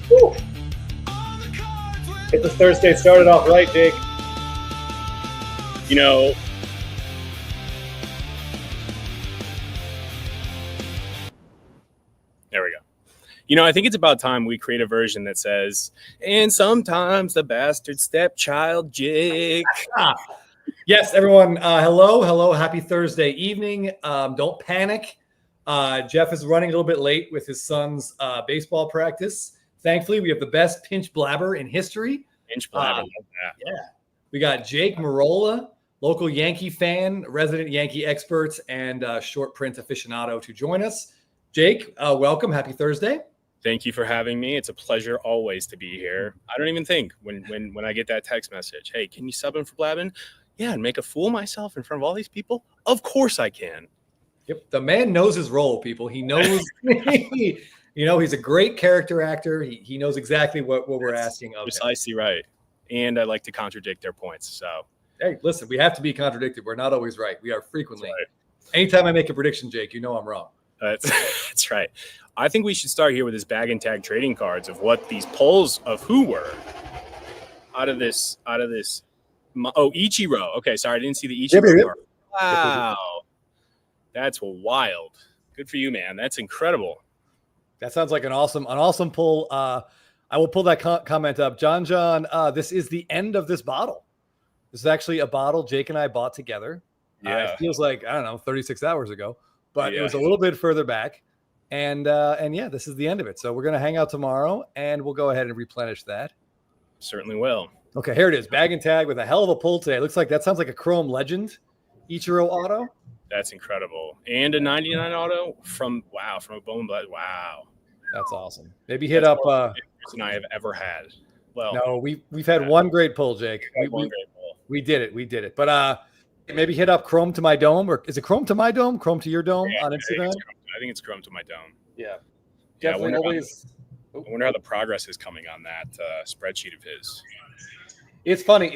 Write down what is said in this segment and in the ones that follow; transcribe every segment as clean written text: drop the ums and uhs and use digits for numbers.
Woo. Hit the Thursday started off right, Jake. You know, there we go. You know, I think it's about time we create a version that says, and sometimes the bastard stepchild Jake. Yes, everyone. Hello. Happy Thursday evening. Don't panic. Jeff is running a little bit late with his son's baseball practice. Thankfully, we have the best pinch blabber in history. Pinch blabber. Yeah. We got Jake Marola, local Yankee fan, resident Yankee expert, and short print aficionado to join us. Jake, welcome. Happy Thursday. Thank you for having me. It's a pleasure always to be here. I don't even think when I get that text message, hey, can you sub in for Blabbin? Yeah, and make a fool of myself in front of all these people? Of course I can. Yep. The man knows his role, people. He knows, he's a great character actor. He knows exactly what we're asking of him. Precisely right. And I like to contradict their points. So, hey, listen, we have to be contradicted. We're not always right. We are frequently. Right. Anytime I make a prediction, Jake, you know I'm wrong. That's right. I think we should start here with this bag and tag trading cards of what these polls of who were out of this. Oh, Ichiro. Okay, sorry, I didn't see the Ichiro card. Wow, that's wild. Good for you, man. That's incredible. That sounds like an awesome pull. I will pull that comment up. John, this is the end of this bottle. This is actually a bottle Jake and I bought together. Yeah, it feels like, I don't know, 36 hours ago, but It was a little bit further back. And yeah, this is the end of it. So we're going to hang out tomorrow and we'll go ahead and replenish that. Certainly will. Okay, here it is. Bag and tag with a hell of a pull today. It looks like that sounds like a Chrome Legend Ichiro auto. That's incredible. And a 99 auto from a Bowman Blood. Wow. That's awesome. Maybe hit up than I have ever had. Well, no, we've had one great pull, Jake. We did it. But maybe hit up Chrome to my dome, or is it Chrome to my dome? Chrome to your dome on Instagram? I think it's Chrome to my dome. Yeah. I wonder how the progress is coming on that spreadsheet of his. It's funny.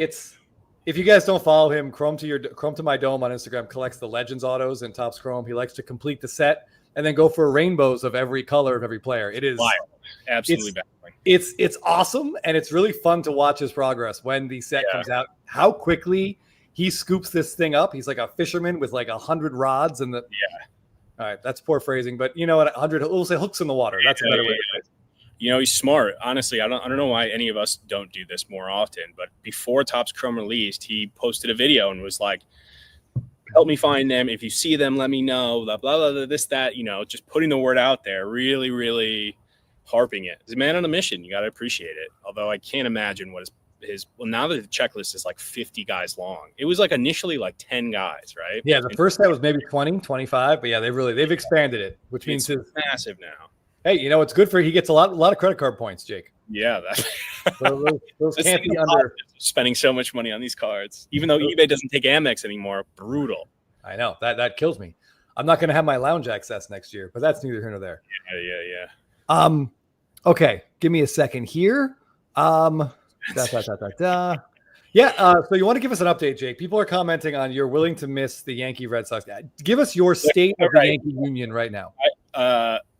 If you guys don't follow him, Chrome to my dome on Instagram collects the Legends autos and Topps Chrome. He likes to complete the set and then go for rainbows of every color of every player. It is wild. Absolutely baffling. It's awesome, and it's really fun to watch his progress when the set comes out. How quickly he scoops this thing up. He's like a fisherman with like 100 rods and all right, that's poor phrasing, but you know what? 100. We'll say hooks in the water. That's a better way to say it. You know, he's smart. Honestly, I don't know why any of us don't do this more often. But before Topps Chrome released, he posted a video and was like, "Help me find them. If you see them, let me know." Blah blah blah. This that. You know, just putting the word out there. Really, really harping it. He's a man on a mission. You got to appreciate it. Although I can't imagine what his. Well, now that the checklist is like 50 guys long. It was like initially like 10 guys, right? Yeah, the first set was maybe 20, 25, but yeah, they've expanded it, which means it's massive now. Hey, you know, it's good for he gets a lot of credit card points, Jake. Yeah, those can't be under spending so much money on these cards. Even though eBay doesn't take Amex anymore, brutal. I know that kills me. I'm not going to have my lounge access next year, but that's neither here nor there. Yeah. Okay, give me a second here. Yeah. So you want to give us an update, Jake? People are commenting on you're willing to miss the Yankee Red Sox. Give us your state of the Yankee Union right now.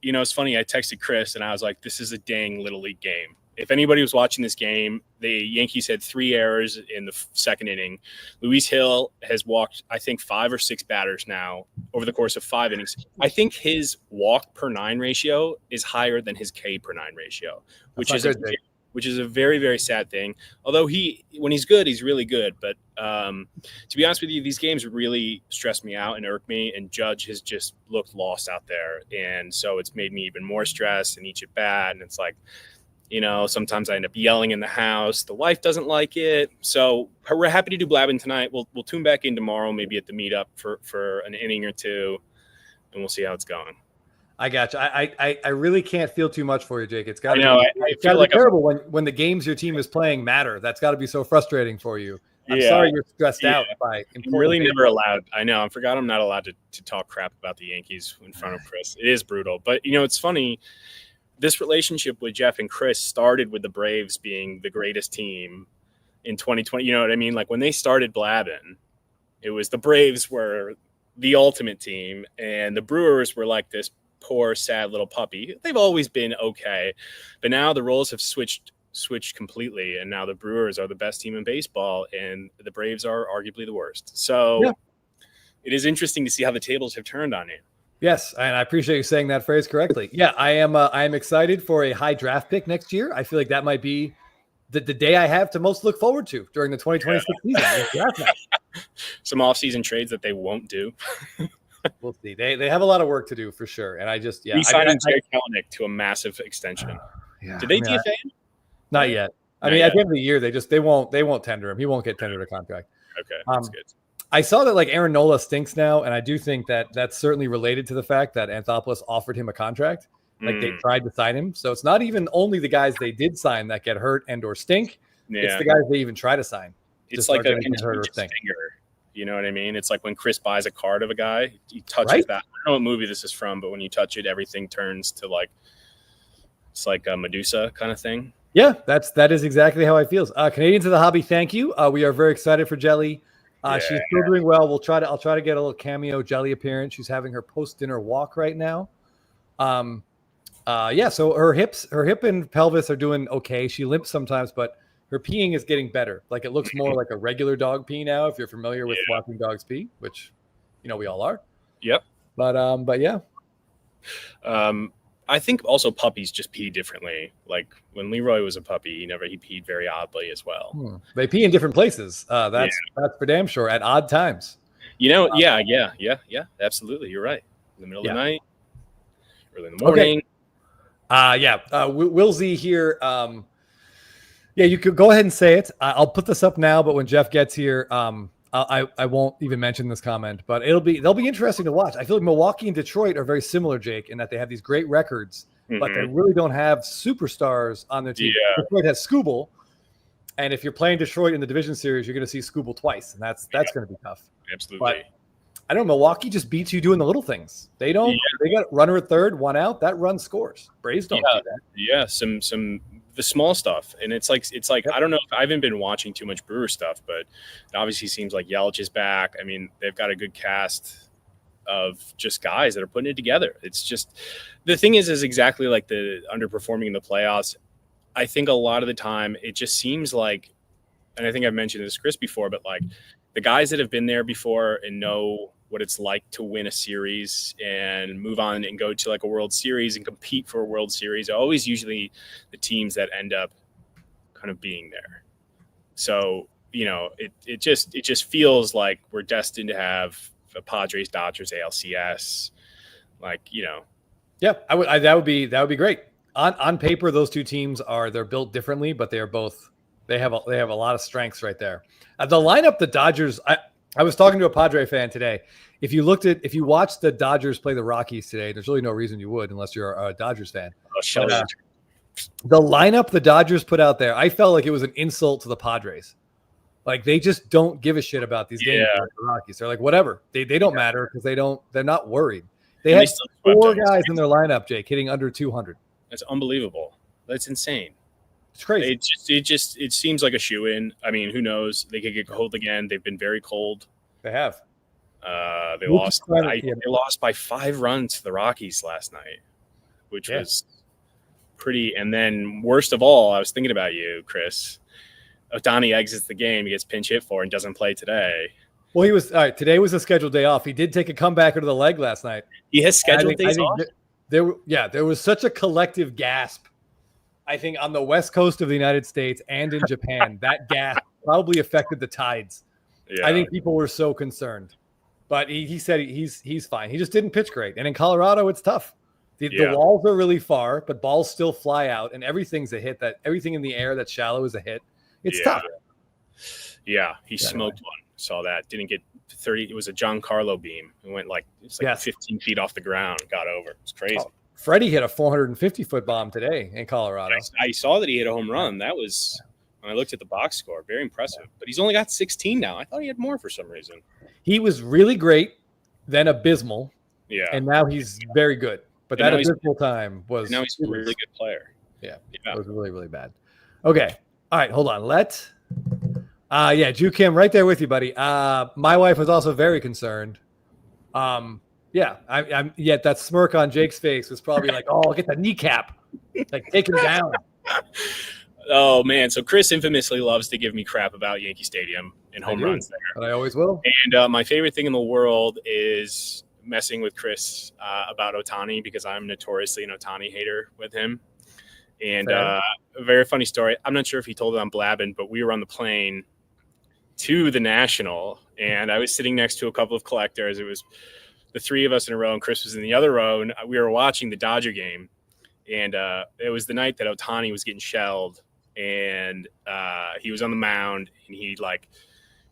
You know, it's funny. I texted Chris and I was like, this is a dang Little League game. If anybody was watching this game, the Yankees had 3 errors in the second inning. Luis Hill has walked, I think, 5 or 6 batters now over the course of 5 innings. I think his walk per 9 ratio is higher than his K per 9 ratio, which is a very, very sad thing. Although when he's good, he's really good. But to be honest with you, these games really stress me out and irk me. And Judge has just looked lost out there. And so it's made me even more stressed and each at bat. And it's like, you know, sometimes I end up yelling in the house. The wife doesn't like it. So we're happy to do Blabbin tonight. We'll tune back in tomorrow, maybe at the meetup for an inning or two, and we'll see how it's going. I got you. I really can't feel too much for you, Jake. It's got to I feel like terrible when the games your team is playing matter. That's got to be so frustrating for you. I'm sorry you're stressed out by I'm really never allowed. I know. I forgot I'm not allowed to talk crap about the Yankees in front of Chris. It is brutal. But, you know, it's funny. This relationship with Jeff and Chris started with the Braves being the greatest team in 2020. You know what I mean? Like when they started Blabbin, it was the Braves were the ultimate team, and the Brewers were like this poor, sad little puppy. They've always been okay, but now the roles have switched completely, and now the Brewers are the best team in baseball, and the Braves are arguably the worst. So it is interesting to see how the tables have turned on you. Yes, and I appreciate you saying that phrase correctly. Yeah, I am excited for a high draft pick next year. I feel like that might be the day I have to most look forward to during the 2026 season. Draft night. Some offseason trades that they won't do. We'll see. They have a lot of work to do for sure. And I just re-signing Jerry Kelenic to a massive extension. Did they DFA him? Not yet. At the end of the year, they won't tender him. He won't get tendered a contract. Okay, that's good. I saw that like Aaron Nola stinks now, and I do think that that's certainly related to the fact that Anthopoulos offered him a contract. Like they tried to sign him. So it's not even only the guys they did sign that get hurt and or stink. Yeah. It's the guys they even try to sign. It's like a contagious finger. You know what I mean? It's like when Chris buys a card of a guy, he touches that. I don't know what movie this is from, but when you touch it, everything turns to like, it's like a Medusa kind of thing. Yeah, that is exactly how I feel. Canadians of the Hobby, thank you. We are very excited for Jelly. She's still doing well. I'll try to get a little cameo Jelly appearance. She's having her post-dinner walk right now. So her hip and pelvis are doing okay. She limps sometimes, but her peeing is getting better. Like it looks more like a regular dog pee now, if you're familiar with watching dogs pee, which we all are. Yep. But yeah. I think also puppies just pee differently. Like when Leroy was a puppy, he peed very oddly as well. They pee in different places. That's for damn sure at odd times. Yeah, absolutely. You're right. In the middle of the night, early in the morning. Wilsey here. You could go ahead and say it. I'll put this up now, but when Jeff gets here, I won't even mention this comment, but they'll be interesting to watch. I feel like Milwaukee and Detroit are very similar, Jake, in that they have these great records, but they really don't have superstars on their team. Yeah. Detroit has Skubal, and if you're playing Detroit in the division series, you're going to see Skubal twice, and that's going to be tough. Absolutely. But I don't know. Milwaukee just beats you doing the little things. They don't. Yeah. They got runner at third, one out. That run scores. Braves don't do that. Yeah, some the small stuff, and it's like I don't know if I haven't been watching too much Brewer stuff, but it obviously seems like Yelich is back. I mean, they've got a good cast of just guys that are putting it together. It's just the thing is exactly like the underperforming in the playoffs. I think a lot of the time it just seems like, and I think I've mentioned this to Chris before, but like the guys that have been there before and know what it's like to win a series and move on and go to like a World Series and compete for a World Series are always usually the teams that end up kind of being there. So, it just feels like we're destined to have a Padres, Dodgers, ALCS, Yeah, that would be great. On paper, those two teams they're built differently, but they have a lot of strengths right there. The lineup, the Dodgers, I was talking to a Padre fan today. If you watched the Dodgers play the Rockies today, there's really no reason you would unless you're a Dodgers fan. The lineup the Dodgers put out there, I felt like it was an insult to the Padres. Like they just don't give a shit about these games. Like the Rockies, they're like whatever. They don't matter because they're not worried. They had 4 guys in their lineup, Jake, hitting under 200. That's unbelievable. That's insane. It's crazy. It seems like a shoe-in. I mean, who knows? They could get cold again. They've been very cold. They have. They lost by 5 runs to the Rockies last night, which was pretty. And then worst of all, I was thinking about you, Chris. Ohtani exits the game. He gets pinch hit for and doesn't play today. Well, he was all right. Today was a scheduled day off. He did take a comebacker to the leg last night. He has scheduled days off? There was such a collective gasp. I think on the West Coast of the United States and in Japan, that gasp probably affected the tides. Yeah. I think people were so concerned, but he said he's fine. He just didn't pitch great. And in Colorado, it's tough. The walls are really far, but balls still fly out, and everything's a hit. Everything in the air that's shallow is a hit. It's tough. Yeah, he smoked one. Saw that. Didn't get 30. It was a Giancarlo beam. It went 15 feet off the ground. Got over. It's crazy. Oh. Freddie hit a 450-foot bomb today in Colorado. I saw that he hit a home run. That was, when I looked at the box score, very impressive. But he's only got 16 now. I thought he had more for some reason. He was really great, then abysmal. Yeah. And now he's very good. But that abysmal time was... Now he's a really good player. Yeah. It was really, really bad. Okay. All right. Hold on. Ju Kim, right there with you, buddy. My wife was also very concerned Yeah, I'm yet that smirk on Jake's face was probably like, oh, I'll get the kneecap, like take him down. Oh man, so Chris infamously loves to give me crap about Yankee Stadium and home runs there, and I always will. And my favorite thing in the world is messing with Chris about Ohtani, because I'm notoriously an Ohtani hater with him. And a very funny story. I'm not sure if he told it on Blabbin, but we were on the plane to the National, and I was sitting next to a couple of collectors. It was the three of us in a row, and Chris was in the other row, and we were watching the Dodger game. And it was the night that Ohtani was getting shelled, and he was on the mound, and he like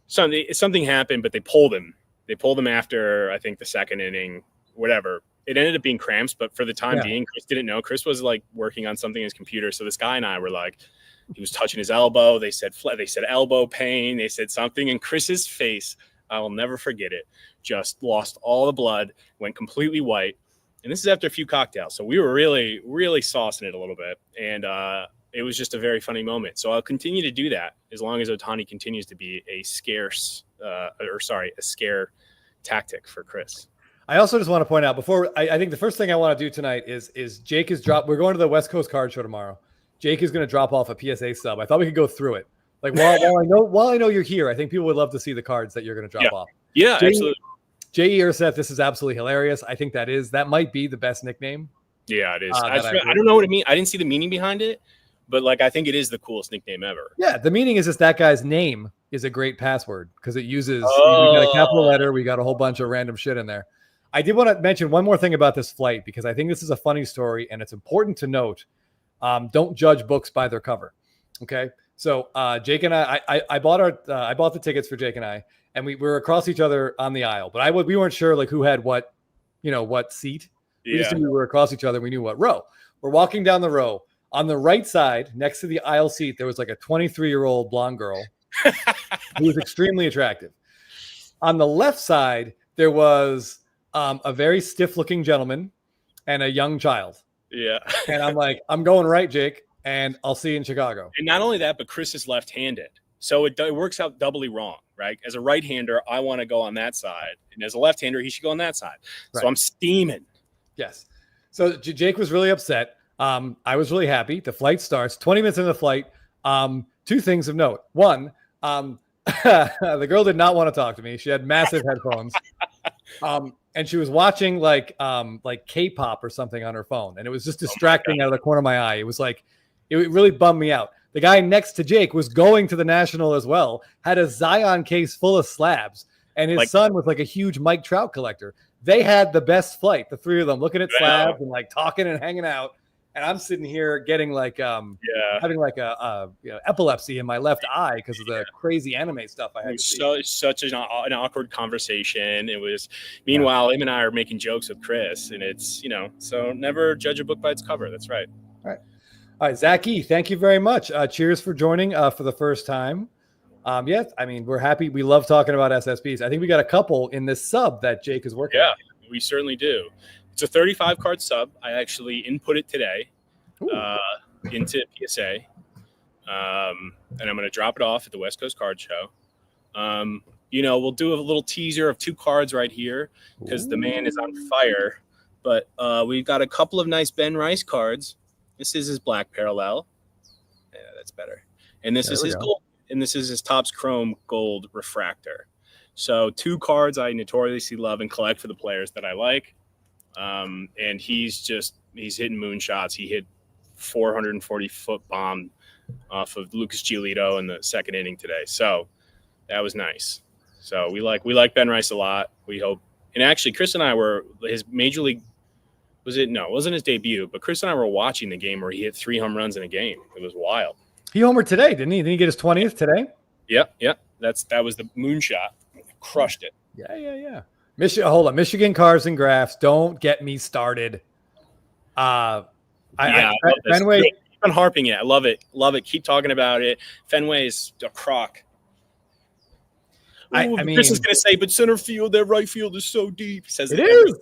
something happened, but they pulled him. They pulled him after, I think, the second inning, whatever. It ended up being cramps, but for the time being, Chris didn't know. Chris was like working on something in his computer. So this guy and I were like, he was touching his elbow. They said elbow pain. They said something, and Chris's face, I will never forget it, just lost all the blood, went completely white. And this is after a few cocktails. So we were really, really saucing it a little bit. And it was just a very funny moment. So I'll continue to do that as long as Ohtani continues to be a scare tactic for Chris. I also just want to point out before I think the first thing I want to do tonight is Jake is we're going to the West Coast Card Show tomorrow. Jake is going to drop off a PSA sub. I thought we could go through it. Like while I know you're here, I think people would love to see the cards that you're going to drop off. Yeah, absolutely. J.E. Urseth, this is absolutely hilarious. I think that might be the best nickname. Yeah, it is. I don't know what it means. I didn't see the meaning behind it, but like I think it is the coolest nickname ever. Yeah, the meaning is just that guy's name is a great password because it uses we got a capital letter, we got a whole bunch of random shit in there. I did want to mention one more thing about this flight because I think this is a funny story and it's important to note. Don't judge books by their cover. Okay, so Jake and I bought the tickets for Jake and I, and we were across each other on the aisle, but we weren't sure like who had what seat. We just knew we were across each other. We knew what row. We're walking down the row. On the right side, next to the aisle seat, there was like a 23-year-old blonde girl who was extremely attractive. On the left side, there was a very stiff-looking gentleman and a young child. Yeah. And I'm like, I'm going right, Jake, and I'll see you in Chicago. And not only that, but Chris is left-handed. So it works out doubly wrong, right? As a right-hander, I want to go on that side. And as a left-hander, he should go on that side. Right. So I'm steaming. Yes. So Jake was really upset. I was really happy. The flight starts. 20 minutes into the flight. Two things of note. One, the girl did not want to talk to me. She had massive headphones. And she was watching like K-pop or something on her phone. And it was just distracting out of the corner of my eye. It was like, it really bummed me out. The guy next to Jake was going to the National as well, had a Zion case full of slabs. And his son was like a huge Mike Trout collector. They had the best flight, the three of them, looking at slabs and like talking and hanging out. And I'm sitting here getting like having like a epilepsy in my left eye because of the crazy anime stuff I had. It's such an awkward conversation. It was. Meanwhile, him and I are making jokes with Chris, and it's so never judge a book by its cover. That's right. All right, Zach E., thank you very much. Cheers for joining for the first time. Yes, I mean we're happy. We love talking about SSBs. I think we got a couple in this sub that Jake is working on. Yeah, we certainly do. It's a 35 card sub. I actually input it today into PSA. And I'm going to drop it off at the West Coast Card Show. We'll do a little teaser of two cards right here because the man is on fire. But we've got a couple of nice Ben Rice cards. This is his black parallel. Yeah, that's better. And this is his gold. And this is his Topps Chrome Gold Refractor. So two cards I notoriously love and collect for the players that I like. And he's hitting moonshots. He hit 440-foot bomb off of Lucas Giolito in the second inning today. So that was nice. So we like Ben Rice a lot. We hope. And actually, Chris and I were his major league. It wasn't his debut, but Chris and I were watching the game where he hit 3 home runs in a game. It was wild. He homered today, didn't he? Didn't he get his 20th today? Yep. That was the moonshot. Crushed it. Yeah. Hold on. Michigan Cars and Graphs. Don't get me started. Fenway. Keep on harping it. I love it. Keep talking about it. Fenway is a crock. I mean, Chris is going to say, but center field, that right field is so deep. He says it is.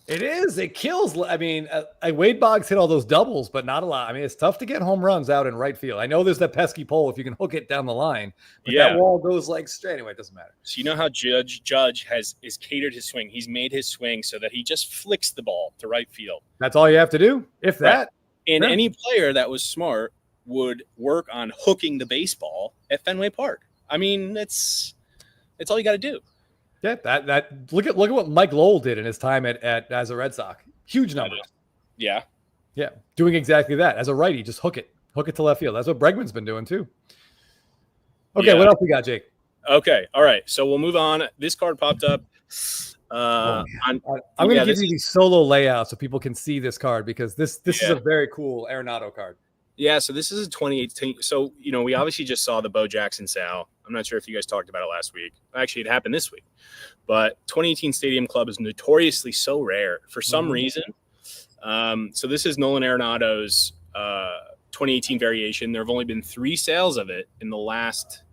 It is. It kills. I mean, Wade Boggs hit all those doubles, but not a lot. I mean, it's tough to get home runs out in right field. I know there's that pesky pole if you can hook it down the line, but that wall goes like straight. Anyway, it doesn't matter. So you know how Judge is catered his swing. He's made his swing so that he just flicks the ball to right field. That's all you have to do. If that. And any player that was smart would work on hooking the baseball at Fenway Park. I mean, that's all you got to do. Yeah, that look at what Mike Lowell did in his time as a Red Sox. Huge numbers. Yeah. Yeah. Doing exactly that. As a righty, just hook it to left field. That's what Bregman's been doing too. Okay, what else we got, Jake? Okay. All right. So we'll move on. This card popped up. I'm going to give you these solo layouts so people can see this card because this is a very cool Arenado card. Yeah, so this is a 2018. So, we obviously just saw the Bo Jackson Sal. I'm not sure if you guys talked about it last week. Actually, it happened this week. But 2018 Stadium Club is notoriously so rare for some reason. So this is Nolan Arenado's 2018 variation. There have only been 3 sales of it in the last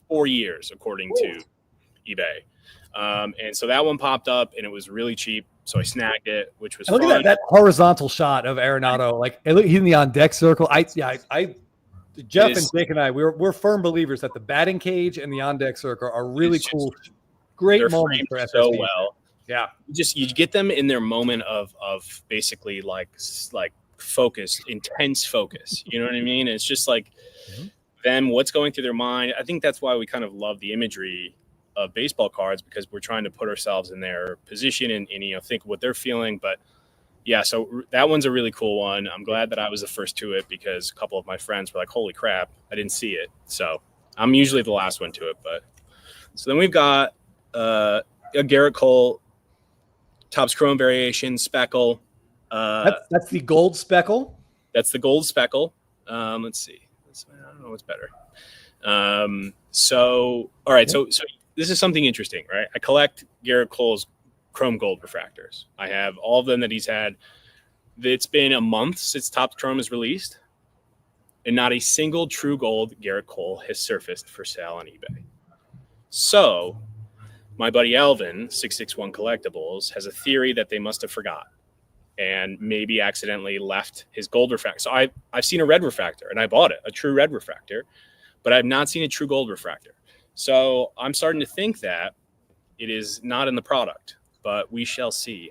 4 years, according to eBay. And so that one popped up, and it was really cheap. So I snagged it, which was fun. Look at that horizontal shot of Arenado. Like he's in the on deck circle. Jeff and Jake and I, we're firm believers that the batting cage and the on deck circle are really cool. Great moments for SSB. So well. Yeah. You get them in their moment of basically like focus, intense focus. You know what I mean? It's just like them, what's going through their mind. I think that's why we kind of love the imagery of baseball cards, because we're trying to put ourselves in their position and think what they're feeling. But yeah, so that one's a really cool one. I'm glad that I was the first to it because a couple of my friends were like, holy crap, I didn't see it. So I'm usually the last one to it. But so then we've got a Garrett Cole Topps Chrome variation speckle. That's the gold speckle. That's the gold speckle. Let's see. I don't know what's better. So all right, so this is something interesting, right? I collect Garrett Cole's chrome gold refractors. I have all of them that he's had. It's been a month since Topps Chrome is released, and not a single true gold Garrett Cole has surfaced for sale on eBay. So my buddy Alvin, 661 Collectibles, has a theory that they must have forgot and maybe accidentally left his gold refractor. So I've seen a red refractor, and I bought it, a true red refractor, but I've not seen a true gold refractor. So I'm starting to think that it is not in the product, but we shall see.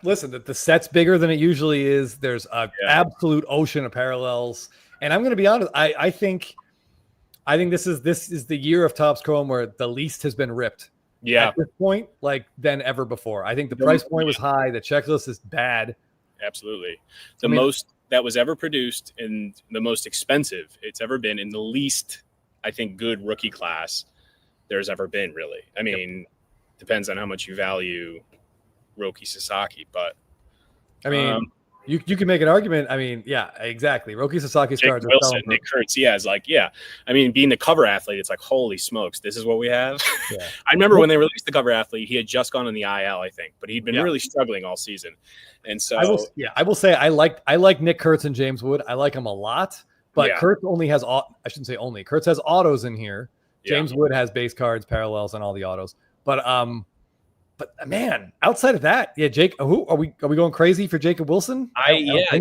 Listen, the set's bigger than it usually is. There's an absolute ocean of parallels. And I'm going to be honest, I think this is the year of Topps Chrome where the least has been ripped. Yeah. At this point, than ever before. I think the price point was high. The checklist is bad. Absolutely. The most that was ever produced and the most expensive it's ever been in the least, I think, good rookie class there's ever been, really. I mean, depends on how much you value Roki Sasaki, but I mean, you can make an argument. I mean, yeah, exactly. Roki Sasaki's cards are Wilson, Nick Kurtz, I mean, being the cover athlete, it's like, holy smokes, this is what we have. Yeah. I remember when they released the cover athlete, he had just gone on the IL, I think, but he'd been really struggling all season. And so I will say I like Nick Kurtz and James Wood. I like them a lot, but Kurtz only has I shouldn't say only. Kurtz has autos in here. James Wood has base cards, parallels, and all the autos. But man, outside of that, Jake, who are we going crazy for Jacob Wilson? I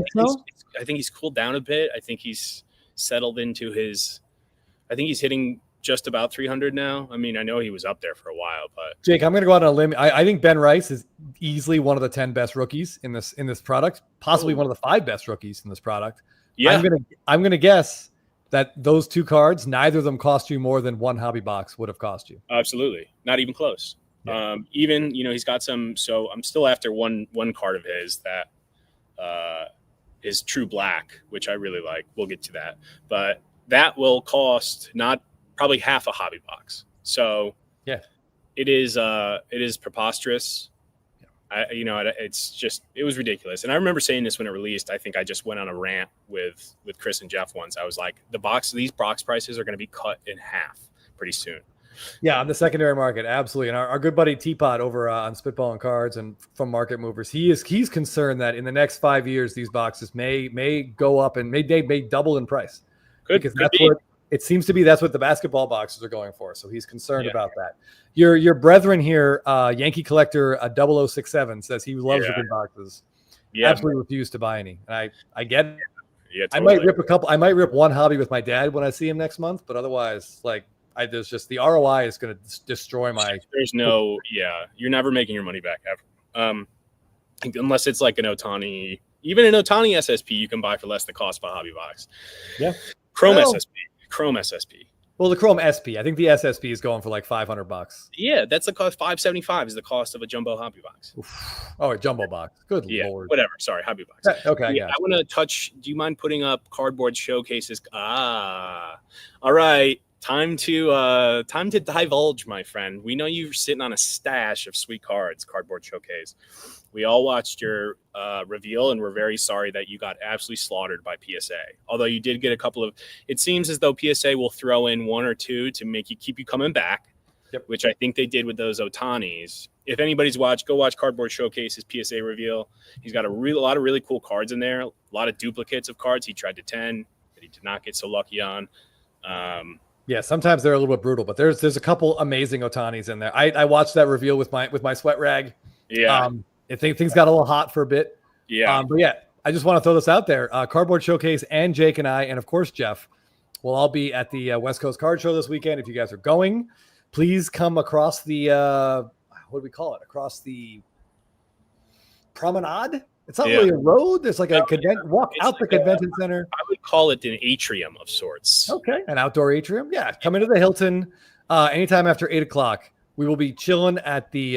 think he's cooled down a bit. I think he's settled into I think he's hitting just about 300 now. I mean, I know he was up there for a while, but Jake, I'm going to go out on a limb. I think Ben Rice is easily one of the 10 best rookies in this product, possibly one of the 5 best rookies in this product. Yeah, I'm going to guess that those 2 cards, neither of them cost you more than one hobby box would have cost you. Absolutely, not even close. Yeah. Even he's got some. So I'm still after one card of his that is true black, which I really like. We'll get to that, but that will cost not probably half a hobby box. So yeah, it is preposterous. It was ridiculous. And I remember saying this when it released. I think I just went on a rant with Chris and Jeff once. I was like, these box prices are going to be cut in half pretty soon. Yeah, on the secondary market, absolutely. And our good buddy Teapot over on Spitball and Cards and from Market Movers, he's concerned that in the next 5 years these boxes may go up and may double in price. Because It seems to be that's what the basketball boxes are going for. So he's concerned about that. Your brethren here, Yankee Collector 0067 says he loves the big boxes. Yeah, absolutely refused to buy any. And I get it. Yeah, totally. I might rip a couple. I might rip one hobby with my dad when I see him next month, but otherwise, like, there's just the ROI is going to destroy my. There's no, you're never making your money back ever, unless it's like an Ohtani. Even an Ohtani SSP, you can buy for less than the cost of a hobby box. Yeah, Chrome SSP. Well, the Chrome SP, I think the SSP is going for like $500. Yeah, that's the cost. $575 is the cost of a jumbo hobby box. Oof. Oh, a jumbo box. Good Lord. Whatever. Sorry, hobby box. Okay. Yeah, I want to touch. Do you mind putting up cardboard showcases? All right. Time to divulge, my friend. We know you're sitting on a stash of sweet cards. Cardboard showcase. We all watched your reveal, and we're very sorry that you got absolutely slaughtered by PSA. Although you did get a couple of, it seems as though PSA will throw in one or two to keep you coming back, which I think they did with those Ohtanis. If anybody's watched, go watch Cardboard Showcase's PSA reveal. He's got a lot of really cool cards in there, a lot of duplicates of cards he tried to 10 that he did not get so lucky on. Yeah, sometimes they're a little bit brutal, but there's a couple amazing Ohtanis in there. I watched that reveal with my sweat rag. Yeah. I think things got a little hot for a bit. Yeah. But yeah, I just want to throw this out there. Cardboard Showcase and Jake and I, and of course, Jeff, will all be at the West Coast Card Show this weekend. If you guys are going, please come across the, what do we call it? Across the promenade? It's not really a road. There's like a walk out the convention center. I would call it an atrium of sorts. Okay. An outdoor atrium. Yeah. Come into the Hilton anytime after 8:00. We will be chilling at the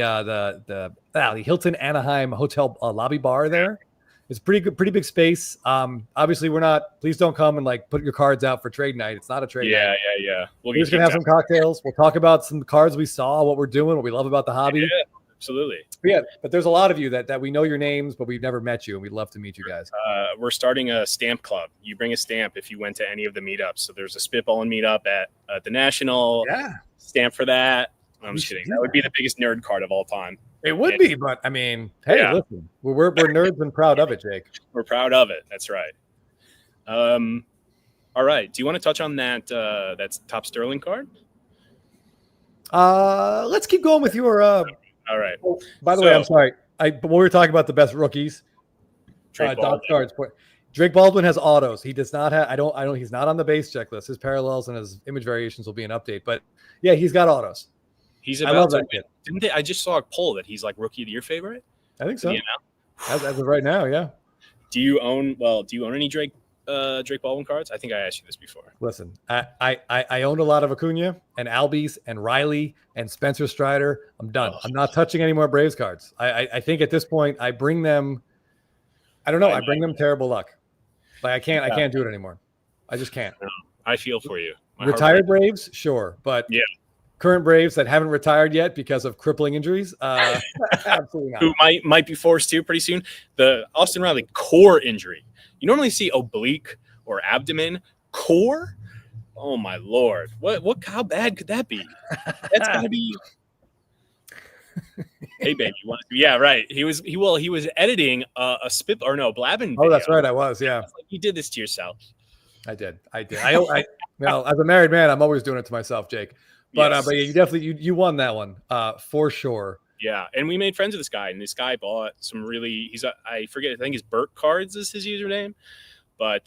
Hilton Anaheim Hotel lobby bar there. It's pretty big space. Obviously please don't come and like put your cards out for trade night. It's not a trade night. Yeah. We're just going to have some cocktails. We'll talk about some cards we saw, what we're doing, what we love about the hobby. Yeah, absolutely. But there's a lot of you that we know your names, but we've never met you, and we'd love to meet you guys. We're starting a stamp club. You bring a stamp if you went to any of the meetups. So there's a spitballing meetup at the National. Yeah. Stamp for that. I'm just kidding. That would be the biggest nerd card of all time. It would be, but I mean, hey, listen, we're nerds and proud of it, Jake. We're proud of it. That's right. All right. Do you want to touch on that's Top Sterling card? Let's keep going with your. All right. Oh, by the way, I'm sorry. But we were talking about the best rookies. Drake Baldwin has autos. He does not have. I don't. He's not on the base checklist. His parallels and his image variations will be an update. But yeah, he's got autos. He's about to win. Didn't they? I just saw a poll that he's like rookie of the year favorite. I think so. As of right now, yeah. Do you own any Drake Baldwin cards? I think I asked you this before. Listen, I owned a lot of Acuna and Albies and Riley and Spencer Strider. I'm done. I'm not touching any more Braves cards. I think at this point I bring them. I don't know. I bring them terrible luck. Like I can't do it anymore. I just can't. No, I feel for you. Retired Braves, sure, but current Braves that haven't retired yet because of crippling injuries, absolutely not. Who might be forced to pretty soon. The Austin Riley core injury. You normally see oblique or abdomen. Core? Oh my Lord! What? How bad could that be? That's gotta be. Hey baby, yeah, right. He was editing a spit or no Blabbin. Oh, that's right. I was. Yeah. You did this to yourself. I did. Well, as a married man, I'm always doing it to myself, Jake. But yes. But yeah, you definitely you won that one for sure. Yeah, and we made friends with this guy, and this guy bought some really. I forget. I think his Burt Cards is his username, but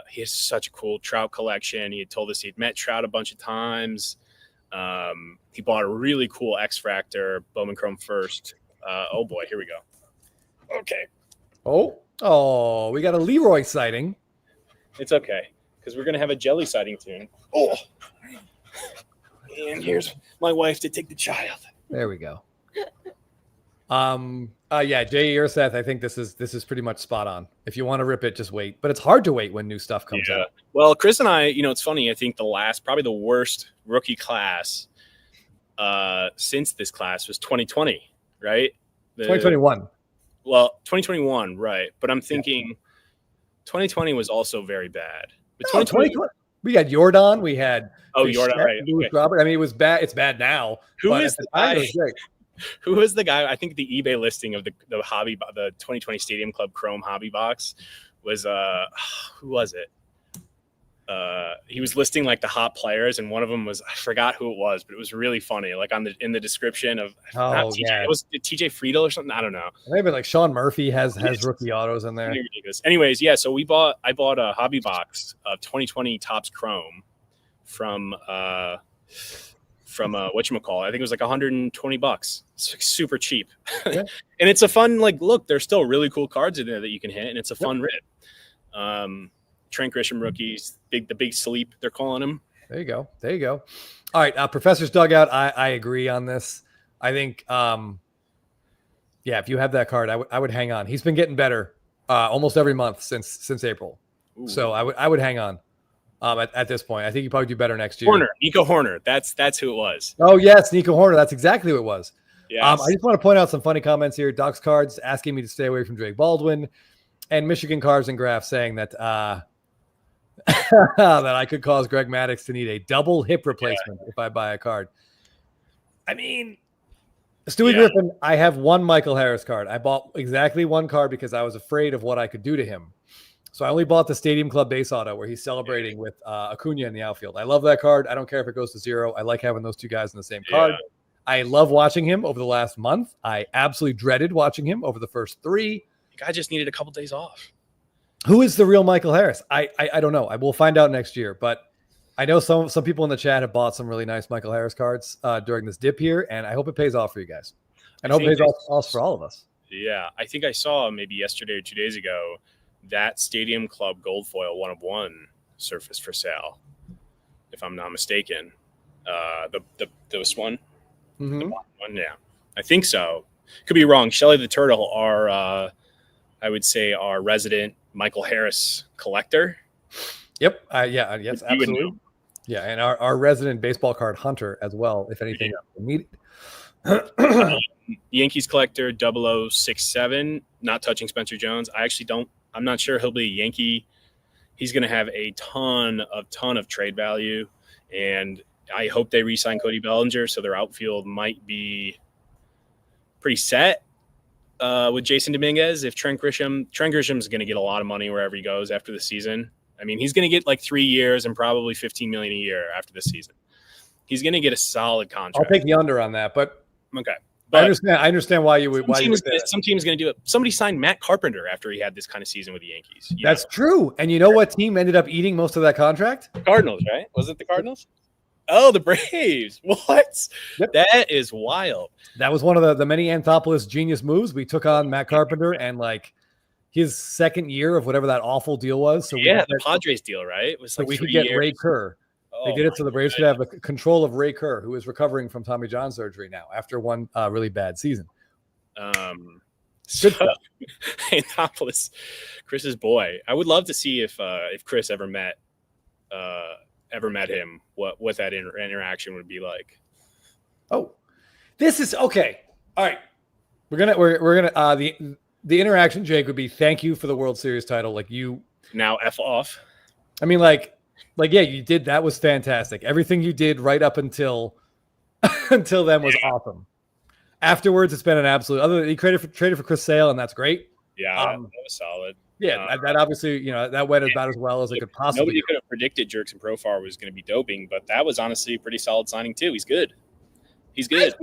he has such a cool Trout collection. He had told us he'd met Trout a bunch of times. He bought a really cool X-Fractor Bowman Chrome first. Oh boy, here we go. Okay. Oh, we got a Leroy sighting. It's okay because we're gonna have a jelly sighting soon. Oh, and here's my wife to take the child. There we go. Yeah, Jay Urseth, I think this is pretty much spot on. If you want to rip it, just wait. But it's hard to wait when new stuff comes out. Well, Chris and I, it's funny. I think probably the worst rookie class since this class was 2020, right? 2021. Well, 2021, right. But I'm thinking 2020 was also very bad. But 2020, we had Jordan. We had Jordan, right? Okay. Robert. I mean, it was bad. It's bad now. Who is the guy? Who was the guy? I think the eBay listing of the 2020 Stadium Club Chrome hobby box was who was it? he was listing like the hot players, and one of them was, I forgot who it was, but it was really funny. Like in the description of TJ, it was TJ Friedel or something. I don't know. Maybe like Sean Murphy has rookie autos in there. Ridiculous. Anyways, yeah. So I bought a hobby box of 2020 Topps Chrome from whatchamacallit. I think it was like $120. It's like super cheap. Yeah. And it's a fun, like, look, there's still really cool cards in there that you can hit, and it's a fun rip. Trent Grisham rookies, the big sleep, they're calling him. There you go. All right, Professor's Dugout, I agree on this. I think, if you have that card, I would hang on. He's been getting better almost every month since April. Ooh. So I would hang on at this point. I think you probably do better next year. Nico Horner, that's who it was. Oh yes, Nico Horner. That's exactly who it was. Yes. I just want to point out some funny comments here. Doc's Cards asking me to stay away from Drake Baldwin, and Michigan Carbs and Graphs saying that that I could cause Greg Maddux to need a double hip replacement if I buy a card. I mean, Stewie Griffin, I have one Michael Harris card. I bought exactly one card because I was afraid of what I could do to him. So I only bought the Stadium Club base auto where he's celebrating with Acuna in the outfield. I love that card. I don't care if it goes to 0. I like having those two guys in the same card. I love watching him over the last month. I absolutely dreaded watching him over the first 3. The guy just needed a couple days off. Who is the real Michael Harris? I don't know. I will find out next year. But I know some people in the chat have bought some really nice Michael Harris cards during this dip here, and I hope it pays off for you guys. And I hope it pays off for all of us. Yeah, I think I saw maybe yesterday or 2 days ago that Stadium Club Gold Foil 1 of 1 surfaced for sale, if I'm not mistaken. This one? Mm-hmm. The one, yeah. I think so. Could be wrong. Shelly the Turtle, I would say our resident Michael Harris collector. Yep. Yes, absolutely. Yeah, and our resident baseball card hunter as well, if anything needed. Yankees collector 0067, not touching Spencer Jones. I'm not sure he'll be a Yankee. He's going to have a ton of trade value, and I hope they re-sign Cody Bellinger, so their outfield might be pretty set with Jason Dominguez. If Trent Grisham's going to get a lot of money wherever he goes after the season. I mean, he's going to get like 3 years and probably $15 million a year after the season. He's going to get a solid contract. I'll take the under on that, but okay. But I understand why you would. Some team's going to do it. Somebody signed Matt Carpenter after he had this kind of season with the Yankees. That's true. And you know what team ended up eating most of that contract? The Cardinals, right? Was it the Cardinals? Oh, the Braves. What? Yep. That is wild. That was one of the many Anthopoulos genius moves. We took on Matt Carpenter and like his second year of whatever that awful deal was. So the Padres deal, right? It was like we could get Ray Kerr. They did it so the Braves could have the control of Ray Kerr, who is recovering from Tommy John surgery now after one really bad season. Anthopoulos, Chris's boy. I would love to see if Chris ever met him, what that interaction would be like. Oh, this is okay. All right, we're gonna the interaction, Jake, would be thank you for the World Series title. Like you now F off. I mean, like yeah, you did. That was fantastic. Everything you did right up until then was awesome. Afterwards, it's been an absolute. Other than he traded for Chris Sale, and that's great. Yeah, that was solid. Yeah, that obviously, that went about as well as it could possibly. Nobody could have predicted Jerks and Profar was going to be doping, but that was honestly a pretty solid signing too. He's good. He's good.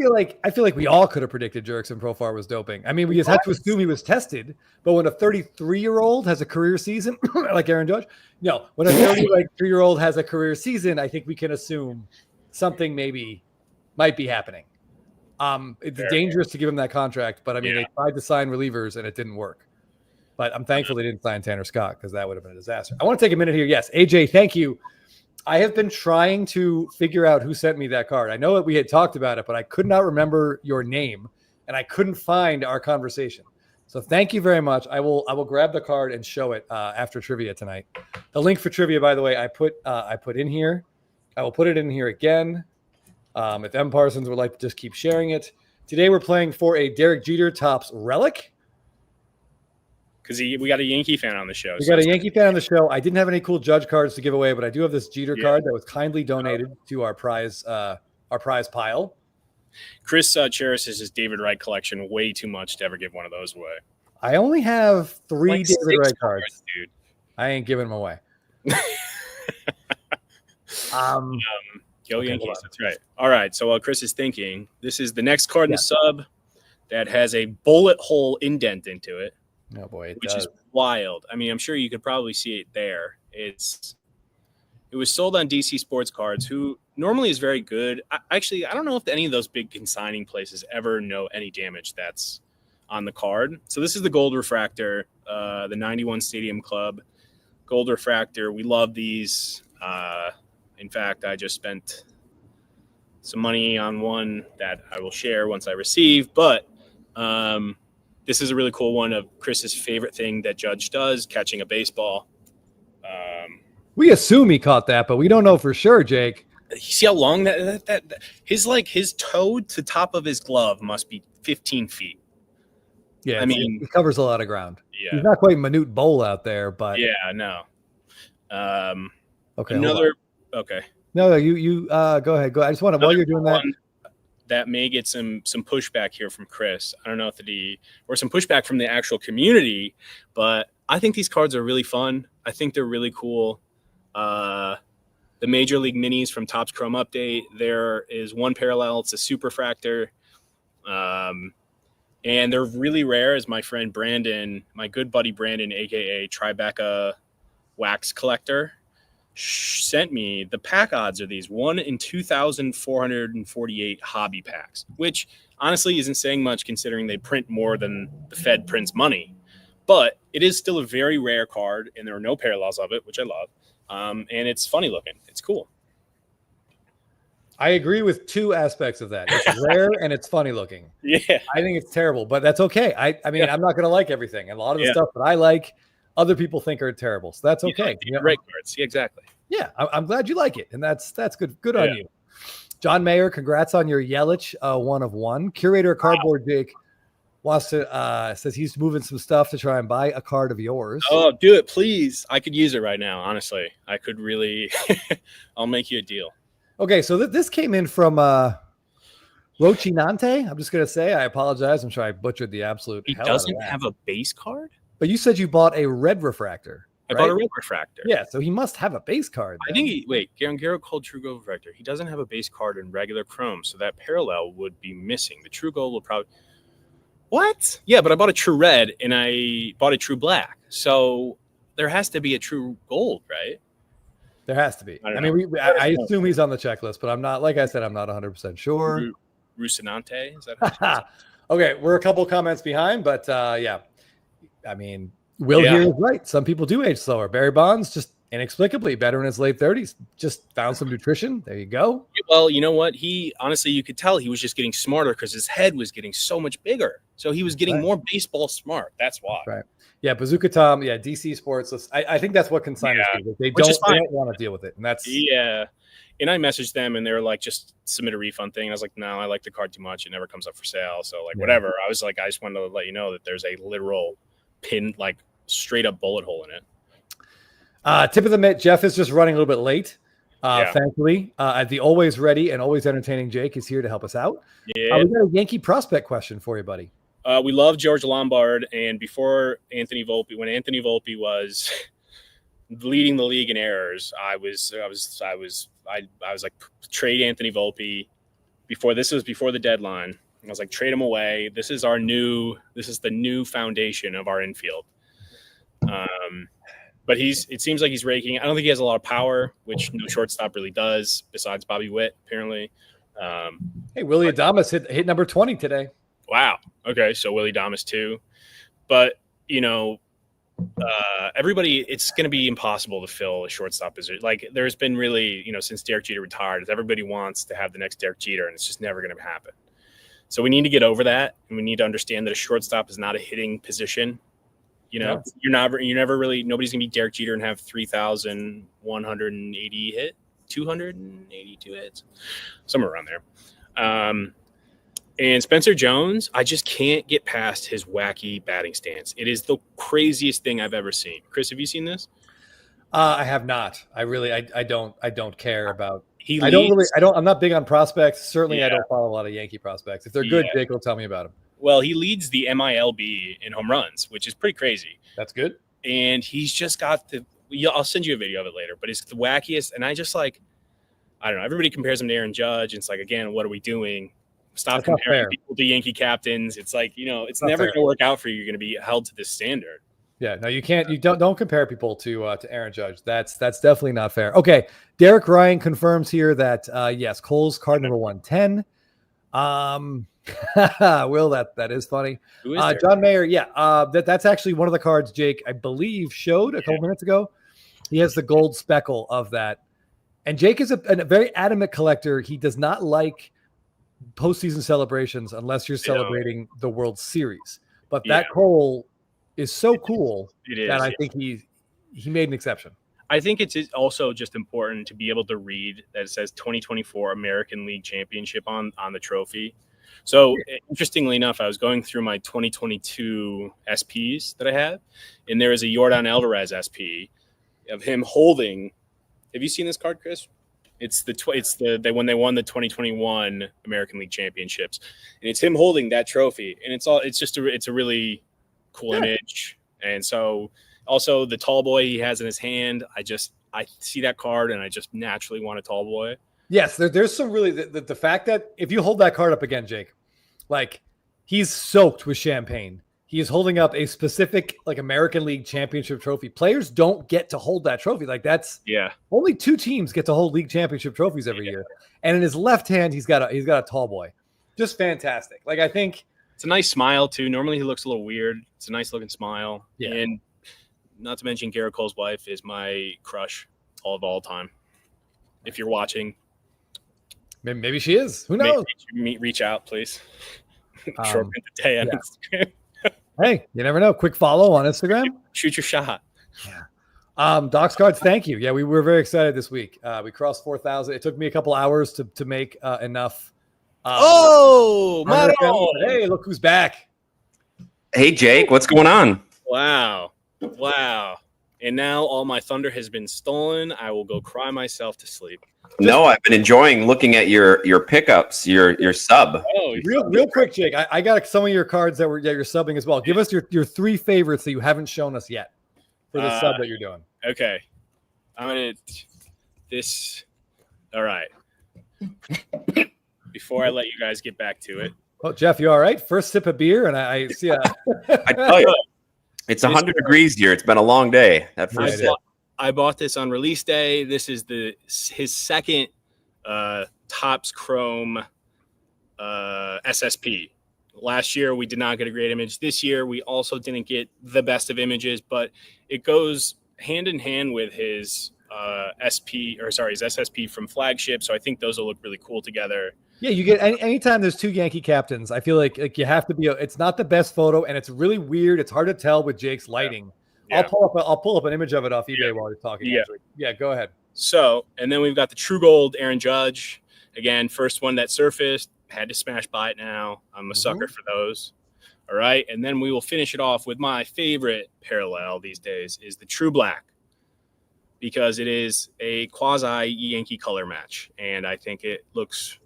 I feel like we all could have predicted Jerks and Profar was doping. I mean, we just had to assume he was tested. But when a 33-year-old has a career season, like Aaron Judge, no, when a 33-year-old has a career season, I think we can assume something maybe might be happening. It's dangerous to give him that contract, but I mean, they tried to sign relievers and it didn't work. But I'm thankful they didn't sign Tanner Scott because that would have been a disaster. I want to take a minute here. Yes, AJ, thank you. I have been trying to figure out who sent me that card. I know that we had talked about it, but I could not remember your name, and I couldn't find our conversation. So thank you very much. I will grab the card and show it after trivia tonight. The link for trivia, by the way, I put in here. I will put it in here again. If M. Parsons would like to just keep sharing it. Today we're playing for a Derek Jeter Topps relic. Because we got a Yankee fan on the show. We got a Yankee fan on the show. I didn't have any cool Judge cards to give away, but I do have this Jeter card that was kindly donated to our prize pile. Chris cherishes his David Wright collection way too much to ever give one of those away. I only have 3 David Wright cards. Dude. I ain't giving them away. Go Okay, Yankees. That's right. All right. So while Chris is thinking, this is the next card in the sub that has a bullet hole indent into it. Oh boy, which is wild. I mean, I'm sure you could probably see it there. It was sold on DC Sports Cards, who normally is very good. I don't know if any of those big consigning places ever know any damage that's on the card. So this is the Gold Refractor, the 91 Stadium Club Gold Refractor. We love these. In fact, I just spent some money on one that I will share once I receive. But this is a really cool one of Chris's favorite thing that Judge does, catching a baseball. We assume he caught that, but we don't know for sure, Jake. You see how long that his toe to top of his glove must be 15 feet. Yeah, I mean, it covers a lot of ground. Yeah, he's not quite Manute Bowl out there, but yeah, no. Okay, okay. No, you go ahead. Go. I just want to, while you're doing that may get some pushback here from Chris. I don't know if or some pushback from the actual community, but I think these cards are really fun. I think they're really cool. The Major League Minis from Topps Chrome Update. There is one parallel. It's a Super Fractor. And they're really rare, as my friend Brandon, my good buddy Brandon, aka Tribeca Wax Collector, sent me. The pack odds are these 1 in 2,448 hobby packs, which honestly isn't saying much considering they print more than the Fed prints money. But it is still a very rare card, and there are no parallels of it, which I love. And it's funny looking. It's cool. I agree with two aspects of that. It's rare and it's funny looking. Yeah. I think it's terrible, but that's okay. I mean, I'm not going to like everything. And a lot of the stuff that I like, other people think are terrible. So that's okay. Great cards. Yeah, exactly. Yeah. I'm glad you like it. And that's good. Good on you. John Mayer, congrats on your Yelich 1 of 1. Curator of Cardboard Jake wants to says he's moving some stuff to try and buy a card of yours. Oh, do it, please. I could use it right now. Honestly, I could really. I'll make you a deal. Okay, so this came in from Rochinante. I'm just going to say, I apologize. I'm sure I butchered the absolute He hell doesn't out of that. have a base card? But you said you bought a red refractor. I bought a red refractor. Yeah, so he must have a base card. Then. I think Garrett called True Gold refractor. He doesn't have a base card in regular Chrome, so that parallel would be missing. The True Gold will probably... What? Yeah, but I bought a True Red, and I bought a True Black. So there has to be a True Gold, right? There has to be. I assume he's on the checklist, but I'm not, like I said, I'm not 100% sure. Rucinante? Is that okay, we're a couple comments behind, but yeah. I mean, Will here is right. Some people do age slower. Barry Bonds, just inexplicably better in his late 30s, just found some nutrition. There you go. Well, you know what? Honestly, you could tell he was just getting smarter because his head was getting so much bigger. So he was getting more baseball smart. That's why. Right. Yeah, Bazooka Tom. Yeah, DC Sports. I think that's what consigners do. They don't want to deal with it, and that's And I messaged them, and they were like, "Just submit a refund thing." And I was like, "No, I like the card too much. It never comes up for sale. So whatever." I was like, "I just wanted to let you know that there's a literal pin, like straight up bullet hole in it." Tip of the mitt. Jeff is just running a little bit late. Thankfully, the always ready and always entertaining Jake is here to help us out. Yeah, we got a Yankee prospect question for you, buddy. We love George Lombard, and before Anthony Volpe, when Anthony Volpe was leading the league in errors, I was like, trade Anthony Volpe before the deadline. I was like, trade him away. This is the new foundation of our infield. But it seems like he's raking. I don't think he has a lot of power, which no shortstop really does, besides Bobby Witt, apparently. Hey, Willie Adames hit number 20 today. Wow. Okay, so Willie Adames too. But, everybody, it's going to be impossible to fill a shortstop position. Like, there's been really, since Derek Jeter retired, everybody wants to have the next Derek Jeter, and it's just never going to happen. So we need to get over that, and we need to understand that a shortstop is not a hitting position. You're never really, nobody's going to be Derek Jeter and have 3,180 hit, 282 hits, somewhere around there. And Spencer Jones, I just can't get past his wacky batting stance. It is the craziest thing I've ever seen. Chris, have you seen this? I have not. I don't care about. I'm not big on prospects. Certainly, I don't follow a lot of Yankee prospects. If they're good, Jake will tell me about them. Well, he leads the MILB in home runs, which is pretty crazy. That's good. And he's just got I'll send you a video of it later, but it's the wackiest. And I just like, I don't know. Everybody compares him to Aaron Judge. And it's like, again, what are we doing? Stop comparing people to Yankee captains. It's like, it's never going to work out for you. You're going to be held to this standard. Yeah, no, you can't. You don't compare people to Aaron Judge. That's definitely not fair. Okay, Derek Ryan confirms here that yes, Cole's card number 110. Will, that is funny. Who is John Mayer? Yeah, that's actually one of the cards Jake, I believe, showed a couple minutes ago. He has the gold speckle of that, and Jake is a very adamant collector. He does not like postseason celebrations unless you're celebrating the World Series. But that Cole is so cool that I think he made an exception. I think it's also just important to be able to read that it says 2024 American League Championship on the trophy. So interestingly enough, I was going through my 2022 SPs that I have, and there is a Yordan Alvarez SP of him holding. Have you seen this card, Chris? It's when they won the 2021 American League Championships, and it's him holding that trophy, and it's a really cool image. And so also the tall boy he has in his hand, I see that card and I just naturally want a tall boy. Yes, there's some really the fact that if you hold that card up again, Jake, like he's soaked with champagne. He is holding up a specific like American League Championship trophy. Players don't get to hold that trophy. Like that's only 2 teams get to hold league championship trophies every year. And in his left hand, he's got a tall boy. Just fantastic. Like I think it's a nice smile too. Normally he looks a little weird. It's a nice looking smile. Yeah. And not to mention Garrett Cole's wife is my crush of all time. If you're watching, maybe she is. Who knows? Reach out, please. Short print the day on Instagram. Hey, you never know. Quick follow on Instagram. Shoot your shot. Yeah. Docs cards, thank you. Yeah, we were very excited this week. We crossed 4,000. It took me a couple hours to make enough. Hey, look who's back. Hey, Jake, what's going on? Wow. And now all my thunder has been stolen. I will go cry myself to sleep. No, I've been enjoying looking at your pickups, your sub. Oh, real quick, Jake. I got some of your cards that you're subbing as well. Give us your 3 favorites that you haven't shown us yet for the sub that you're doing. Okay. I'm gonna this. All right. Before I let you guys get back to it. Oh, Jeff, you all right? First sip of beer, and I see. I tell you, it's 100 degrees here. It's been a long day. That first sip. I bought this on release day. This is his second Topps Chrome SSP. Last year we did not get a great image. This year we also didn't get the best of images, but it goes hand in hand with his his SSP from Flagship. So I think those will look really cool together. Yeah, you get anytime there's 2 Yankee captains, I feel like you have to be. It's not the best photo, and it's really weird. It's hard to tell with Jake's lighting. Yeah. I'll pull up an image of it off eBay while you're talking. Yeah, go ahead. So, and then we've got the True Gold Aaron Judge. Again, first one that surfaced. Had to smash by it now. I'm a sucker for those. All right, and then we will finish it off with my favorite parallel these days is the True Black, because it is a quasi Yankee color match, and I think it looks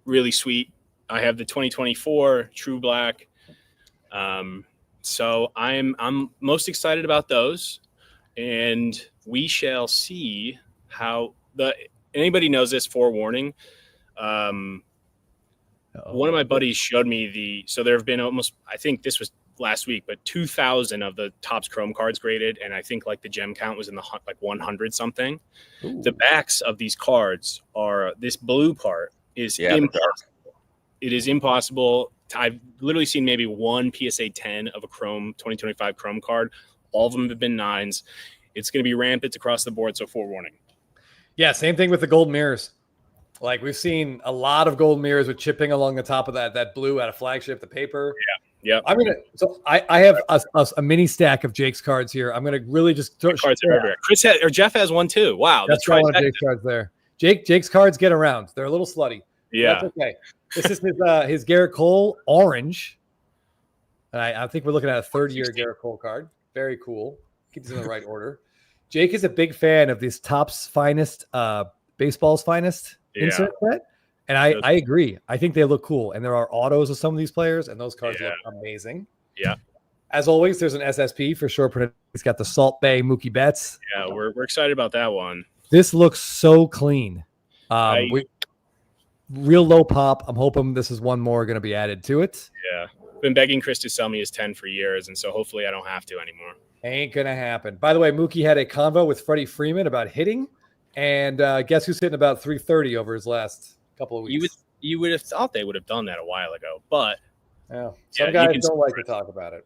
really sweet. I have the 2024 True Black. So I'm most excited about those, and we shall see how anybody knows this, forewarning. One of my buddies showed me so there have been almost, I think this was last week, but 2,000 of the Topps Chrome cards graded, and I think like the gem count was in the 100 something. Ooh. The backs of these cards are, this blue part is impossible. It is impossible. I've literally seen maybe one PSA 10 of a Chrome 2025 Chrome card. All of them have been 9s. It's going to be rampant across the board, so forewarning. Yeah, same thing with the gold mirrors. Like we've seen a lot of gold mirrors with chipping along the top of that blue out of Flagship, the paper. Yeah. I have a mini stack of Jake's cards here. I'm going to really just throw cards everywhere. Jeff has one too. Wow, that's why one of Jake's cards there. Jake's cards get around. They're a little slutty. Yeah, that's okay. This is his Garrett Cole orange. And I think we're looking at a 3rd-year Garrett Cole card. Very cool. Keep this in the right order. Jake is a big fan of this Topps Finest, Baseball's Finest insert set. And I agree. I think they look cool. And there are autos of some of these players, and those cards look amazing. Yeah. As always, there's an SSP for sure. It's got the Salt Bay Mookie Betts. Yeah, we're excited about that one. This looks so clean. Real low pop. I'm hoping this is one more going to be added to it. Yeah. Been begging Chris to sell me his 10 for years, and so hopefully I don't have to anymore. Ain't going to happen. By the way, Mookie had a convo with Freddie Freeman about hitting, and guess who's hitting about 330 over his last couple of weeks? You would have thought they would have done that a while ago, but some guys don't like to talk about it.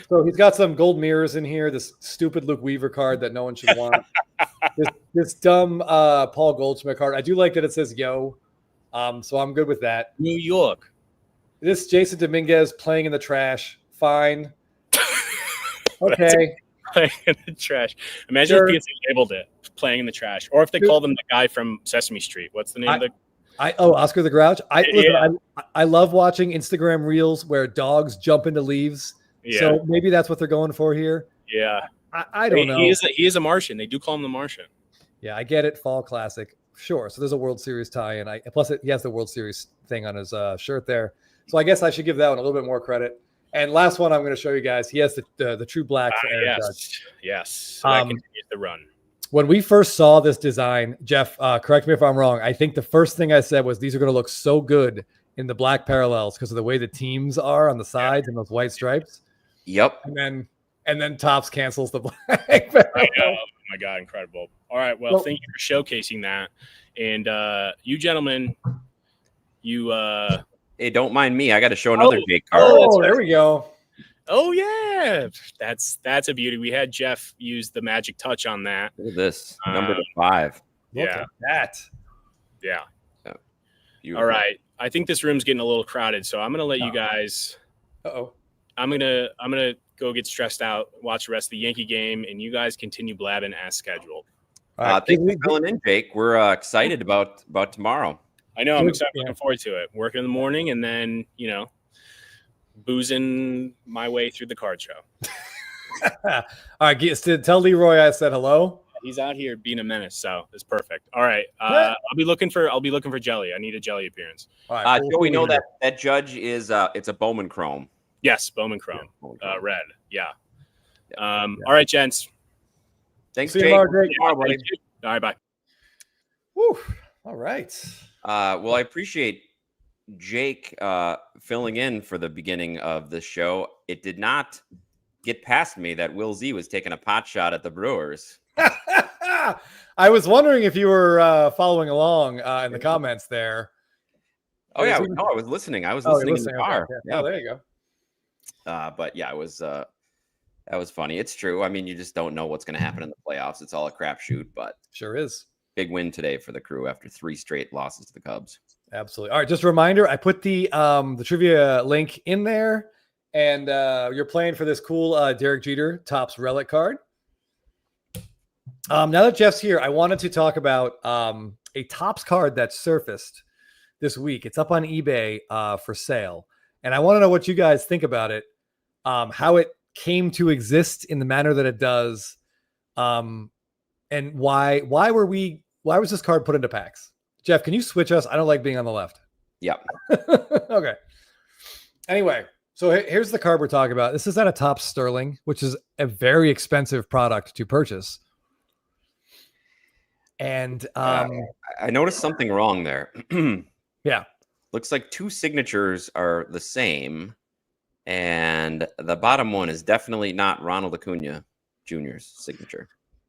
So he's got some gold mirrors in here, this stupid Luke Weaver card that no one should want. this dumb Paul Goldschmidt card. I do like that it says yo. So I'm good with that. New York. This Jason Dominguez playing in the trash. Fine. Okay. Playing in the trash. Imagine if people labeled it playing in the trash. Or if they called him the guy from Sesame Street. What's the name of the Oscar the Grouch. I love watching Instagram reels where dogs jump into leaves. Yeah. So maybe that's what they're going for here. Yeah. I don't know. He is a Martian. They do call him the Martian. Yeah, I get it. Fall classic. Sure. So there's a World Series tie-in. Plus he has the World Series thing on his shirt there. So I guess I should give that one a little bit more credit. And last one I'm going to show you guys. He has the true black. Yes. So that continues the run. When we first saw this design, Jeff, correct me if I'm wrong. I think the first thing I said was these are going to look so good in the black parallels because of the way the teams are on the sides and those white stripes. Yep. And then Topps cancels the black. I know. Oh my God, incredible. All right. Well, thank you for showcasing that. And you gentlemen, hey, don't mind me. I got to show another Jake card. Oh, there we go. Oh yeah, that's a beauty. We had Jeff use the magic touch on that. Look at this, number 5. Look at that. Yeah. All right. I think this room's getting a little crowded, so I'm gonna let you guys. I'm gonna go get stressed out, watch the rest of the Yankee game, and you guys continue blabbing as scheduled. Thanks for filling in, Jake. We're excited about tomorrow. I know. I'm excited. Looking forward to it. Working in the morning, and then boozing my way through the card show. All right, tell Leroy I said hello. He's out here being a menace, so it's perfect. All right, I'll be looking for jelly. I need a jelly appearance. All right, Joe, we know that judge is it's a Bowman Chrome. Yes, Bowman Chrome, red. Yeah. All right, gents. Thanks, Jake. All right, bye. Woo. All right. Well, I appreciate Jake filling in for the beginning of the show. It did not get past me that Will Z was taking a pot shot at the Brewers. I was wondering if you were following along in the comments there. Oh yeah, no, I was listening. I was listening in the car. Okay. Yeah. Oh, there you go. But yeah, it was that was funny. It's true. I mean, you just don't know what's going to happen in the playoffs. It's all a crapshoot, but sure is. Big win today for the Crew after 3 straight losses to the Cubs. Absolutely. All right, just a reminder, I put the trivia link in there, and you're playing for this cool Derek Jeter Topps relic card. Now that Jeff's here, I wanted to talk about a Topps card that surfaced this week. It's up on eBay for sale, and I want to know what you guys think about it, how it came to exist in the manner that it does, and why was this card put into packs? Jeff, can you switch us? I don't like being on the left. Yep. Okay. Anyway, so here's the card we're talking about. This is at a Topps Sterling, which is a very expensive product to purchase. And I noticed something wrong there. Yeah. Looks like 2 signatures are the same, and the bottom one is definitely not Ronald Acuna Jr.'s signature.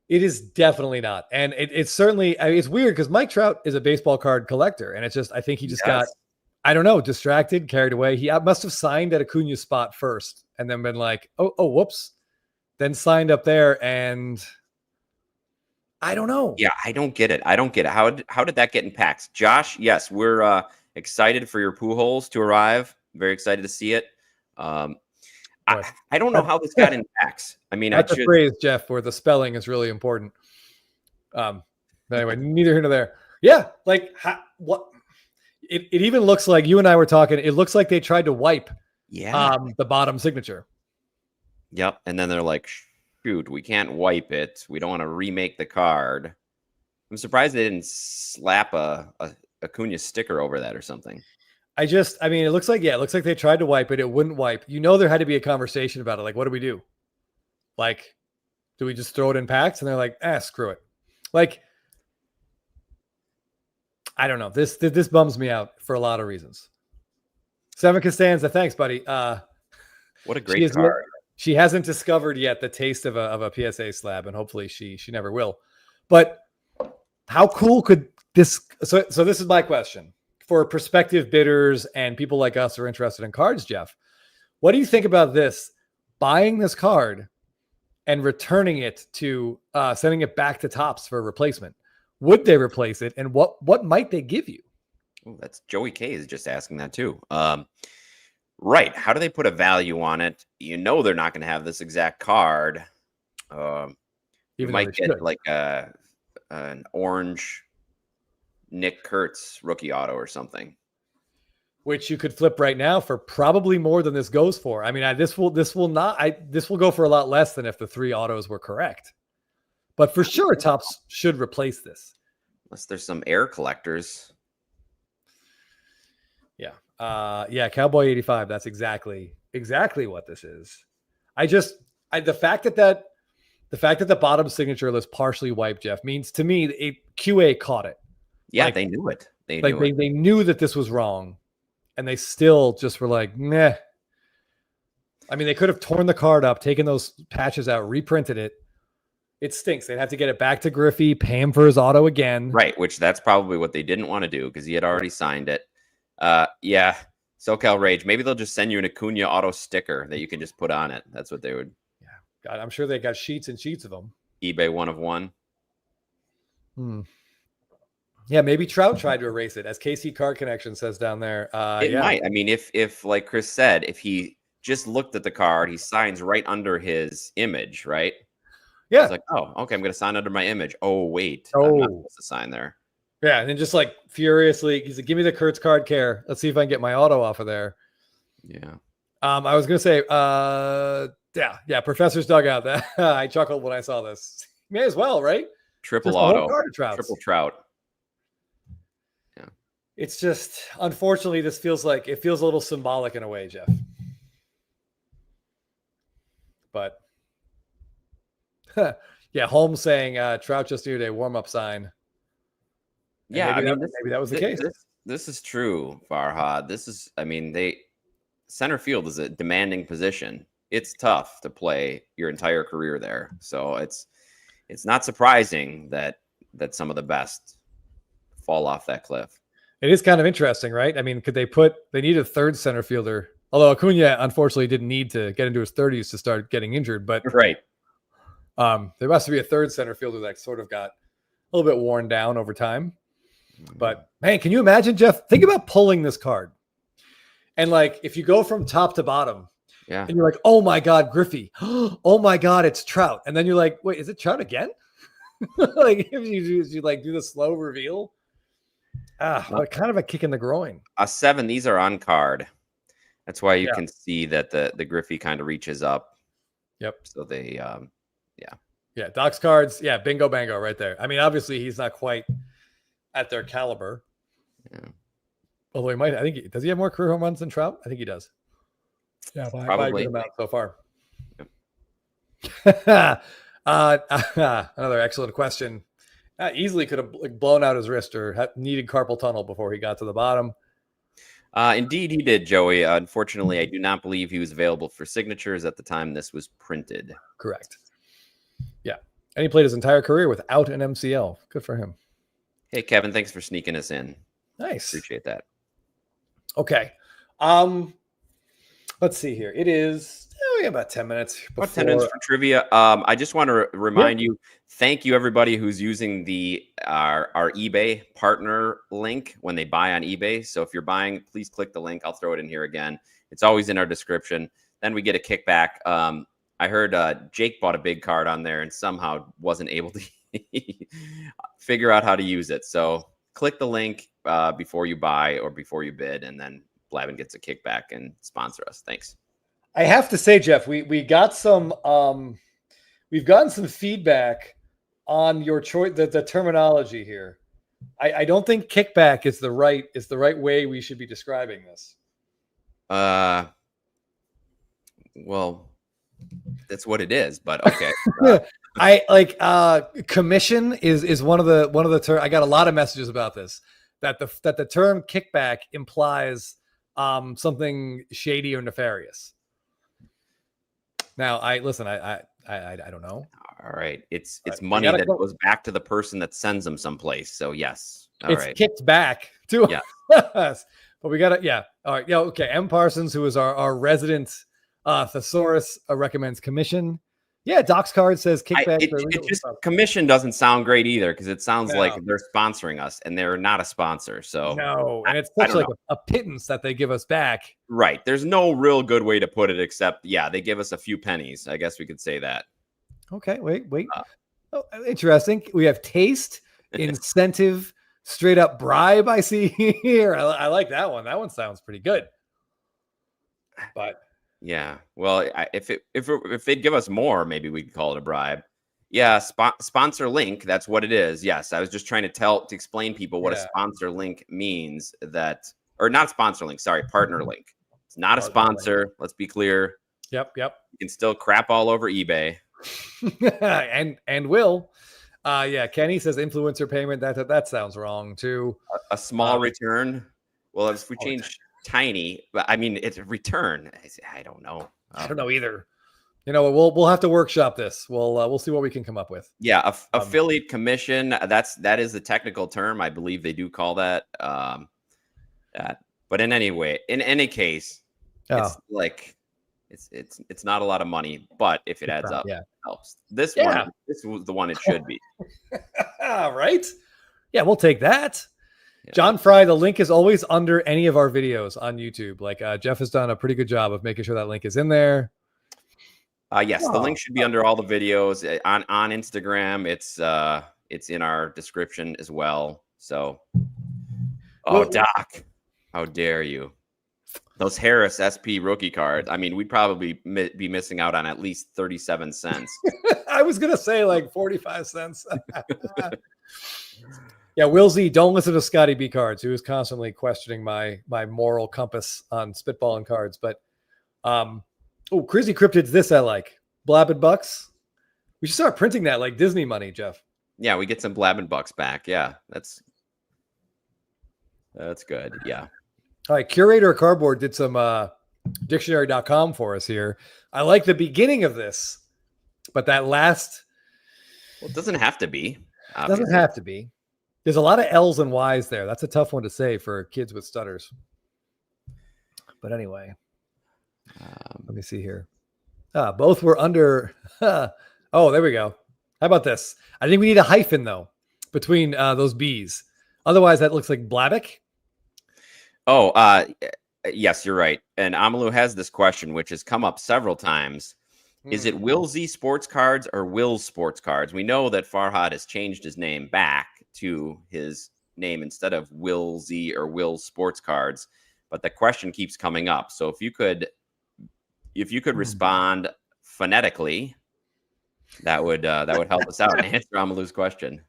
It is definitely not. And it's certainly, it's weird because Mike Trout is a baseball card collector. And it's just, I think he just got, I don't know, distracted, carried away. He must have signed at Acuna's spot first and then been like, oh, whoops. Then signed up there and I don't know. Yeah, I don't get it. How did that get in packs? Josh, yes, we're excited for your Pujols to arrive. Very excited to see it. I don't know how this got in packs. I mean, that's a phrase, Jeff, where the spelling is really important. Anyway, neither here nor there. Yeah, like what? It even looks like you and I were talking. It looks like they tried to wipe, the bottom signature. Yep, and then they're like, "Shoot, we can't wipe it. We don't want to remake the card." I'm surprised they didn't slap a Acuna sticker over that or something. I mean, it looks like they tried to wipe it. It wouldn't wipe. There had to be a conversation about it. Like, what do we do? Like, do we just throw it in packs? And they're like, screw it. Like, I don't know. This bums me out for a lot of reasons. Seven Costanza, thanks, buddy. What a great card. She hasn't discovered yet the taste of a PSA slab, and hopefully she never will. But how cool could this? So this is my question for prospective bidders and people like us who are interested in cards, Jeff. What do you think about this? Buying this card and returning it to sending it back to Topps for a replacement. Would they replace it, and what might they give you? Oh, that's Joey K is just asking that too. Right. How do they put a value on it? They're not going to have this exact card. You might get like an orange Nick Kurtz rookie auto or something, which you could flip right now for probably more than this goes for. I mean, this will go for a lot less than if the 3 autos were correct. But for sure, Topps should replace this. Unless there's some air collectors. Yeah. Cowboy 85. That's exactly what this is. The fact that the bottom signature list partially wiped, Jeff, means to me QA caught it. Yeah, they knew it. They knew that this was wrong, and they still just were like, meh. I mean, they could have torn the card up, taken those patches out, reprinted it. It stinks. They'd have to get it back to Griffey, pay him for his auto again. Right, which that's probably what they didn't want to do because he had already signed it. Yeah, SoCal Rage. Maybe they'll just send you an Acuna auto sticker that you can just put on it. That's what they would. Yeah, God, I'm sure they got sheets and sheets of them. eBay 1 of 1. Yeah, maybe Trout tried to erase it, as KC Card Connection says down there. It might. I mean, if like Chris said, if he just looked at the card, he signs right under his image, right? Yeah. It's like, oh, okay, I'm going to sign under my image. Oh, wait. I'm not supposed to sign there. Yeah, and then just like furiously, he's like, give me the Kurtz card care. Let's see if I can get my auto off of there. Yeah. I was going to say, Professor's Dugout. I chuckled when I saw this. May as well, right? Triple auto. Triple Trout. Yeah. It's just, unfortunately, it feels a little symbolic in a way, Jeff. But yeah, Holmes saying Trout just needed a warm-up sign. Yeah, maybe that was the case. This is true, Farhad. Center field is a demanding position. It's tough to play your entire career there. So it's not surprising that some of the best fall off that cliff. It is kind of interesting, right? I mean, they need a third center fielder. Although Acuna unfortunately didn't need to get into his 30s to start getting injured, but right. There must be a third center fielder that sort of got a little bit worn down over time. But man, can you imagine, Jeff? Think about pulling this card. And like, if you go from top to bottom, yeah, and you're like, oh my God, Griffey. Oh my God, it's Trout. And then you're like, wait, is it Trout again? Like, if you like do the slow reveal. What kind of a kick in the groin. A 7, these are on card. That's why you can see that the Griffey kind of reaches up. Yep. So they, Yeah, Doc's cards. Yeah, bingo, bango right there. I mean, obviously he's not quite at their caliber. Yeah. Although he might, does he have more career home runs than Trout? I think he does. Yeah, probably. Amount so far. Yep. Another excellent question. Easily could have blown out his wrist or needed carpal tunnel before he got to the bottom. Indeed, he did, Joey. Unfortunately, I do not believe he was available for signatures at the time this was printed. Correct. Yeah. And he played his entire career without an MCL. Good for him. Hey, Kevin, thanks for sneaking us in. Nice. Appreciate that. Okay. Let's see here. It is we have about 10 minutes. About 10 minutes for trivia. I just want to remind you, thank you everybody who's using our eBay partner link when they buy on eBay. So if you're buying, please click the link. I'll throw it in here again. It's always in our description. Then we get a kickback. I heard Jake bought a big card on there and somehow wasn't able to figure out how to use it. So click the link before you buy or before you bid, and then Blabbin gets a kickback and sponsor us. Thanks. I have to say, Jeff, we got some we've gotten some feedback on your choice, the terminology here. I don't think kickback is the right way we should be describing this. Well, that's what it is, but okay. I like commission is one of the terms. I got a lot of messages about this, that the term kickback implies something shady or nefarious. Now I don't know. All right. It's money that goes back to the person that sends them someplace. So yes. It's kicked back to us. But we got to, all right. Yeah. Okay. M. Parsons, who is our resident thesaurus, recommends commission. Yeah. Doc's card says kickback. Commission doesn't sound great either, because it sounds like they're sponsoring us, and they're not a sponsor. So no, and it's such like a pittance that they give us back. Right. There's no real good way to put it except, they give us a few pennies. I guess we could say that. Okay. Wait. Oh, interesting. We have taste, incentive, straight up bribe. I see here. I like that one. That one sounds pretty good. But yeah, well, if they'd give us more, maybe we could call it a bribe. Yeah, sponsor link. That's what it is. Yes, I was just trying to explain people what a sponsor link means. Or not sponsor link. Sorry, partner link. It's not a sponsor. Link. Let's be clear. Yep. You can still crap all over eBay. and will. Kenny says influencer payment. That sounds wrong too. A small return. Well, if we change tiny, but I mean it's a return. I don't know. I don't know either. We'll have to workshop this. We'll see what we can come up with. Yeah, affiliate commission. That is the technical term. I believe they do call that. But in any case, it's like it's not a lot of money, but if it adds up, it helps. This was the one it should be. Right? Yeah, we'll take that. Yeah. John Fry, the link is always under any of our videos on YouTube. Like Jeff has done a pretty good job of making sure that link is in there. Yes, the link should be under all the videos on Instagram. It's in our description as well. So, Doc, how dare you? Those Harris SP rookie cards. I mean, we'd probably be missing out on at least 37 cents. I was gonna say like 45 cents. Yeah, Will Z, don't listen to Scotty B Cards, who is constantly questioning my moral compass on spitballing cards. But Crazy Cryptids, this I like. Blabbin bucks. We should start printing that like Disney money, Jeff. Yeah, we get some Blabbin bucks back. Yeah, that's good. Yeah. All right, Curator Cardboard did some dictionary.com for us here. I like the beginning of this, but that last. Well, it doesn't have to be. It doesn't have to be. There's a lot of L's and Y's there. That's a tough one to say for kids with stutters. But anyway, let me see here. Both were under. Oh, there we go. How about this? I think we need a hyphen, though, between those B's. Otherwise, that looks like Blabbic. Oh, yes, you're right. And Amalu has this question, which has come up several times. Is it Will Z Sports Cards or Will's Sports Cards? We know that Farhad has changed his name back to his name instead of Will Z or Will's Sports Cards, but the question keeps coming up. So if you could respond phonetically, that would help us out and answer Amalu's question.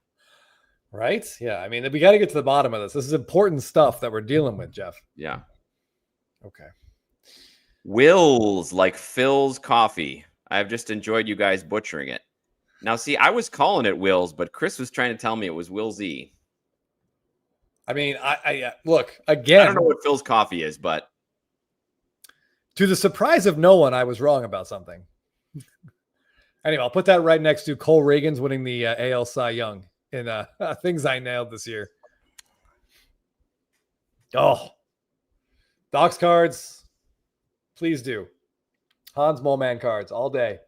Right? Yeah. I mean, we got to get to the bottom of this. This is important stuff that we're dealing with, Jeff. Yeah. Okay. Will's, like Phil's coffee. I've just enjoyed you guys butchering it. Now, see, I was calling it Will's, but Chris was trying to tell me it was Will Z. I mean, I look, again. I don't know what Phil's coffee is, but. To the surprise of no one, I was wrong about something. Anyway, I'll put that right next to Cole Reagan's winning the AL Cy Young in things I nailed this year. Oh, Doc's cards, please do. Hans Moleman cards all day.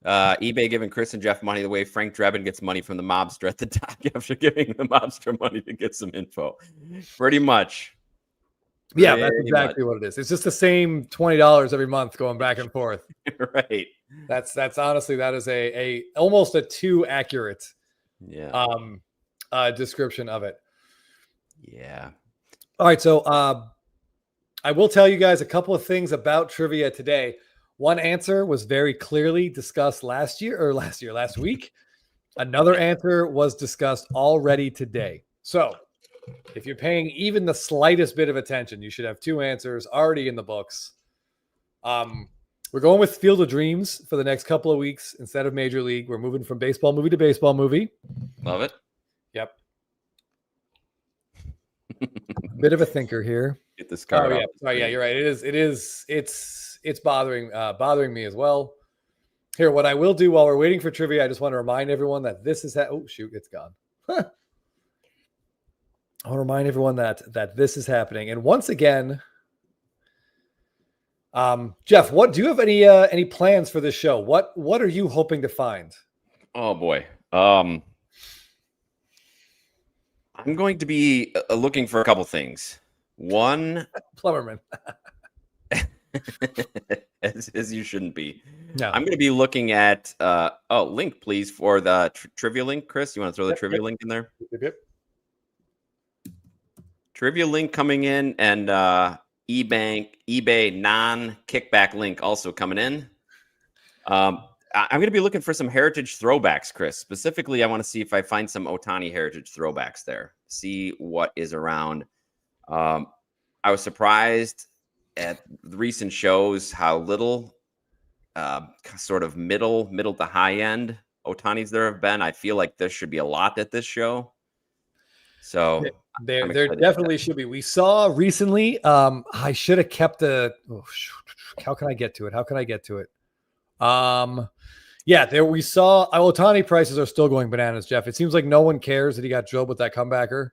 eBay giving Chris and Jeff money the way Frank Drebin gets money from the mobster at the top after giving the mobster money to get some info. Pretty much. Yeah, that's exactly what it is. It's just the same $20 every month going back and forth. Right. That's honestly, that is a almost a too accurate description of it. Yeah. All right. So I will tell you guys a couple of things about trivia today. One answer was very clearly discussed last week. Another answer was discussed already today. So if you're paying even the slightest bit of attention, you should have 2 answers already in the books. We're going with Field of Dreams for the next couple of weeks instead of Major League. We're moving from baseball movie to baseball movie. Love it. Yep. Bit of a thinker here. Get this card. Oh yeah, sorry, yeah, you're right. It's bothering me as well. Here, what I will do while we're waiting for trivia, I just want to remind everyone that this is oh shoot, it's gone. I want to remind everyone that this is happening, and once again, Jeff, what do you have any plans for this show? What are you hoping to find? Oh boy. I'm going to be looking for a couple things. One, Plumberman. as you shouldn't be. No. I'm going to be looking at link please for the trivia link. Chris, you want to throw the trivia link in there? Yep. Trivia link coming in, and eBay non-kickback link also coming in. I'm going to be looking for some heritage throwbacks, Chris. Specifically, I want to see if I find some Ohtani heritage throwbacks there. See what is around. I was surprised at the recent shows how little sort of middle to high end Ohtani's there have been. I feel like there should be a lot at this show. So there definitely should be. We saw recently. I should have kept how can I get to it? Yeah, there we saw Ohtani prices are still going bananas, Jeff. It seems like no one cares that he got drilled with that comebacker.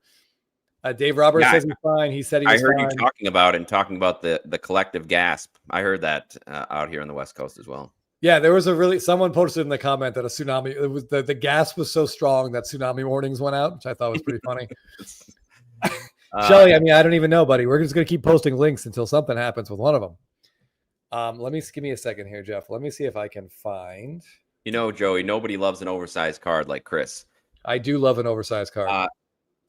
Dave Roberts says he's fine. He said he was fine. I heard you talking about the collective gasp. I heard that out here on the West Coast as well. Yeah, there was someone posted in the comment that a tsunami, it was the gasp was so strong that tsunami warnings went out, which I thought was pretty funny. Shelly, I mean, I don't even know, buddy. We're just going to keep posting links until something happens with one of them. Give me a second here, Jeff. Let me see if I can find. You know, Joey, nobody loves an oversized card like Chris. I do love an oversized card.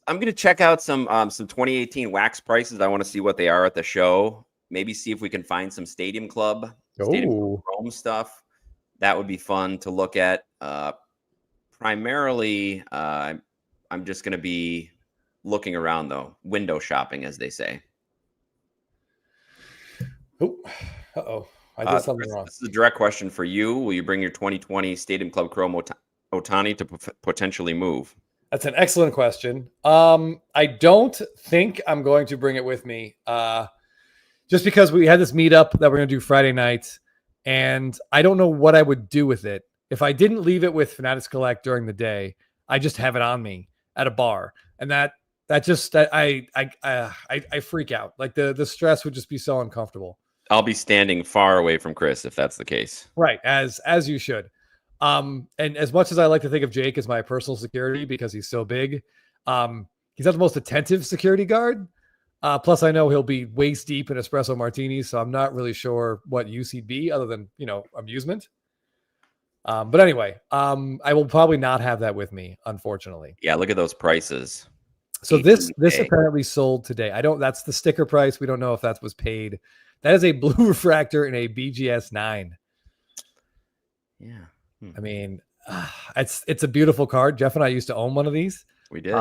I'm going to check out some 2018 wax prices. I want to see what they are at the show. Maybe see if we can find some Stadium Club Chrome stuff. That would be fun to look at. Primarily, I'm just going to be looking around, though. Window shopping, as they say. Oh, uh-oh. I did something wrong. This is a direct question for you. Will you bring your 2020 Stadium Club Chrome Ohtani to potentially move? That's an excellent question. I don't think I'm going to bring it with me. Just because we had this meetup that we're going to do Friday night, and I don't know what I would do with it. If I didn't leave it with Fanatics Collect during the day, I just have it on me at a bar. And I freak out. Like the stress would just be so uncomfortable. I'll be standing far away from Chris if that's the case. Right, as you should. And as much as I like to think of Jake as my personal security because he's so big, he's not the most attentive security guard. Plus, I know he'll be waist deep in espresso martinis, so I'm not really sure what use he'd be other than amusement. But anyway, I will probably not have that with me, unfortunately. Yeah, look at those prices. So this apparently sold today. That's the sticker price. We don't know if that was paid. That is a blue refractor in a BGS 9. Yeah. I mean, it's a beautiful card. Jeff and I used to own one of these. We did.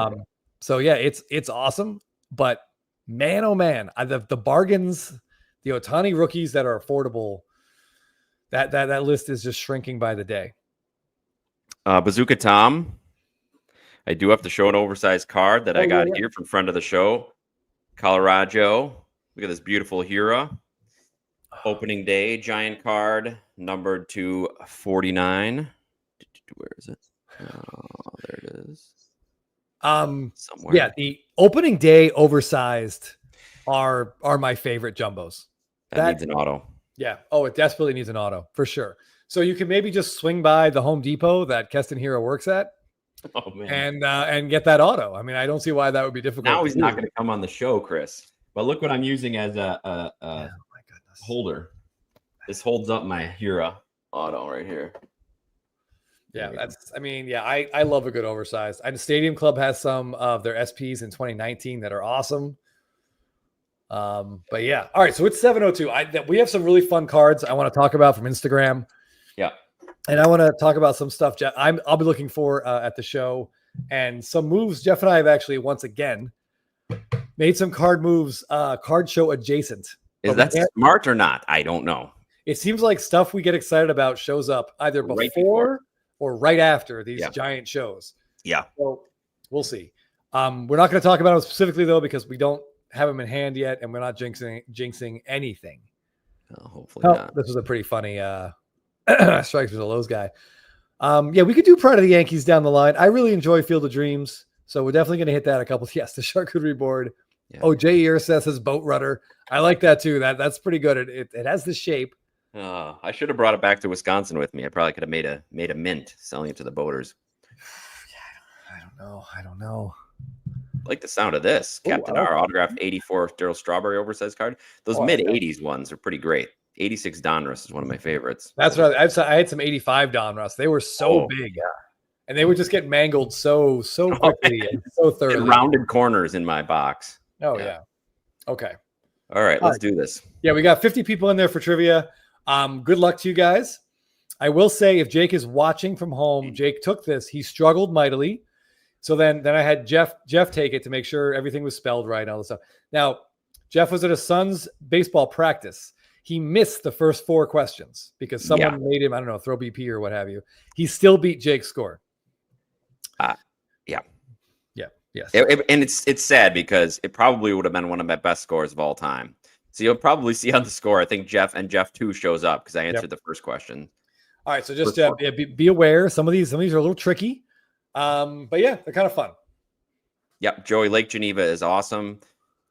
So yeah, it's awesome. But man, oh man, the bargains, the Ohtani rookies that are affordable, that list is just shrinking by the day. Bazooka Tom, I do have to show an oversized card that I got here from friend of the show, Colorado. Look at this beautiful Hira. Opening day giant card numbered to 49. Where is it? Oh, there it is. Somewhere. Yeah, the opening day oversized are my favorite jumbos. That needs an auto. Yeah. Oh, it desperately needs an auto for sure. So you can maybe just swing by the Home Depot that Keston Hira works at. Oh man. And get that auto. I mean, I don't see why that would be difficult. Now he's not going to come on the show, Chris. But look what I'm using as a holder. This holds up my Hira auto right here. Yeah, I love a good oversized. And Stadium Club has some of their SPs in 2019 that are awesome. But yeah, all right. So it's 7:02. We have some really fun cards I want to talk about from Instagram. Yeah. And I want to talk about some stuff I'll be looking for at the show, and some moves Jeff and I have actually once again made some card moves, card show adjacent. Is that smart or not? I don't know. It seems like stuff we get excited about shows up either before or right after these giant shows. Yeah. So we'll see. We're not going to talk about them specifically though, because we don't have them in hand yet, and we're not jinxing anything. Hopefully not. This was a pretty funny strikes with a Lowe's guy. Yeah, we could do Pride of the Yankees down the line. I really enjoy Field of Dreams, so we're definitely going to hit that a couple. Yes, the charcuterie board. Yeah. Oh, Jay Ear says boat rudder. I like that too. That's pretty good. It has the shape. I should have brought it back to Wisconsin with me. I probably could have made a mint selling it to the boaters. I don't know. I like the sound of this. Captain R autographed 84 Darryl Strawberry oversized card. Those mid 80s ones are pretty great. 86 Donruss is one of my favorites. That's what I had some 85 Donruss. They were so big. Yeah. And they would just get mangled so quickly and so thoroughly. And rounded corners in my box. Oh yeah. Okay. All right, let's do this. Yeah, we got 50 people in there for trivia. Good luck to you guys. I will say, if Jake is watching from home, Jake took this. He struggled mightily. So then I had Jeff take it to make sure everything was spelled right and all this stuff. Now, Jeff was at his son's baseball practice. He missed the first 4 questions because someone made him, I don't know, throw BP or what have you. He still beat Jake's score. Yes. And it's sad because it probably would have been one of my best scores of all time. So you'll probably see on the score, I think Jeff 2 shows up because I answered the first question. All right. So just be aware. Some of these are a little tricky. But yeah, they're kind of fun. Yep. Joey, Lake Geneva is awesome.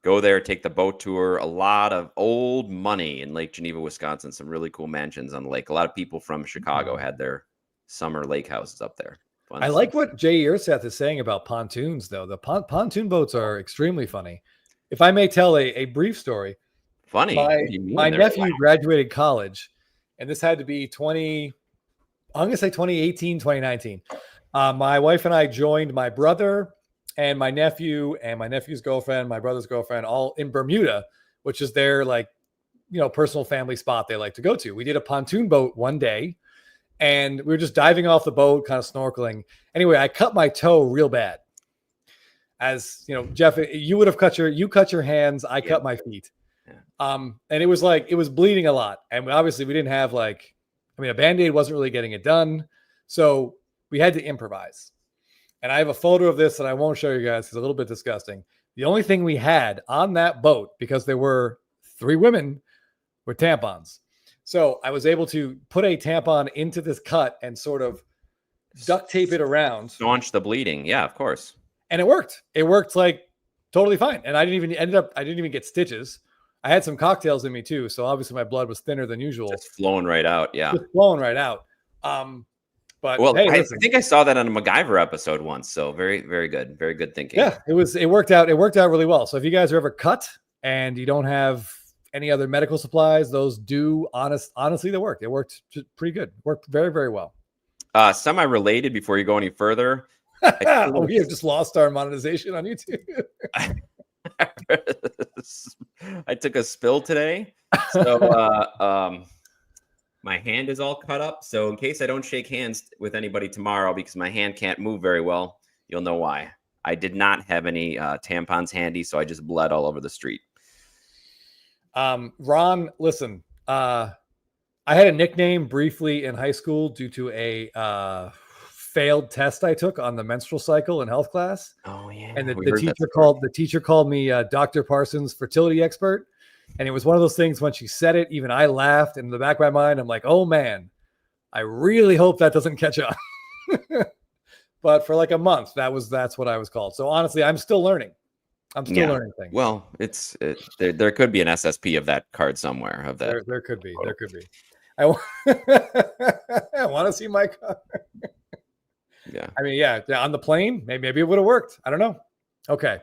Go there, take the boat tour. A lot of old money in Lake Geneva, Wisconsin. Some really cool mansions on the lake. A lot of people from Chicago had their summer lake houses up there. I like what Jay Earseth is saying about pontoons, though. The pontoon boats are extremely funny. If I may tell a brief story. Funny. My nephew graduated college, and this had to be 2018, 2019. My wife and I joined my brother and my nephew and my nephew's girlfriend, my brother's girlfriend, all in Bermuda, which is their personal family spot they like to go to. We did a pontoon boat one day, and we were just diving off the boat, kind of snorkeling. Anyway, I cut my toe real bad. As you know, Jeff, you cut your hands. I cut my feet. Yeah. And it was bleeding a lot. And obviously we didn't have a Band-Aid wasn't really getting it done. So we had to improvise. And I have a photo of this that I won't show you guys. It's a little bit disgusting. The only thing we had on that boat, because there were 3 women, were tampons. So I was able to put a tampon into this cut and sort of duct tape it around. Staunch the bleeding. Yeah, of course. And it worked. It worked totally fine. And I didn't even get stitches. I had some cocktails in me too. So obviously my blood was thinner than usual. Just flowing right out. Yeah. Just flowing right out. But hey, I think I saw that on a MacGyver episode once. So very, very good. Very good thinking. Yeah, it worked out. It worked out really well. So if you guys are ever cut and you don't have any other medical supplies, those do honestly, they work. It worked pretty good. Worked very, very well. Semi-related before you go any further. We have just lost our monetization on YouTube. I took a spill today. So my hand is all cut up. So in case I don't shake hands with anybody tomorrow because my hand can't move very well, you'll know why. I did not have any tampons handy, so I just bled all over the street. Ron, listen, I had a nickname briefly in high school due to a failed test I took on the menstrual cycle in health class. Oh yeah. And the teacher called me Dr. Parsons fertility expert. And it was one of those things when she said it, even I laughed. And in the back of my mind, I'm like, oh man, I really hope that doesn't catch on. But for a month, that's what I was called. So honestly, I'm still learning. Learning things. Well, there could be an SSP of that card somewhere. Of that, there could be. There could be. I want to see my card. Yeah. I mean, yeah, on the plane, maybe it would have worked. I don't know. Okay.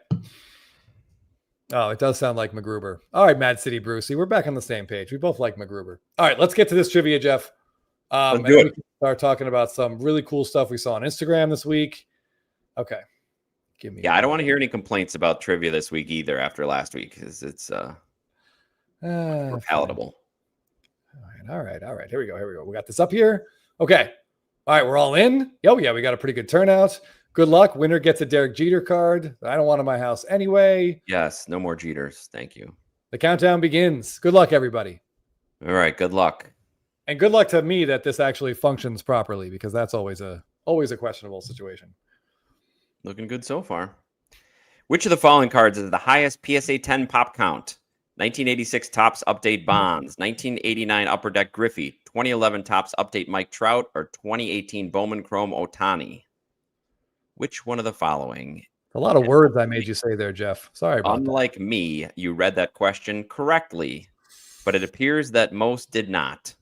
Oh, it does sound like MacGruber. All right, Mad City Brucey, we're back on the same page. We both like MacGruber. All right, let's get to this trivia, Jeff. Let's do it. We can start talking about some really cool stuff we saw on Instagram this week. Okay. I don't want to hear any complaints about trivia this week either after last week because it's palatable. All right. Here we go. We got this up here. Okay. All right, we're all in. Oh, yeah, we got a pretty good turnout. Good luck. Winner gets a Derek Jeter card. I don't want in my house anyway. Yes, no more Jeters. Thank you. The countdown begins. Good luck, everybody. All right, good luck. And good luck to me that this actually functions properly, because that's always a questionable situation. Looking good so far. Which of the following cards is the highest PSA 10 pop count? 1986 Topps Update Bonds, 1989 Upper Deck Griffey, 2011 Topps Update Mike Trout, or 2018 Bowman Chrome Ohtani? Which one of the following? A lot of words I made you say there, Jeff. Sorry about Unlike me, you read that question correctly, but it appears that most did not.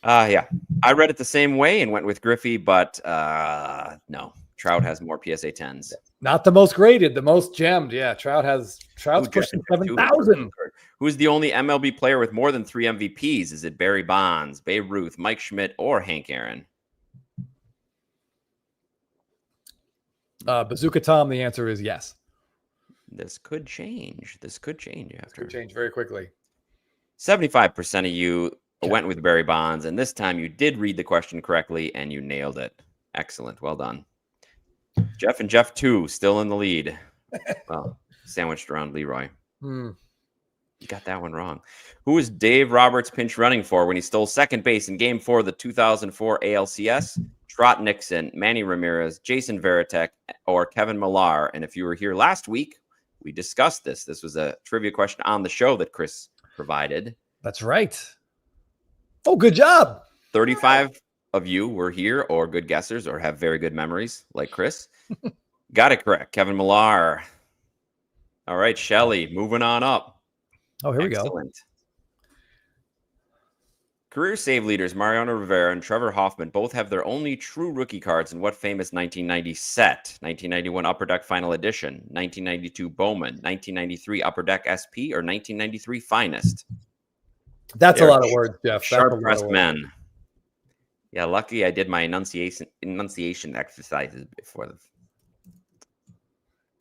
Yeah, I read it the same way and went with Griffey, but no. Trout has more PSA 10s. Not the most graded, the most gemmed. Yeah, Trout's pushing 7,000. Who's the only MLB player with more than 3 MVPs? Is it Barry Bonds, Babe Ruth, Mike Schmidt, or Hank Aaron? Bazooka Tom, the answer is yes. This could change. This could change after. Could change very quickly. 75% of you went with Barry Bonds, and this time you did read the question correctly, and you nailed it. Excellent. Well done. Jeff and Jeff 2 still in the lead. Well, sandwiched around Leroy. You got that one wrong. Who was Dave Roberts pinch running for when he stole second base in Game 4 of the 2004 ALCS? Trot Nixon, Manny Ramirez, Jason Varitek, or Kevin Millar? And if you were here last week, we discussed this. This was a trivia question on the show that Chris provided. That's right. Oh, good job. 35 of you were here, or good guessers, or have very good memories like Chris. Got it correct. Kevin Millar. All right, Shelly, moving on up. Oh, here we go. Excellent. Career save leaders Mariano Rivera and Trevor Hoffman both have their only true rookie cards in what famous 1990 set? 1991 Upper Deck Final Edition, 1992 Bowman, 1993 Upper Deck SP, or 1993 Finest? That's a lot of words, Jeff. Sharp-pressed men. Yeah, lucky I did my enunciation exercises before.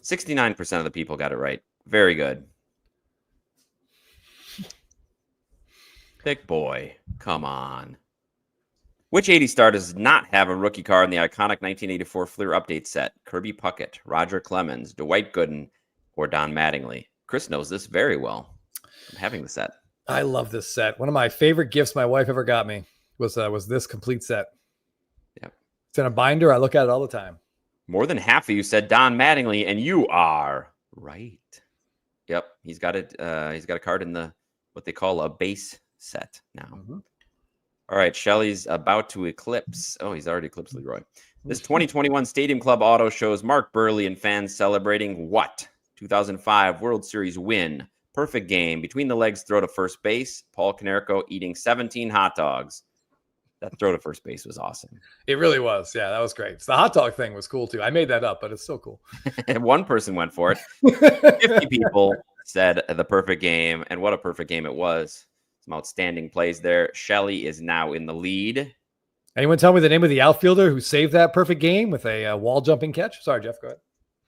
69% of the people got it right. Very good. Thick boy. Come on. Which 80 star does not have a rookie card in the iconic 1984 Fleer update set? Kirby Puckett, Roger Clemens, Dwight Gooden, or Don Mattingly? Chris knows this very well. I'm having the set. I love this set. One of my favorite gifts my wife ever got me was this complete set. Yep. It's in a binder. I look at it all the time. More than half of you said Don Mattingly, and you are right. Yep. He's got it. He's got a card in the what they call a base set now. All right. Shelly's about to eclipse. Oh, he's already eclipsed Leroy. This 2021 Stadium Club Auto shows Mark Burley and fans celebrating what? 2005 World Series win. Perfect game. Between the legs throw to first base. Paul Konerko eating 17 hot dogs. That throw to first base was awesome. It really was. Yeah, that was great. So the hot dog thing was cool too. I made that up, but it's so cool. And one person went for it. 50 people said the perfect game, and what a perfect game it was. Some outstanding plays there. Shelly is now in the lead. Anyone tell me the name of the outfielder who saved that perfect game with a wall jumping catch? Sorry, Jeff, go ahead.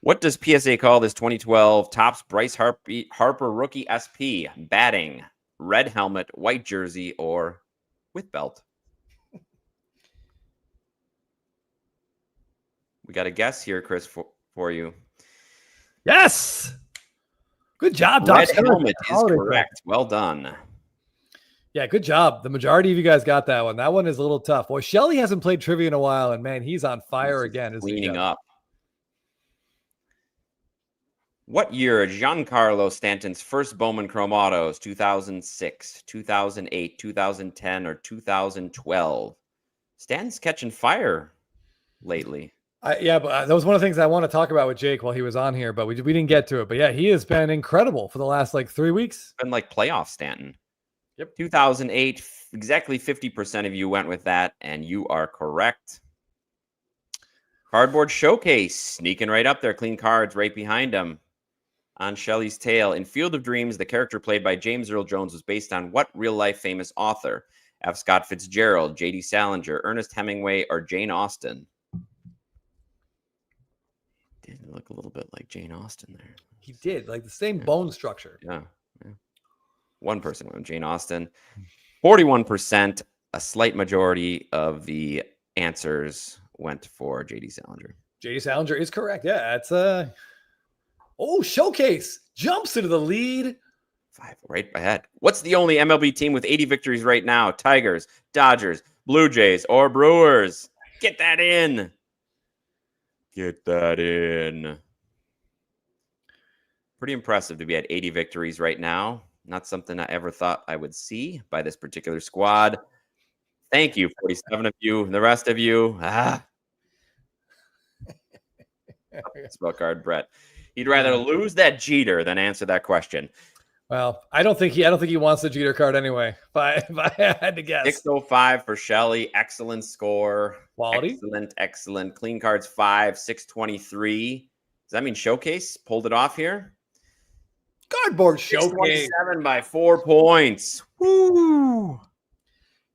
What does PSA call this 2012 Topps Bryce Harper rookie SP? Batting, red helmet, white jersey, or with belt? We got a guess here, Chris, for you. Yes. Good job, Doc. Red helmet is correct. Well done. Yeah, good job. The majority of you guys got that one. That one is a little tough. Boy, Shelly hasn't played trivia in a while, and man, he's on fire again. Cleaning up. What year Giancarlo Stanton's first Bowman Chrome Autos? 2006, 2008, 2010, or 2012? Stanton's catching fire lately. Yeah, but that was one of the things I want to talk about with Jake while he was on here, but we didn't get to it. But yeah, he has been incredible for the last 3 weeks. Been like playoff Stanton. Yep. 2008, exactly 50% of you went with that, and you are correct. Cardboard Showcase, sneaking right up there. Clean cards right behind him. On Shelly's tail. In Field of Dreams, the character played by James Earl Jones was based on what real-life famous author? F. Scott Fitzgerald, J.D. Salinger, Ernest Hemingway, or Jane Austen? Did look a little bit like Jane Austen there. He did, like the same bone structure. Yeah. One person went Jane Austen. 41%, a slight majority of the answers went for JD Salinger. JD Salinger is correct. Yeah, it's Showcase jumps into the lead. 5 right ahead. What's the only MLB team with 80 victories right now? Tigers, Dodgers, Blue Jays, or Brewers? Get that in. Get that in. Pretty impressive to be at 80 victories right now. Not something I ever thought I would see by this particular squad. Thank you, 47 of you. The rest of you, baseball card, Brett. He'd rather lose that Jeter than answer that question. Well, I don't think he wants the Jeter card anyway. If I had to guess. 605 for Shelley. Excellent score. Quality. Excellent. Clean cards 5, 623. Does that mean Showcase pulled it off here? Cardboard Showcase. 7 by 4 points. Woo!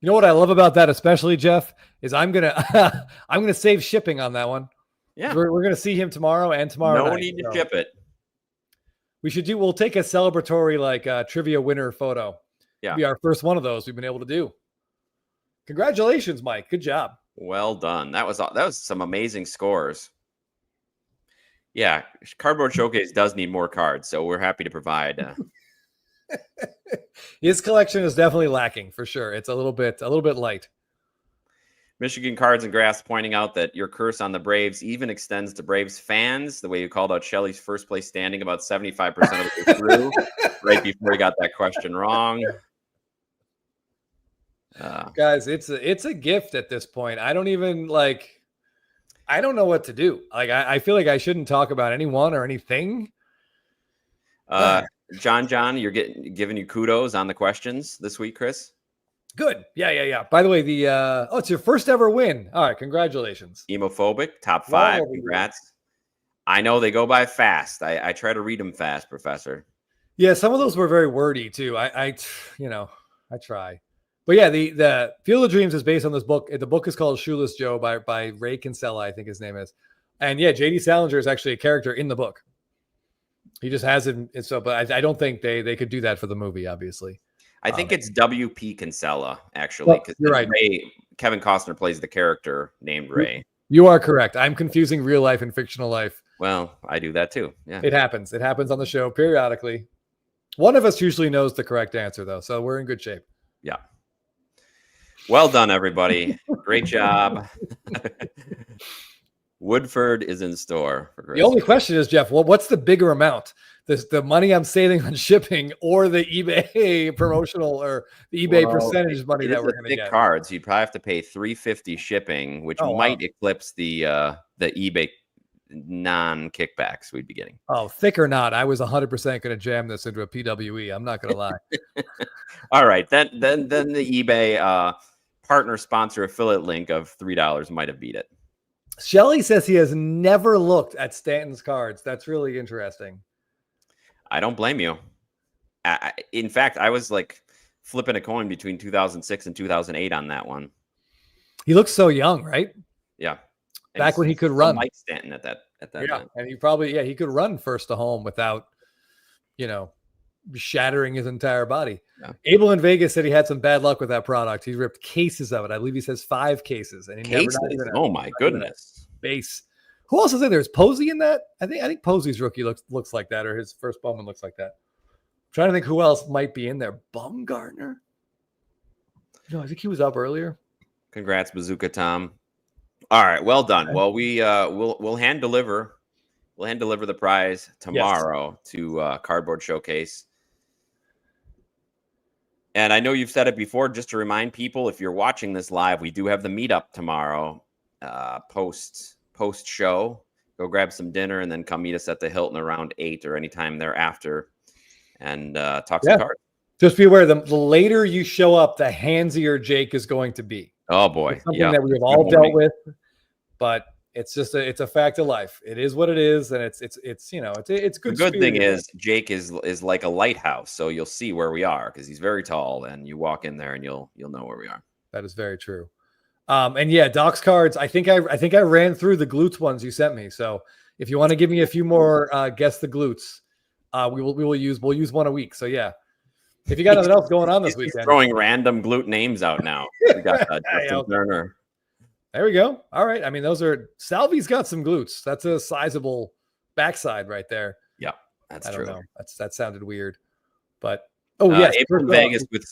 You know what I love about that, especially Jeff, is I'm gonna save shipping on that one. Yeah, we're gonna see him tomorrow and tomorrow. No need to ship it. We'll take a celebratory trivia winner photo. Yeah, it'll be our first one of those we've been able to do. Congratulations, Mike. Good job. Well done. That was some amazing scores. Yeah, Cardboard Showcase does need more cards, so we're happy to provide. His collection is definitely lacking for sure. It's a little bit light. Michigan Cards and Grass pointing out that your curse on the Braves even extends to Braves fans, the way you called out Shelley's first place standing about 75% of the way through, right before he got that question wrong. Guys, it's a gift at this point. I don't even I don't know what to do. I feel like I shouldn't talk about anyone or anything. John, you're giving you kudos on the questions this week, Chris. Good. Yeah. By the way, it's your first ever win. All right, congratulations. Emophobic, top 5. Congrats. I know they go by fast. I try to read them fast, Professor. Yeah, some of those were very wordy too. I try. But yeah, the Field of Dreams is based on this book. The book is called Shoeless Joe by Ray Kinsella, I think his name is. And yeah, JD Salinger is actually a character in the book. He just has it. So, but I don't think they could do that for the movie, obviously. I think it's W.P. Kinsella, actually. Because you're right. Kevin Costner plays the character named Ray. You are correct. I'm confusing real life and fictional life. Well, I do that too. Yeah, it happens. It happens on the show periodically. One of us usually knows the correct answer, though, so we're in good shape. Yeah. Well done, everybody. Great job. Woodford is in store for Chris. The only question is, Jeff, what's the bigger amount? The money I'm saving on shipping or the eBay promotional or the eBay percentage money that we're going to get? Cards, you'd probably have to pay $350 shipping, which might eclipse the eBay non-kickbacks we'd be getting. Oh, thick or not, I was 100% going to jam this into a PWE. I'm not going to lie. All right, then the eBay partner sponsor affiliate link of $3 might have beat it. Shelley says he has never looked at Stanton's cards. That's really interesting. I don't blame you. In fact, I was flipping a coin between 2006 and 2008 on that one. He looks so young, right? Yeah. And back when he could run. Mike Stanton at that time. And he could run first to home without, shattering his entire body. Yeah. Abel in Vegas said he had some bad luck with that product. He ripped cases of it. I believe he says 5 cases. And he oh my goodness. Base. Who else is in there? Is Posey in that? I think Posey's rookie looks like that, or his first Bowman looks like that. I'm trying to think who else might be in there. Bumgarner? No, I think he was up earlier. Congrats, Bazooka Tom. All right, well done. Well, we'll hand deliver. We'll hand deliver the prize tomorrow to Cardboard Showcase. And I know you've said it before, just to remind people, if you're watching this live, we do have the meetup tomorrow, post show. Go grab some dinner and then come meet us at the Hilton around 8 or anytime thereafter and talk some cards. Just be aware, the later you show up, the handsier Jake is going to be. Oh boy. It's something that we've all dealt with, but it's just it's a fact of life. It is what it is, and it's good. The good thing is Jake is like a lighthouse, so you'll see where we are because he's very tall, and you walk in there and you'll know where we are. That is very true. And yeah, Doc's cards. I think I ran through the glutes ones you sent me. So if you want to give me a few more, guess the glutes. We'll use one a week. So yeah, if you got nothing else going on this weekend, throwing random glute names out now. We got Justin Turner. There we go. All right. I mean, Salvi's got some glutes. That's a sizable backside right there. Yeah, that's true. Know. That sounded weird, but yes, April in Vegas with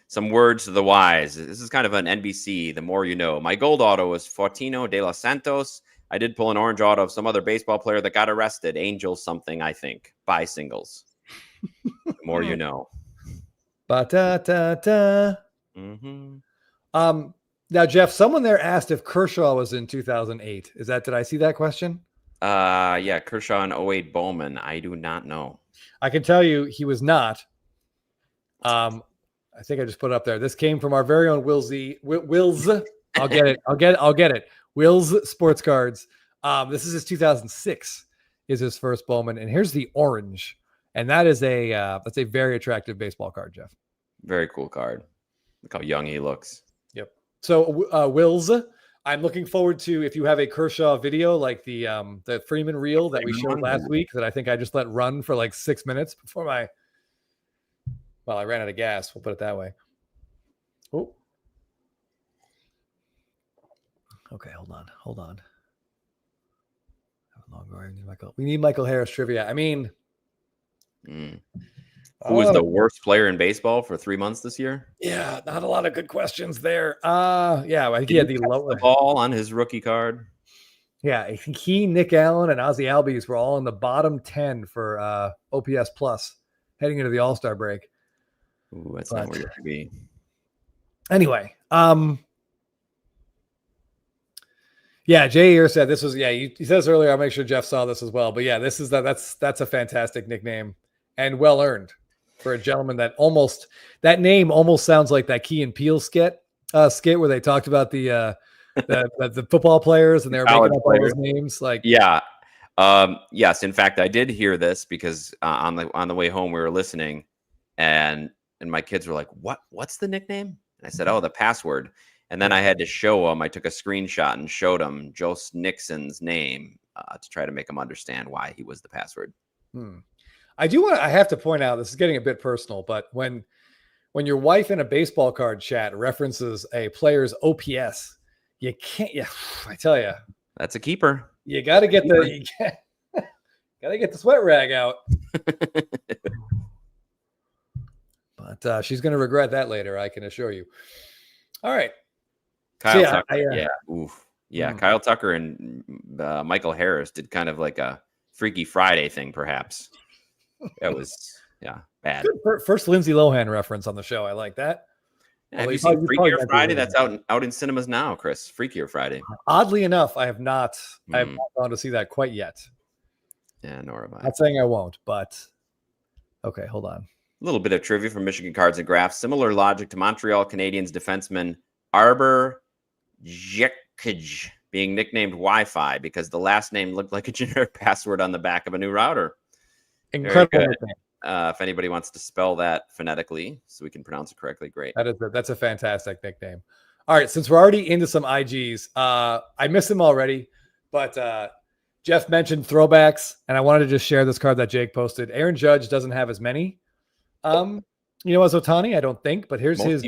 some words to the wise. This is kind of an NBC. The more you know. My gold auto was Fortino de los Santos. I did pull an orange auto of some other baseball player that got arrested. Angel something, I think. Buy singles. The more you know. Ba-da-da-da. Mm-hmm. Now, Jeff, someone there asked if Kershaw was in 2008. Did I see that question? Yeah, Kershaw and 08 Bowman. I do not know. I can tell you he was not. I think I just put it up there. This came from our very own Wills. I'll get it. Will's Sports Cards. This is his 2006 is his first Bowman. And here's the orange. And that's a very attractive baseball card, Jeff. Very cool card. Look how young he looks. Yep. So Wills, I'm looking forward to, if you have a Kershaw video, like the Freeman reel that we showed last week that I think I just let run for like 6 minutes before I ran out of gas. We'll put it that way. Oh, okay. Hold on. How long do I need Michael? We need Michael Harris trivia. I mean, who was the worst player in baseball for 3 months this year? Yeah, not a lot of good questions there. Yeah, I think he had the ball on his rookie card. Yeah, I think Nick Allen, and Ozzie Albies were all in the bottom 10 for OPS plus heading into the All-Star break. Ooh, that's not where you have to be. Anyway, yeah, Jay Ear said this was, he says earlier, I'll make sure Jeff saw this as well. But yeah, that's a fantastic nickname and well earned for a gentleman that name almost sounds like that Key and Peele skit where they talked about the football players and they were making up all those names. Like, yeah. Yes. In fact, I did hear this because on the way home, we were listening and my kids were like, what's the nickname? And I said, the password. And then I had to show them. I took a screenshot and showed them Joe Nixon's name to try to make them understand why he was the password. I have to point out, this is getting a bit personal, but when your wife in a baseball card chat references a player's OPS, you can't, I tell you, that's a keeper. You got to get the sweat rag out. But she's going to regret that later, I can assure you. All right. Kyle Tucker. Kyle Tucker and Michael Harris did kind of like a Freaky Friday thing, perhaps. That was bad. First Lindsay Lohan reference on the show. I like that. Yeah, have you seen Freakier Friday? That's out in cinemas now, Chris. Freakier Friday. Oddly enough, I have not gone to see that quite yet. Yeah, nor have I. Not saying I won't, but okay, hold on. A little bit of trivia from Michigan Cards and Graphs. Similar logic to Montreal Canadiens defenseman Arbor Jekic being nicknamed Wi-Fi because the last name looked like a generic password on the back of a new router. Incredible. If anybody wants to spell that phonetically so we can pronounce it correctly, great. That's a fantastic nickname. All right, since we're already into some IGs, I missed them already, but Jeff mentioned throwbacks, and I wanted to just share this card that Jake posted. Aaron Judge doesn't have as many, as Ohtani, I don't think, but here's his.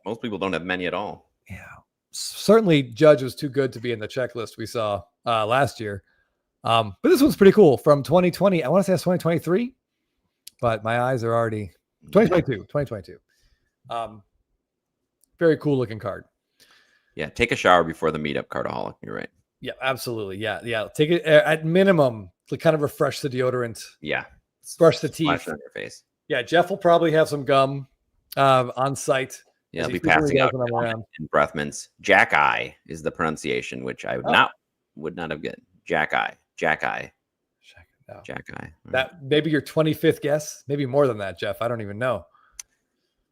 Most people don't have many at all. Yeah, certainly Judge was too good to be in the checklist we saw last year. But this one's pretty cool from 2020. I want to say it's 2023, but my eyes are already 2022. Very cool looking card. Yeah. Take a shower before the meetup, Cardaholic. You're right. Yeah, absolutely. Yeah. Take it at minimum to kind of refresh the deodorant. Yeah. Brush the teeth. Splash on your face. Yeah. Jeff will probably have some gum on site. Yeah. He'll be passing out in breath mints. Jack Eye is the pronunciation, which I would not have gotten. Jack Eye. No. Jack Eye. That maybe your 25th guess, maybe more than that, Jeff. I don't even know.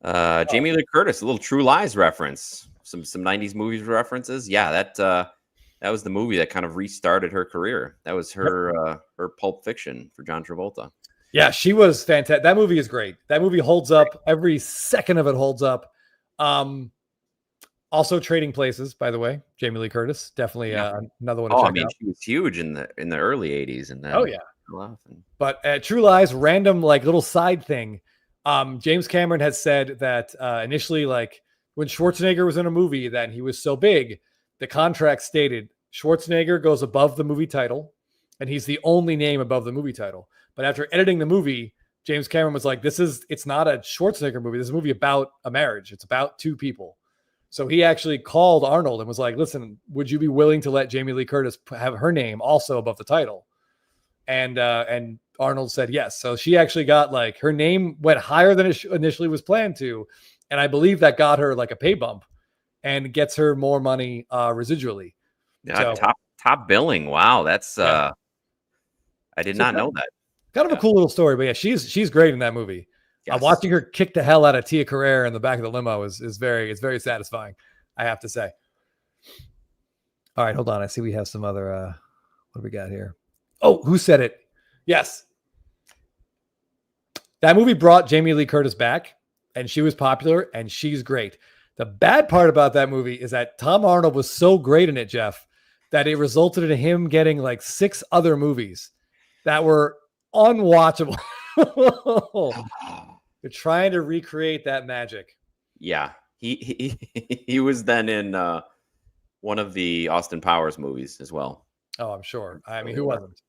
Jamie Lee Curtis, a little True Lies reference, some 90s movies references. Yeah, that was the movie that kind of restarted her career. That was her Pulp Fiction for John Travolta. Yeah, she was fantastic. That movie is great. That movie holds up. Every second of it holds up. Also, Trading Places, by the way, Jamie Lee Curtis, definitely another one to check out. She was huge in the early 80s, and then But True Lies, random like little side thing. James Cameron had said that initially, like when Schwarzenegger was in a movie, then he was so big the contract stated Schwarzenegger goes above the movie title, and he's the only name above the movie title. But after editing the movie, James Cameron was like, it's not a Schwarzenegger movie. This is a movie about a marriage. It's about two people. So he actually called Arnold and was like, listen, would you be willing to let Jamie Lee Curtis have her name also above the title? And Arnold said yes. So she actually got like, her name went higher than it initially was planned to. And I believe that got her like a pay bump and gets her more money residually. Yeah, so, top billing. Wow. That's, I did not know that. Kind of a cool little story, but yeah, she's great in that movie. Yes. Watching her kick the hell out of Tia Carrere in the back of the limo is very satisfying, I have to say. All right, hold on. I see we have some other. What do we got here? Oh, who said it? Yes, that movie brought Jamie Lee Curtis back, and she was popular, and she's great. The bad part about that movie is that Tom Arnold was so great in it, Jeff, that it resulted in him getting like 6 other movies that were unwatchable. They're trying to recreate that magic. Yeah, he was then in one of the Austin Powers movies as well. Oh, I'm sure. I mean, who wasn't?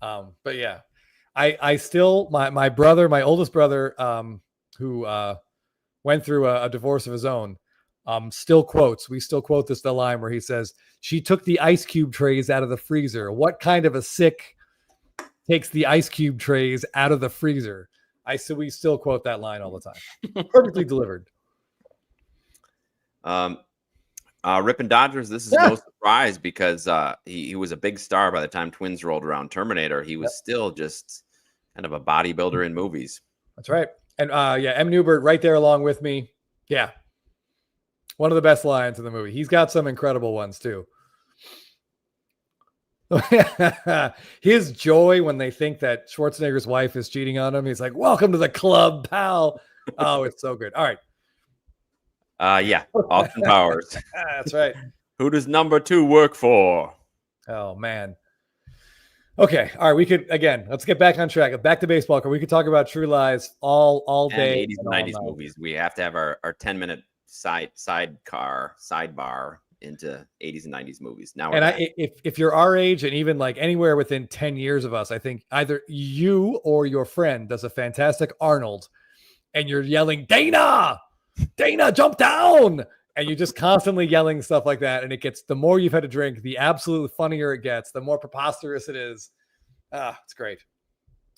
But yeah, I still my brother, my oldest brother, who went through a divorce of his own, still quotes. We still quote the line where he says, "She took the ice cube trays out of the freezer. What kind of a sick takes the ice cube trays out of the freezer?" We still quote that line all the time. Perfectly delivered. Rippin' Dodgers, this is no surprise because he was a big star by the time Twins rolled around. Terminator, he was still just kind of a bodybuilder in movies. That's right. And M. Newbert right there along with me. Yeah. One of the best lines in the movie. He's got some incredible ones too. His joy when they think that Schwarzenegger's wife is cheating on him. He's like, "Welcome to the club, pal." Oh, it's so good. All right. Austin Powers. That's right. Who does number 2 work for? Oh man. Okay. All right. Let's get back on track. Back to baseball. We could talk about True Lies all day. 80s and 90s movies. We have to have our 10-minute sidebar into 80s and 90s movies. Now, if you're our age and even like anywhere within 10 years of us, I think either you or your friend does a fantastic Arnold and you're yelling, Dana, jump down. And you're just constantly yelling stuff like that. And it gets, the more you've had to drink, the absolute funnier it gets, the more preposterous it is. It's great.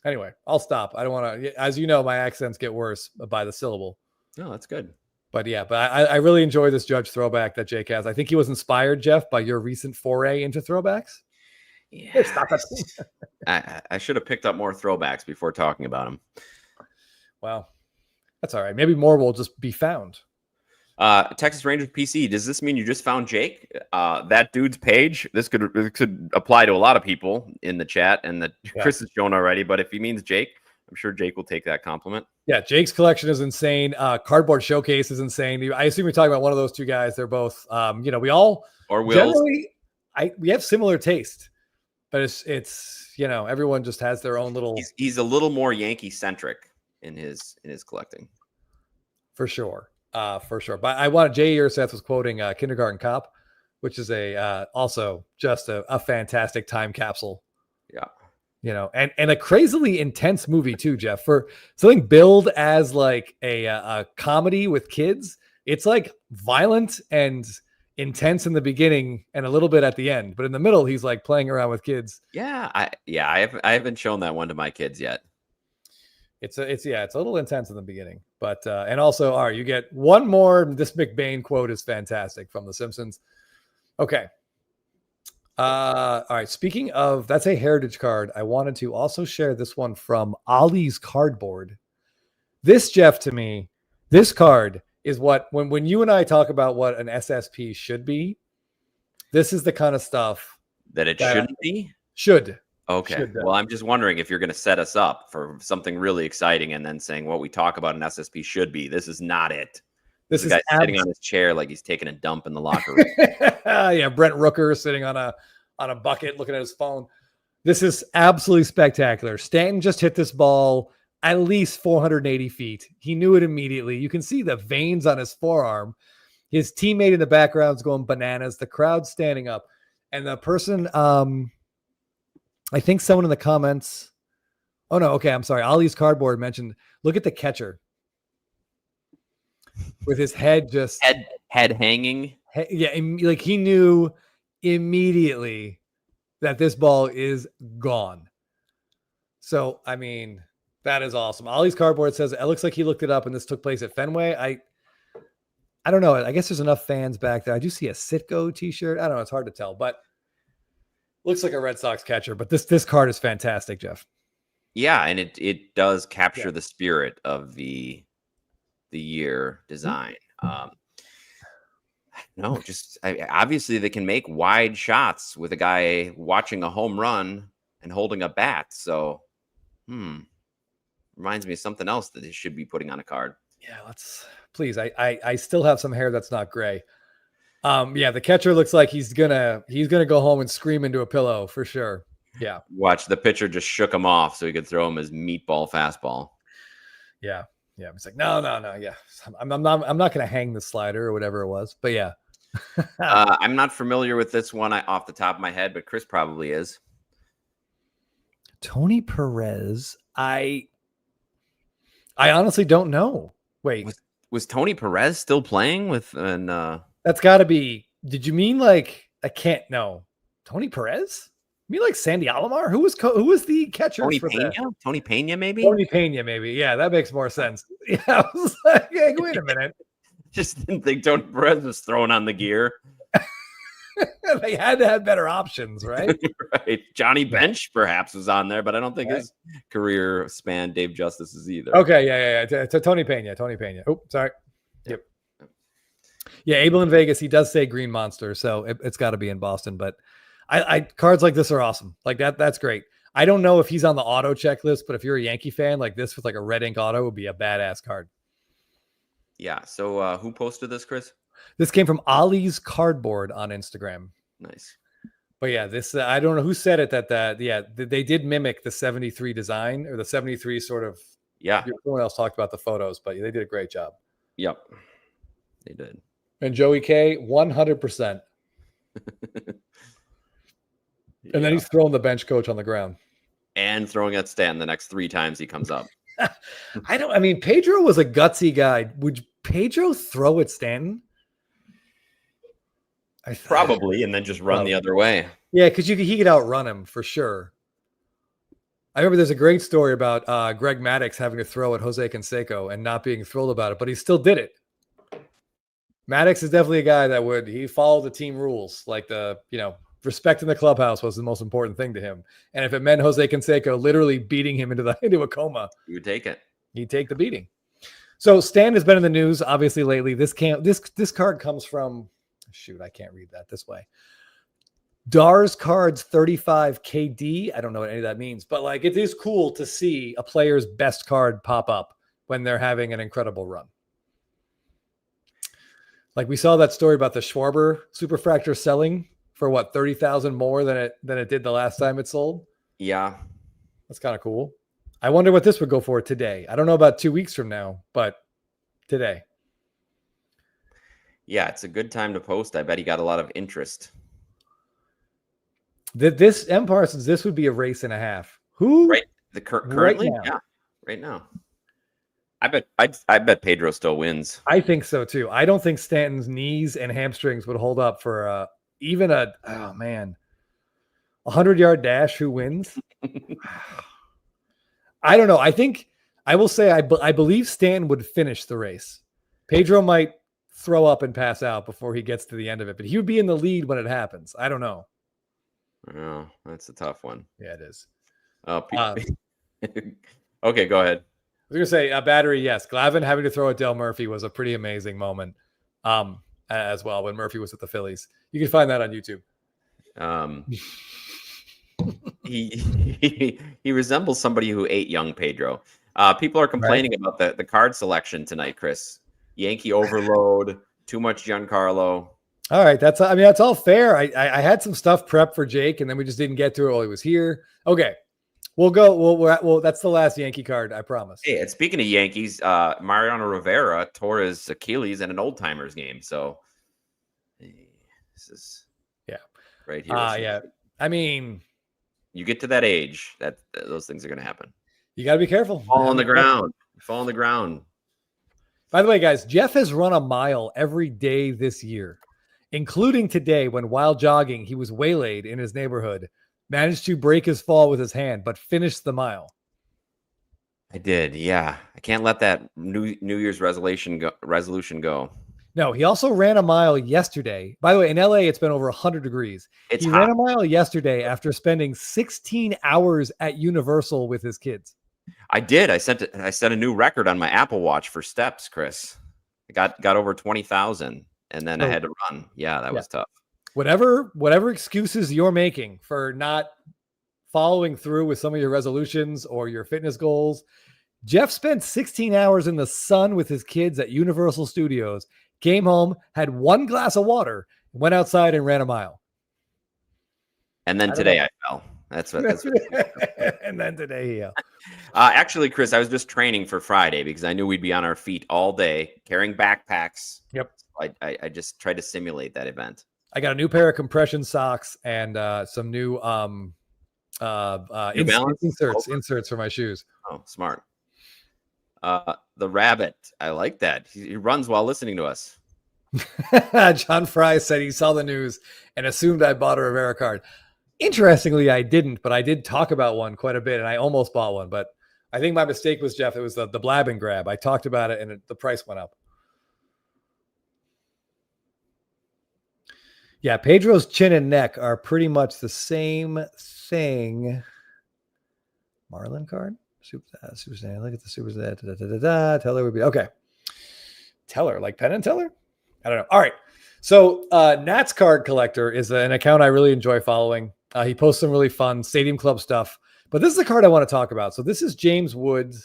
Anyway, I'll stop. I don't want to, as you know, my accents get worse by the syllable. No, that's good. But yeah, I really enjoy this Judge throwback that Jake has. I think he was inspired, Jeff, by your recent foray into throwbacks. Yeah. I should have picked up more throwbacks before talking about them. Well, that's all right. Maybe more will just be found. Texas Rangers PC. Does this mean you just found Jake? That dude's page. This could apply to a lot of people in the chat, and that Chris has shown already. But if he means Jake, I'm sure Jake will take that compliment. Yeah, Jake's collection is insane. Cardboard Showcase is insane. I assume you're talking about one of those two guys. They're both, we all or Wills. We have similar taste, but it's everyone just has their own little. He's a little more Yankee centric in his collecting, for sure. But I wanted Jay Urseth was quoting Kindergarten Cop, which is also just a fantastic time capsule. Yeah. And a crazily intense movie too, Jeff. For something billed as like a comedy with kids, it's like violent and intense in the beginting and a little bit at the end. But in the middle, he's like playing around with kids. Yeah, I haven't shown that one to my kids yet. It's a little intense in the beginning, but and also, all right, you get one more. This McBain quote is fantastic from The Simpsons. Okay. All right. Speaking of, that's a heritage card. I wanted to also share this one from Ollie's Cardboard. This, Jeff, to me, this card is what, when you and I talk about what an SSP should be, this is the kind of stuff that shouldn't be? Should. Okay. Well, I'm just wondering if you're going to set us up for something really exciting and then saying what we talk about an SSP should be. This is not it. This is sitting on his chair like he's taking a dump in the locker room. Yeah, Brent Rooker sitting on a bucket looking at his phone. This is absolutely spectacular. Stanton just hit this ball at least 480 feet. He knew it immediately. You can see the veins on his forearm. His teammate in the background is going bananas. The crowd's standing up. And the person, I think someone in the comments, oh no, okay, I'm sorry. Ollie's Cardboard mentioned, look at the catcher with his head just head hanging. Yeah, like he knew immediately that this ball is gone. So, I mean, that is awesome. Ollie's Cardboard says it looks like he looked it up and this took place at Fenway. I don't know. I guess there's enough fans back there. I do see a Sitco t-shirt. I don't know. It's hard to tell, but looks like a Red Sox catcher. But this card is fantastic, Jeff. Yeah, and it does capture the spirit of the year design. No, just obviously they can make wide shots with a guy watching a home run and holding a bat. So, reminds me of something else that they should be putting on a card. Yeah, let's please. I still have some hair that's not gray. Yeah, the catcher looks like he's gonna go home and scream into a pillow for sure. Yeah. Watch, the pitcher just shook him off so he could throw him his meatball fastball. Yeah. Yeah. He's like, no. Yeah. I'm not gonna hang the slider or whatever it was. But yeah. I'm not familiar with this one off the top of my head, but Chris probably is. Tony Perez. I honestly don't know. Wait. Was Tony Perez still playing with That's gotta be. Did you mean like I can't know? Tony Perez? You mean like Sandy Alomar? Who was the catcher? Tony Pena? Tony Pena, maybe? Tony Pena, maybe. Yeah, that makes more sense. Yeah, I was like, hey, wait a minute. Just didn't think Tony Perez was throwing on the gear. They had to have better options, right? Right. Johnny Bench perhaps was on there, but I don't think his career spanned Dave Justice's either. Okay, yeah. Tony Pena. Oh, sorry. Yep. Yeah, Abel in Vegas, he does say Green Monster, so it's got to be in Boston. But I cards like this are awesome. Like that's great. I don't know if he's on the auto checklist, but if you're a Yankee fan, like this with like a red ink auto would be a badass card. Yeah. So who posted this, Chris? This came from Ollie's Cardboard on Instagram. Nice. But yeah, this I don't know who said it they did mimic the 73 design or the 73 sort of. Yeah. Someone else talked about the photos, but they did a great job. Yep. They did. And Joey K, 100%. And then he's throwing the bench coach on the ground. And throwing at Stanton the next 3 times he comes up. I mean, Pedro was a gutsy guy. Would Pedro throw at Stanton? Probably, and then just run the other way. Yeah, because he could outrun him for sure. I remember there's a great story about Greg Maddux having to throw at Jose Canseco and not being thrilled about it, but he still did it. Maddux is definitely a guy that he followed the team rules. Like respect in the clubhouse was the most important thing to him. And if it meant Jose Canseco literally beating him into a coma, you would take it. He'd take the beating. So Stan has been in the news obviously lately. This card comes from, shoot, I can't read that this way. Dars Cards 35 KD. I don't know what any of that means, but like it is cool to see a player's best card pop up when they're having an incredible run. Like we saw that story about the Schwarber Superfractor selling for what, 30,000 more than it did the last time it sold. Yeah. That's kind of cool. I wonder what this would go for today. I don't know about 2 weeks from now, but today. Yeah, it's a good time to post. I bet he got a lot of interest. This M. Parsons, this would be a race and a half. Who? Right. Currently? Right now. Yeah. Right now. I bet Pedro still wins. I think so too. I don't think Stanton's knees and hamstrings would hold up for even a 100-yard dash. Who wins? I don't know. I think I will say I believe Stanton would finish the race. Pedro might throw up and pass out before he gets to the end of it, but he would be in the lead when it happens. I don't know. Oh, that's a tough one. Yeah, it is. Oh, okay, go ahead. I was going to say battery. Yes. Glavine having to throw at Dale Murphy was a pretty amazing moment as well when Murphy was with the Phillies. You can find that on YouTube. He resembles somebody who ate young Pedro. People are complaining about the card selection tonight, Chris. Yankee overload, too much Giancarlo. All right. That's all fair. I had some stuff prepped for Jake and then we just didn't get to it while he was here. Okay. We'll go. Well, that's the last Yankee card, I promise. Hey, and speaking of Yankees, Mariano Rivera tore his Achilles in an old timers game. So this is right here. Yeah. I mean, you get to that age that those things are going to happen. You got to be careful. Fall on the ground. Fall on the ground. By the way, guys, Jeff has run a mile every day this year, including today when while jogging, he was waylaid in his neighborhood, managed to break his fall with his hand, but finished the mile. I did. Yeah. I can't let that New Year's resolution go. No, he also ran a mile yesterday. By the way, in LA, it's been over 100 degrees. He ran a mile yesterday after spending 16 hours at Universal with his kids. I did. I set a new record on my Apple Watch for steps, Chris. I got over 20,000, and then I had to run. Yeah, that was tough. Whatever excuses you're making for not following through with some of your resolutions or your fitness goals, Jeff spent 16 hours in the sun with his kids at Universal Studios, came home, had one glass of water, went outside and ran a mile. And then today I fell. That's what. And then today, yeah. Actually, Chris, I was just training for Friday because I knew we'd be on our feet all day carrying backpacks. Yep. I just tried to simulate that event. I got a new pair of compression socks and some new inserts for my shoes. Oh, smart. The rabbit. I like that. He runs while listening to us. John Fry said he saw the news and assumed I bought a Rivera card. Interestingly, I didn't, but I did talk about one quite a bit, and I almost bought one. But I think my mistake was, Jeff, it was the Blabbin grab. I talked about it, and the price went up. Yeah, Pedro's chin and neck are pretty much the same thing. Marlin card? Super Saiyan. Look at the Super Saiyan. Teller would be okay. Teller, like Penn and Teller? I don't know. All right. So Nat's Card Collector is an account I really enjoy following. He posts some really fun Stadium Club stuff. But this is the card I want to talk about. So this is James Wood.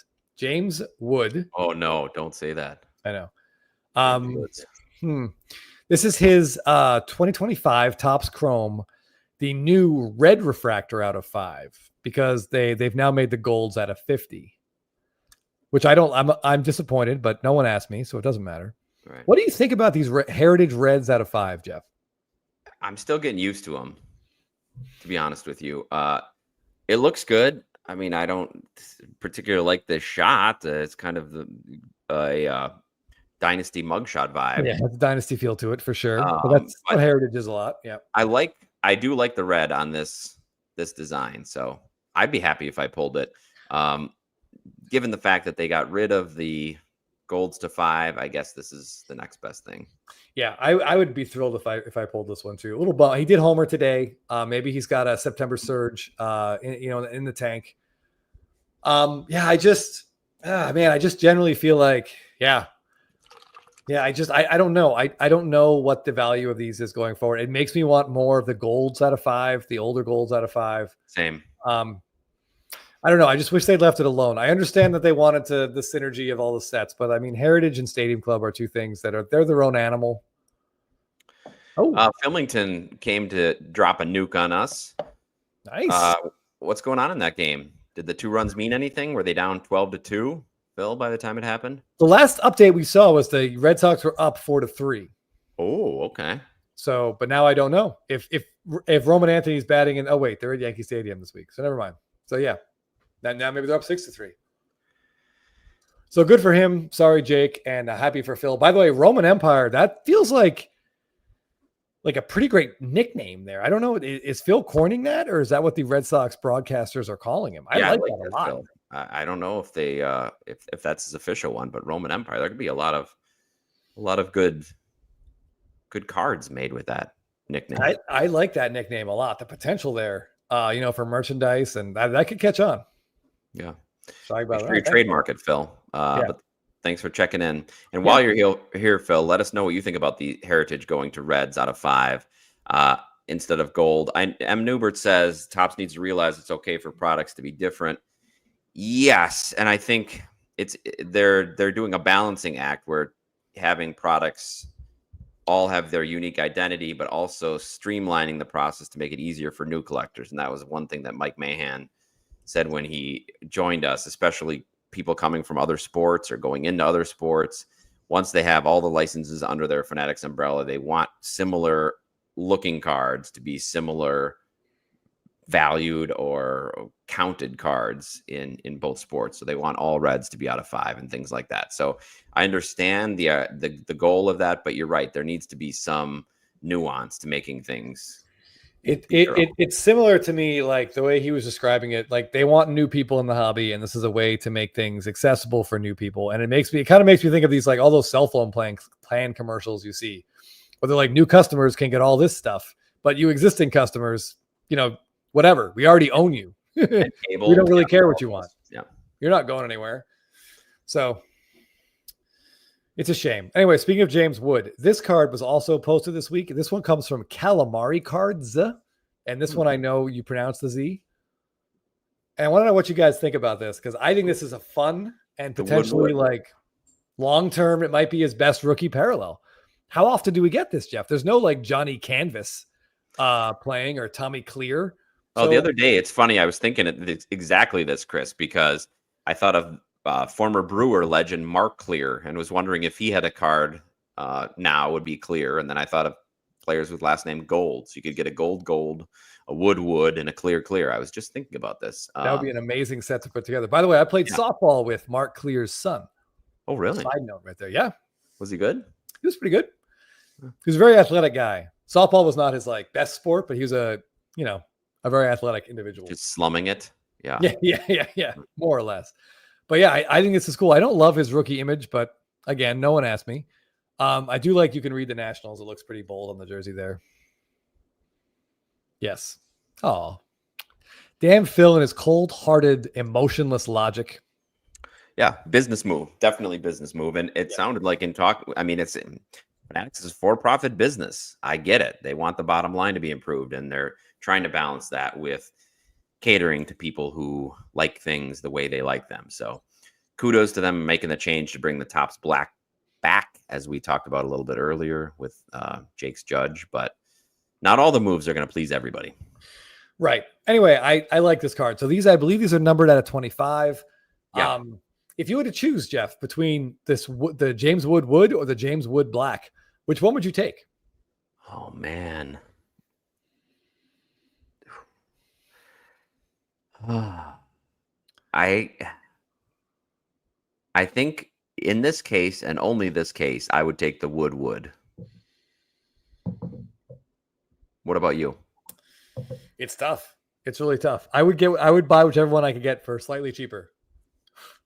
Oh, no. Don't say that. I know. This is his 2025 Topps Chrome, the new red refractor out of 5, because they've now made the golds out of 50, which I'm disappointed, but no one asked me, so it doesn't matter. Right. What do you think about these Heritage Reds out of 5, Jeff? I'm still getting used to them, to be honest with you. It looks good. I mean, I don't particularly like this shot. It's kind of a Dynasty mugshot vibe. Yeah, it's a Dynasty feel to it for sure. But that's what Heritage is a lot. Yeah, I do like the red on this design, so I'd be happy if I pulled it. Given the fact that they got rid of the golds to 5, I guess this is the next best thing. Yeah, I would be thrilled if I pulled this one too. A little bump. He did homer today. Maybe he's got a September surge, in the tank. I just generally feel like, I don't know. I don't know what the value of these is going forward. It makes me want more of the golds out of 5, the older golds out of 5. Same. I don't know. I just wish they'd left it alone. I understand that they wanted the synergy of all the sets, but I mean, Heritage and Stadium Club are two things they're their own animal. Oh, Fillmington came to drop a nuke on us. Nice. What's going on in that game? Did the 2 runs mean anything? Were they down 12-2, Phil, by the time it happened? The last update we saw was the Red Sox were up 4-3. Oh, okay. So, but now I don't know if Roman Anthony's batting in. Oh wait, they're at Yankee Stadium this week, so never mind. So yeah. Now maybe they're up 6-3. So good for him. Sorry, Jake, and happy for Phil. By the way, Roman Empire, that feels like a pretty great nickname there. I don't know. Is Phil coining that, or is that what the Red Sox broadcasters are calling him? I like that a lot. Phil. I don't know if they if that's his official one, but Roman Empire, there could be a lot of good cards made with that nickname. I like that nickname a lot. The potential there, for merchandise, and that could catch on. Yeah. Sorry about that. Your trademark it, Phil. But thanks for checking in. And while you're here, Phil, let us know what you think about the Heritage going to Reds out of 5 instead of gold. M. Newbert says Topps needs to realize it's okay for products to be different. Yes, and I think they're doing a balancing act where having products all have their unique identity, but also streamlining the process to make it easier for new collectors. And that was one thing that Mike Mahan said when he joined us, especially people coming from other sports or going into other sports, once they have all the licenses under their Fanatics umbrella, they want similar looking cards to be similar valued or counted cards in both sports. So they want all reds to be out of 5 and things like that. So I understand the goal of that, but you're right. There needs to be some nuance to making things. It's similar to me, like the way he was describing it. Like they want new people in the hobby, and this is a way to make things accessible for new people. And it kind of makes me think of these, like all those cell phone plan commercials you see, where they're like, new customers can get all this stuff, but you existing customers, whatever, we already own you. We don't really care what you want. Yeah, you're not going anywhere. So it's a shame. Anyway, speaking of James Wood, this card was also posted this week. This one comes from Calamari Cards. And this one, I know you pronounce the Z. And I want to know what you guys think about this, because I think this is a fun and potentially like long-term, it might be his best rookie parallel. How often do we get this, Jeff? There's no like Johnny Canvas playing or Tommy Clear. Oh, the other day, it's funny. I was thinking exactly this, Chris, because I thought of former Brewer legend Mark Clear and was wondering if he had a card now would be Clear. And then I thought of players with last name Gold. So you could get a Gold, a Wood, and a Clear. I was just thinking about this. That would be an amazing set to put together. By the way, I played softball with Mark Clear's son. Oh, really? Side note right there. Yeah. Was he good? He was pretty good. He was a very athletic guy. Softball was not his like best sport, but he was a very athletic individual. Just slumming it. Yeah. Yeah. More or less. But yeah, I think this is cool. I don't love his rookie image, but again, no one asked me. I do like, you can read the Nationals. It looks pretty bold on the jersey there. Yes. Oh, damn Phil and his cold-hearted, emotionless logic. Yeah, business move. Definitely business move. And it sounded like in talk, I mean, Fanatics is for-profit business. I get it. They want the bottom line to be improved, and they're trying to balance that with catering to people who like things the way they like them. So kudos to them making the change to bring the Topps black back, as we talked about a little bit earlier with Jake's Judge, but not all the moves are going to please everybody. Right. Anyway, I like this card. So I believe these are numbered out of 25. Yeah. If you were to choose, Jeff, between the James Wood or the James Wood Black, which one would you take? Oh, man. I think in this case, and only this case, I would take the Wood. What about you? It's tough. It's really tough. I would buy whichever one I could get for slightly cheaper.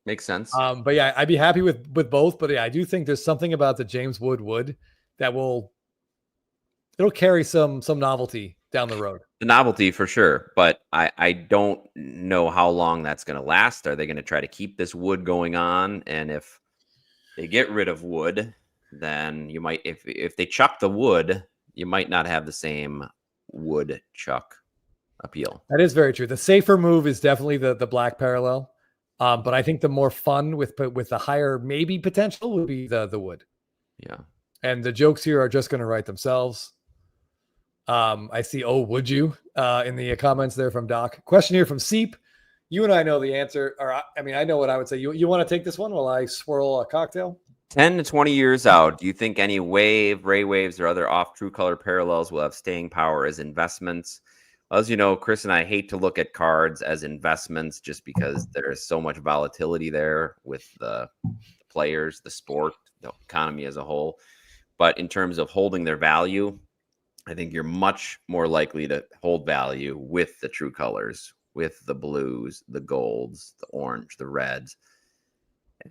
Makes sense. But yeah, I'd be happy with both. But yeah, I do think there's something about the James Wood that it'll carry some novelty down the road. The novelty for sure, but I don't know how long that's going to last. Are they going to try to keep this Wood going on? And if they get rid of Wood, then you might, if they chuck the Wood, you might not have the same Wood chuck appeal. That is very true. The safer move is definitely the black parallel. But I think the more fun with the higher maybe potential would be the Wood. Yeah. And the jokes here are just going to write themselves. I see, oh, would you? In the comments there from Doc. Question here from Seep. You and I know the answer. Or I know what I would say. You want to take this one while I swirl a cocktail? 10 to 20 years out, do you think any Ray Waves, or other off true color parallels will have staying power as investments? As you know, Chris and I hate to look at cards as investments just because there is so much volatility there with the players, the sport, the economy as a whole. But in terms of holding their value, I think you're much more likely to hold value with the true colors, with the blues, the golds, the orange, the reds,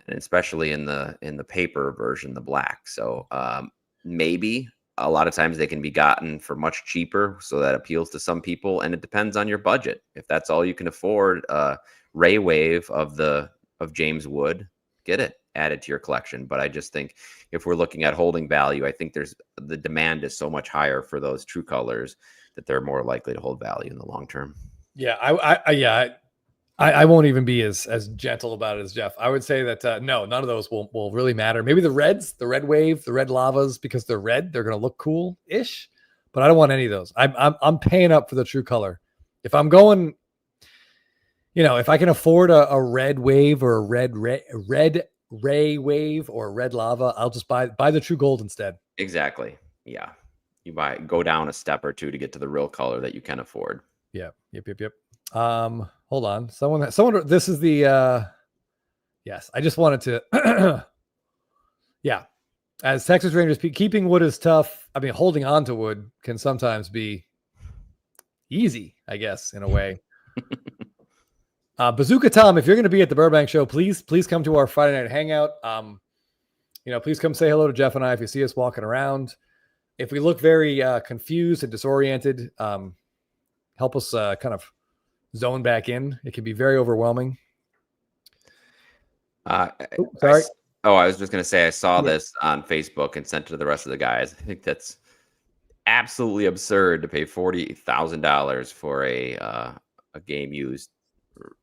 and especially in the paper version, the black. So maybe a lot of times they can be gotten for much cheaper, so that appeals to some people, and it depends on your budget. If that's all you can afford, Ray Wave of James Wood, get it, add it to your collection. But I just think if we're looking at holding value, I think the demand is so much higher for those true colors that they're more likely to hold value in the long term. Yeah, I won't even be as gentle about it as Jeff. I would say that no, none of those will really matter. Maybe the reds, the red wave, the red lavas, because they're red, they're going to look cool-ish. But I don't want any of those. I'm paying up for the true color. If I'm going if I can afford a red wave or a red ray wave or red lava, I'll just buy the true gold instead. Exactly. Yeah. You go down a step or two to get to the real color that you can afford. Yeah. Yep. Hold on. Someone, this is the, yes, I just wanted to, yeah. As Texas Rangers, keeping wood is tough. I mean, holding on to wood can sometimes be easy, I guess, in a way. Bazooka Tom, if you're going to be at the Burbank Show, please come to our Friday night hangout. Please come say hello to Jeff and I if you see us walking around. If we look very confused and disoriented, help us kind of zone back in. It can be very overwhelming. Sorry. I was just going to say, I saw this on Facebook and sent it to the rest of the guys. I think that's absolutely absurd to pay $40,000 for a game used,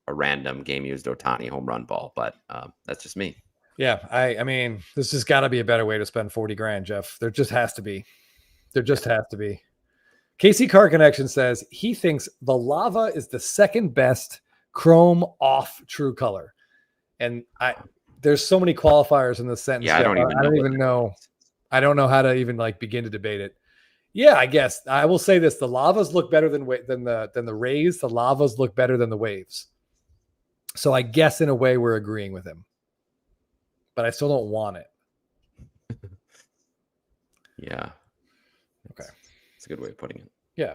a random game used Ohtani home run ball. But that's just me. Yeah. I mean, this has got to be a better way to spend 40 grand, Jeff. There just has to be. KC Car Connection says he thinks the lava is the second best chrome off true color. And there's so many qualifiers in this sentence. Yeah, I don't even know. I don't know how to even begin to debate it. Yeah, I guess I will say this: the lavas look better than the rays. The lavas look better than the waves. So I guess in a way we're agreeing with him, but I still don't want it. Yeah. Okay. It's a good way of putting it. Yeah.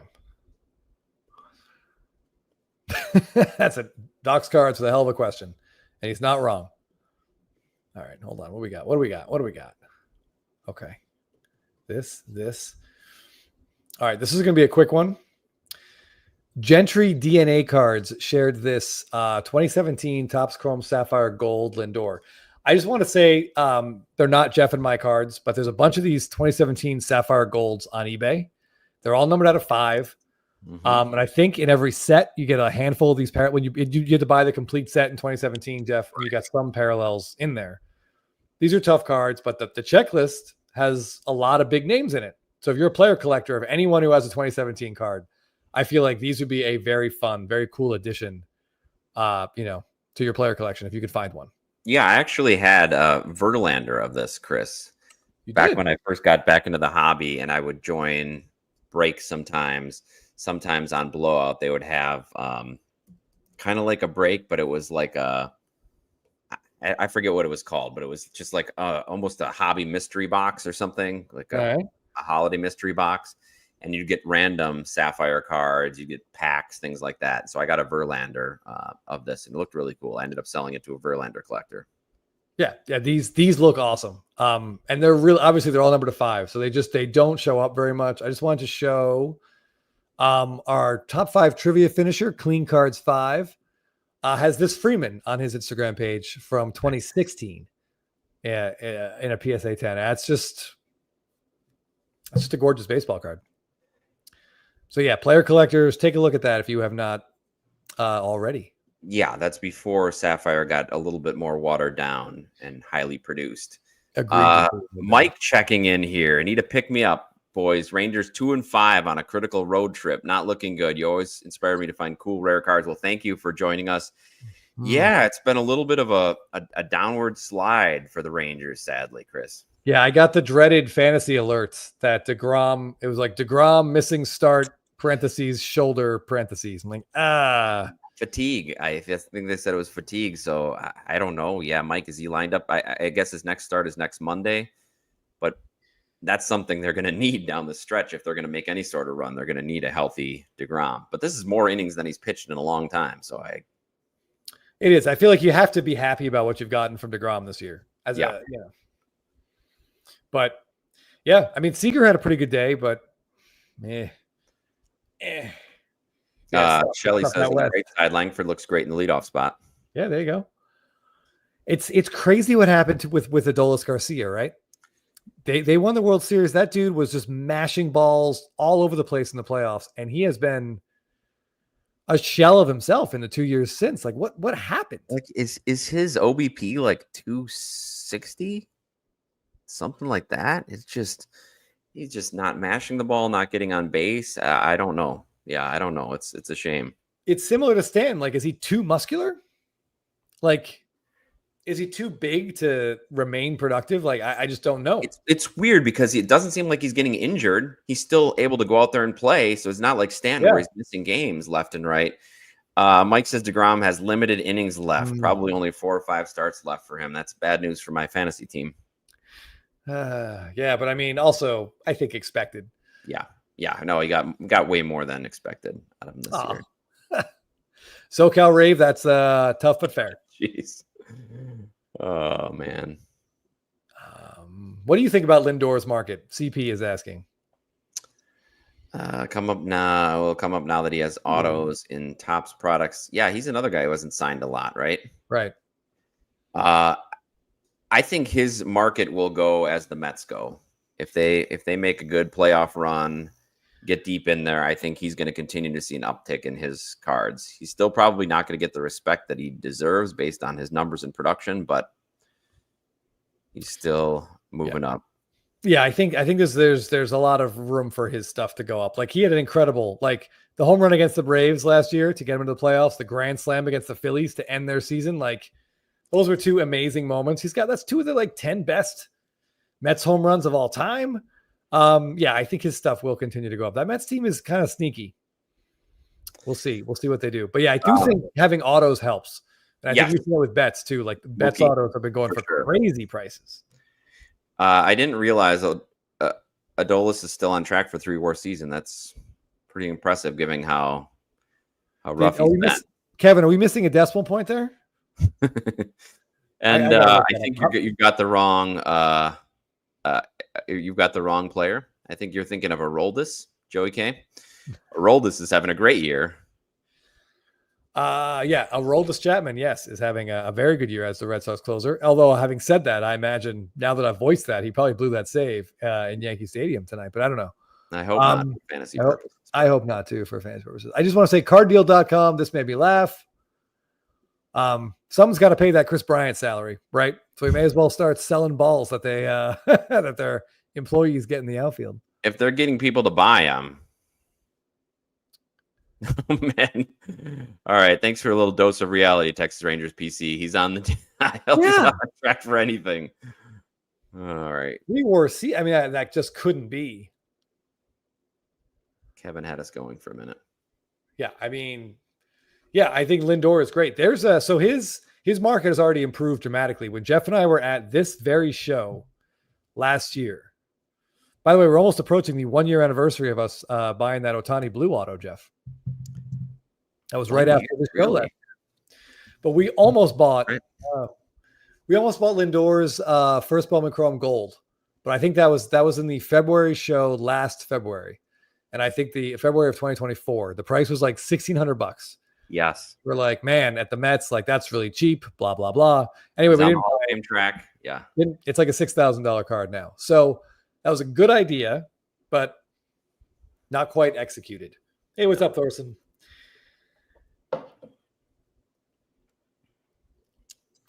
That's a Doc's cards with a hell of a question, and he's not wrong. All right, hold on. What do we got? Okay. This. All right, this is going to be a quick one. Gentry DNA Cards shared this 2017 Topps Chrome Sapphire Gold Lindor. I just want to say they're not Jeff and my cards, but there's a bunch of these 2017 Sapphire Golds on eBay. They're all numbered out of 5. Mm-hmm. And I think in every set you get a handful of these when you get to buy the complete set in 2017, Jeff, and you got some parallels in there. These are tough cards, but the checklist has a lot of big names in it. So if you're a player collector of anyone who has a 2017 card, I feel like these would be a very fun, very cool addition, to your player collection if you could find one. Yeah, I actually had a Verlander of this, Chris. When I first got back into the hobby, and I would join breaks sometimes. Sometimes on Blowout, they would have kind of like a break, but it was like I forget what it was called, but it was just like almost a hobby mystery box or something, like a holiday mystery box. And you'd get random Sapphire cards, you get packs, things like that. So I got a Verlander of this, and it looked really cool. I ended up selling it to a Verlander collector. Yeah. These look awesome. And they're really, obviously they're all numbered to 5, so they don't show up very much. I just wanted to show our top 5 trivia finisher, Clean Cards 5, has this Freeman on his Instagram page from 2016. Yeah, in a PSA 10. That's just a gorgeous baseball card. So yeah, player collectors, take a look at that if you have not already. Yeah, that's before Sapphire got a little bit more watered down and highly produced. Agreed. Mike checking in here. Need to pick me up, boys. Rangers 2-5 on a critical road trip. Not looking good. You always inspire me to find cool, rare cards. Well, thank you for joining us. Yeah, it's been a little bit of a downward slide for the Rangers, sadly, Chris. Yeah, I got the dreaded fantasy alerts that DeGrom, it was like DeGrom missing start, parentheses, shoulder, parentheses. I'm like, fatigue. I think they said it was fatigue. So I don't know. Yeah, Mike, is he lined up? I guess his next start is next Monday, but that's something they're going to need down the stretch. If they're going to make any sort of run, they're going to need a healthy DeGrom. But this is more innings than he's pitched in a long time. So it is. I feel like you have to be happy about what you've gotten from DeGrom this year. But yeah, I mean, Seager had a pretty good day, but Shelly says great side. Langford looks great in the leadoff spot. Yeah, there you go. It's crazy what happened with Adolis Garcia, right? They won the World Series. That dude was just mashing balls all over the place in the playoffs, and he has been a shell of himself in the 2 years since. Like, what happened? Like, is his OBP like 260? Something like that. It's just he's just not mashing the ball, not getting on base. I don't know. Yeah, I don't know. It's a shame. it's similar to Stan. Like, is he too muscular? Like, is he too big to remain productive? Like, I just don't know. It's weird because it doesn't seem like he's getting injured. He's still able to go out there and play. So it's not like Stanton where he's missing games left and right. Mike says DeGrom has limited innings left, probably only 4 or 5 starts left for him. That's bad news for my fantasy team. Yeah, but I mean, also, I think expected. Yeah. No, he got way more than expected out of him this year. SoCal Rave, that's tough but fair. Jeez. Oh, man. What do you think about Lindor's market? CP is asking. Will come up now that he has autos in Topps products. Yeah, he's another guy who hasn't signed a lot, right? Right. I think his market will go as the Mets go. If they make a good playoff run, get deep in there, I think he's going to continue to see an uptick in his cards. He's still probably not going to get the respect that he deserves based on his numbers and production, but he's still moving up. Yeah, I think there's a lot of room for his stuff to go up. Like, he had an incredible, like, the home run against the Braves last year to get him into the playoffs, the grand slam against the Phillies to end their season. Like, those were 2 amazing moments. That's 2 of the like 10 best Mets home runs of all time. Yeah, I think his stuff will continue to go up. That Mets team is kind of sneaky. We'll see what they do. But yeah, I do think having autos helps. And I think you see that with bets too. Like, bets autos have been going for crazy prices. I didn't realize Adolis is still on track for 3 WAR season. That's pretty impressive, given how rough he's been. Kevin, are we missing a decimal point there? And I think you've got the wrong player. I think you're thinking of Aroldis, Joey K. Aroldis is having a great year. Yeah, Aroldis Chapman, yes, is having a very good year as the Red Sox closer. Although, having said that, I imagine now that I've voiced that, he probably blew that save in Yankee Stadium tonight. But I don't know. I hope not for fantasy purposes. I hope not too for fantasy purposes. I just want to say carddeal.com. This made me laugh. Someone's got to pay that Chris Bryant salary, right? So we may as well start selling balls that they that their employees get in the outfield. If they're getting people to buy them. Oh, man. All right. Thanks for a little dose of reality, Texas Rangers PC. He's on the he's on track for anything. All right. I mean, that just couldn't be. Kevin had us going for a minute. Yeah, I mean, yeah, I think Lindor is great. There's so his market has already improved dramatically. When Jeff and I were at this very show last year. By the way, we're almost approaching the 1-year anniversary of us buying that Ohtani blue auto, Jeff. That was right after this show last year. But we almost bought Lindor's first Bowman Chrome Gold. But I think that was in the February show last February. And I think the February of 2024, the price was like $1,600. Yes. We're like, man, at the Mets, like, that's really cheap, blah, blah, blah. Anyway, we didn't buy it. Track. Yeah. It's like a $6,000 card now. So that was a good idea, but not quite executed. Hey, what's up, Thorson?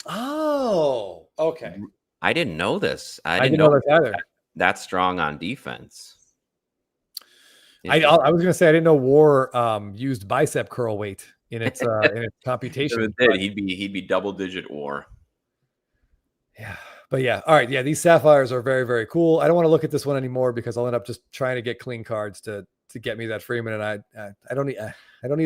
Oh, okay. I didn't know this. I didn't know that either. That's strong on defense. I was going to say I didn't know WAR used bicep curl weight in its computation. He'd be double-digit WAR. Yeah. But yeah, all right. Yeah, these sapphires are very, very cool. I don't want to look at this one anymore because I'll end up just trying to get clean cards to get me that Freeman, and I don't need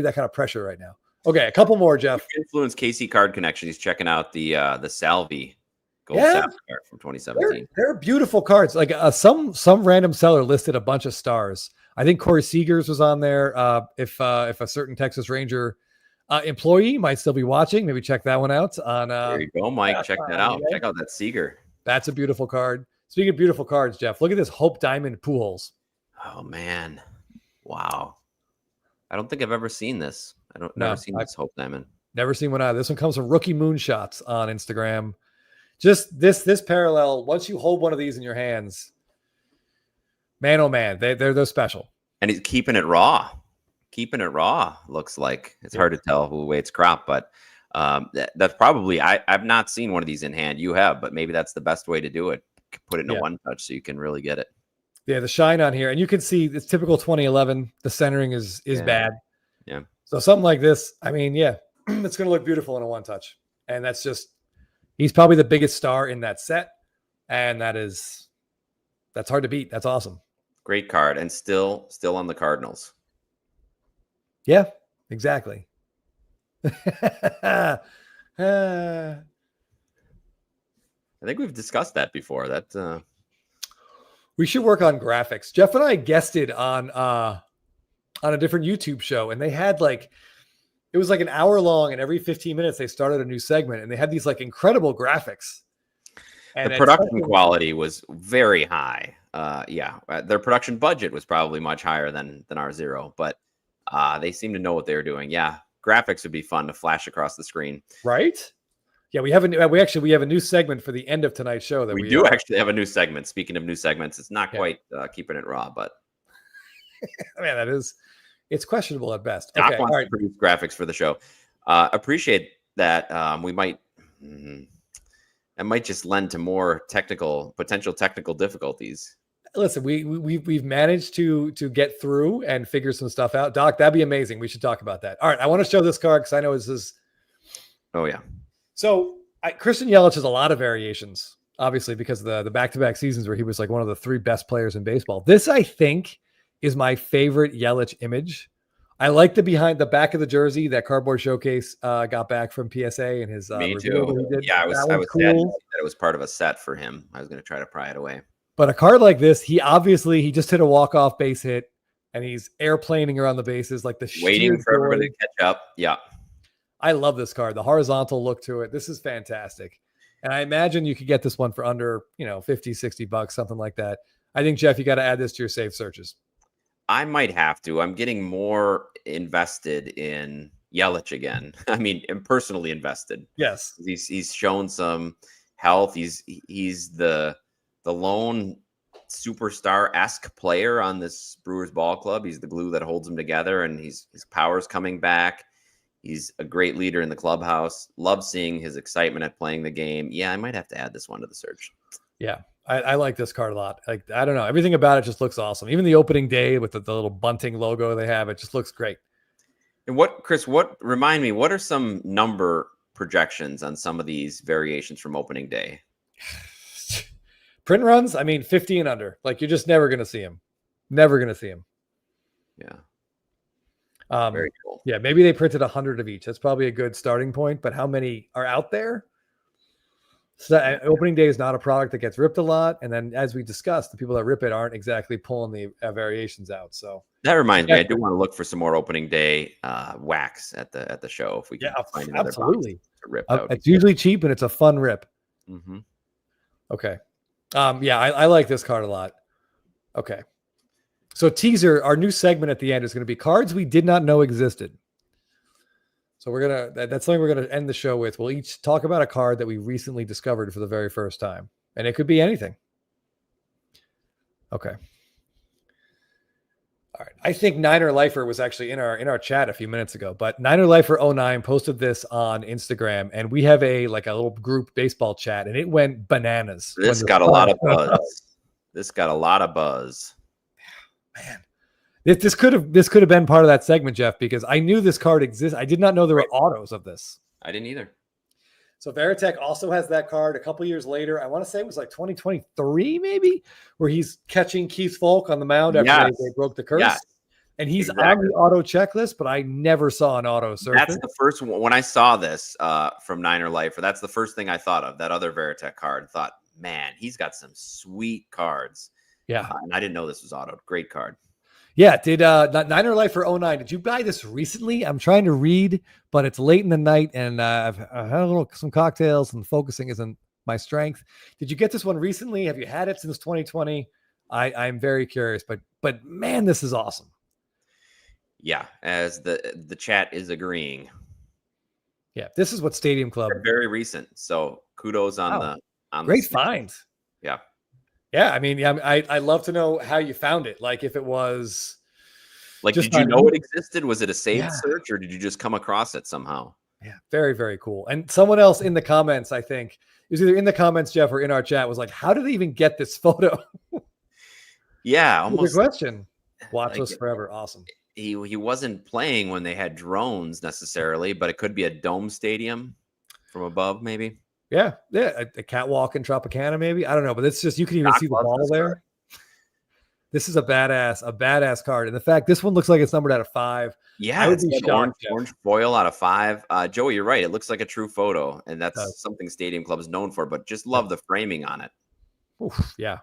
that kind of pressure right now. Okay, a couple more, Jeff. Influence KC Card Connection. He's checking out the Salvi Gold Sapphire from 2017. They're beautiful cards. Like some random seller listed a bunch of stars. I think Corey Seagers was on there. If a certain Texas Ranger employee might still be watching, maybe check that one out. On there you go, Mike. Check that out. Check out that Seager. That's a beautiful card. Speaking of beautiful cards, Jeff, look at this Hope Diamond Pujols. Oh man, wow! I don't think I've ever seen this. Never seen this Hope Diamond. Never seen one either. This one comes from Rookie Moonshots on Instagram. Just this parallel. Once you hold one of these in your hands, man, oh man, they're special. And he's keeping it raw. Keeping it raw looks like it's hard to tell the way it's cropped, but that's probably I've not seen one of these in hand. You have, but maybe that's the best way to do it. Put it in a one touch so you can really get it. Yeah, the shine on here, and you can see it's typical 2011. The centering is bad. Yeah, So something like this, I mean, yeah, it's going to look beautiful in a one touch. And he's probably the biggest star in that set. And that's hard to beat. That's awesome. Great card. And still on the Cardinals. Yeah, exactly. I think we've discussed that before. We should work on graphics. Jeff and I guested on a different YouTube show, and they had it was like an hour long, and every 15 minutes they started a new segment, and they had these incredible graphics. And the production quality was very high. Their production budget was probably much higher than our Zero, but they seem to know what they were doing. Yeah, graphics would be fun to flash across the screen. Right? Yeah, we have a new segment for the end of tonight's show that we do actually have a new segment. Speaking of new segments, it's not quite keeping it raw, but man, it's questionable at best. Doc okay, wants all right. to produce graphics for the show. Appreciate that. That might just lend to more potential technical difficulties. Listen, we've managed to get through and figure some stuff out. Doc, that'd be amazing. We should talk about that. All right, I want to show this card because I know this is. Oh yeah. So Christian Yelich has a lot of variations, obviously, because of the back-to-back seasons where he was one of the 3 best players in baseball. This, I think, is my favorite Yelich image. I like the back of the jersey that Cardboard Showcase got back from PSA and his. Me too. Yeah, I was cool. sad that it was part of a set for him. I was going to try to pry it away. But a card like this, he just hit a walk-off base hit, and he's airplaning around the bases waiting for everybody to catch up. Yeah. I love this card. The horizontal look to it. This is fantastic. And I imagine you could get this one for under, $50, $60, something like that. I think, Jeff, you got to add this to your save searches. I might have to. I'm getting more invested in Yelich again. I mean, I'm personally invested. Yes. He's shown some health. He's the lone superstar-esque player on this Brewers ball club. He's the glue that holds them together, and his power's coming back. He's a great leader in the clubhouse. Love seeing his excitement at playing the game. Yeah, I might have to add this one to the search. Yeah, I like this card a lot. I don't know. Everything about it just looks awesome. Even the opening day with the little bunting logo they have, it just looks great. And Chris, remind me, what are some number projections on some of these variations from opening day? Print runs, 50 and under. You're just never going to see him. Never going to see him. Yeah. Very cool. Yeah, maybe they printed 100 of each. That's probably a good starting point. But how many are out there? So opening day is not a product that gets ripped a lot. And then, as we discussed, the people that rip it aren't exactly pulling the variations out. So that reminds me, I do want to look for some more opening day wax at the show if we can find another absolutely box to rip out. It's usually cheap and it's a fun rip. Mm-hmm. Okay. I like this card a lot. Okay. So teaser, our new segment at the end is going to be cards we did not know existed. So that's something we're going to end the show with. We'll each talk about a card that we recently discovered for the very first time. And it could be anything. Okay. All right. I think Niner Lifer was actually in our chat a few minutes ago, but Niner Lifer 09 posted this on Instagram, and we have a little group baseball chat, and it went bananas. This got a lot of buzz. This got a lot of buzz. Man, this could have been part of that segment, Jeff, because I knew this card exists. I did not know there were autos of this. I didn't either. So Veritek also has that card a couple years later. I want to say it was 2023, maybe, where he's catching Keith Falk on the mound after they broke the curse. Yes. And he's on the auto checklist, but I never saw an auto surface. That's the first one. When I saw this from Niner Lifer, that's the first thing I thought of, that other Veritek card. I thought, man, he's got some sweet cards. Yeah. And I didn't know this was autoed. Great card. Yeah. Did Niner Lifer 09, did you buy this recently? I'm trying to read, but it's late in the night, and I've had some cocktails, and focusing isn't my strength. Did you get this one recently? Have you had it since 2020? I'm very curious, but man, this is awesome. Yeah, as the chat is agreeing. Yeah, this is what Stadium Club. They're very recent, so kudos on great find. Yeah. Yeah, I'd love to know how you found it. If it was did you know it existed? Was it a saved search, or did you just come across it somehow? Yeah, very, very cool. And someone else in the comments, I think, it was either in the comments, Jeff, or in our chat, was like, how did they even get this photo? Yeah, almost good question. Watchless forever. Awesome. He wasn't playing when they had drones necessarily, but it could be a dome stadium from above, maybe. Yeah, a catwalk in Tropicana, maybe. I don't know, but it's just you can even see the ball there. Card. This is a badass card, and the fact this one looks like it's numbered out of 5. Yeah, it's orange foil out of 5. Joey, you're right. It looks like a true photo, and that's something Stadium Club is known for. But just love the framing on it. Oof, yeah.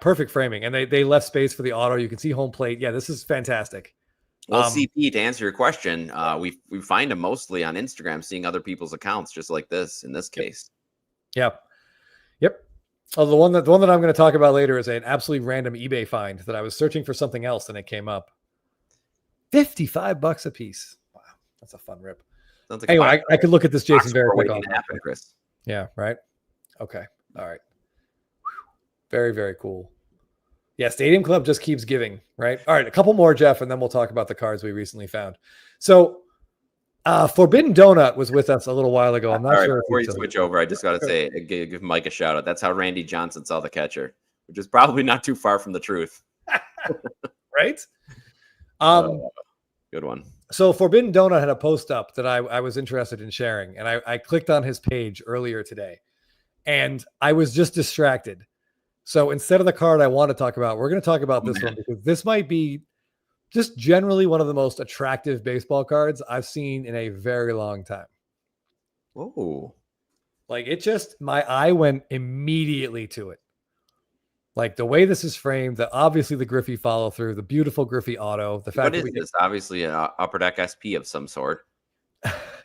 Perfect framing, and they left space for the auto. You can see home plate. Yeah, this is fantastic. Well, CP, to answer your question, we find them mostly on Instagram, seeing other people's accounts, just like this in this case. Yep. Oh, the one that I'm going to talk about later is an absolutely random eBay find that I was searching for something else and it came up. $55 a piece. Wow, that's a fun rip. Like anyway, I could look at this Jason very quick. Chris. Yeah. Right. Okay. All right. Very, very cool. Yeah, Stadium Club just keeps giving, right? All right, a couple more, Jeff, and then we'll talk about the cards we recently found. So, Forbidden Donut was with us a little while ago. I'm not sure. Before you switch over, I just got to say, give Mike a shout out. That's how Randy Johnson saw the catcher, which is probably not too far from the truth. Right? Good one. So, Forbidden Donut had a post up that I was interested in sharing, and I clicked on his page earlier today, and I was just distracted. So instead of the card I want to talk about, we're going to talk about this one because this might be just generally one of the most attractive baseball cards I've seen in a very long time. Oh, like my eye went immediately to it. Like the way this is framed, obviously the Griffey follow through, the beautiful Griffey auto, the fact that this obviously an Upper Deck SP of some sort.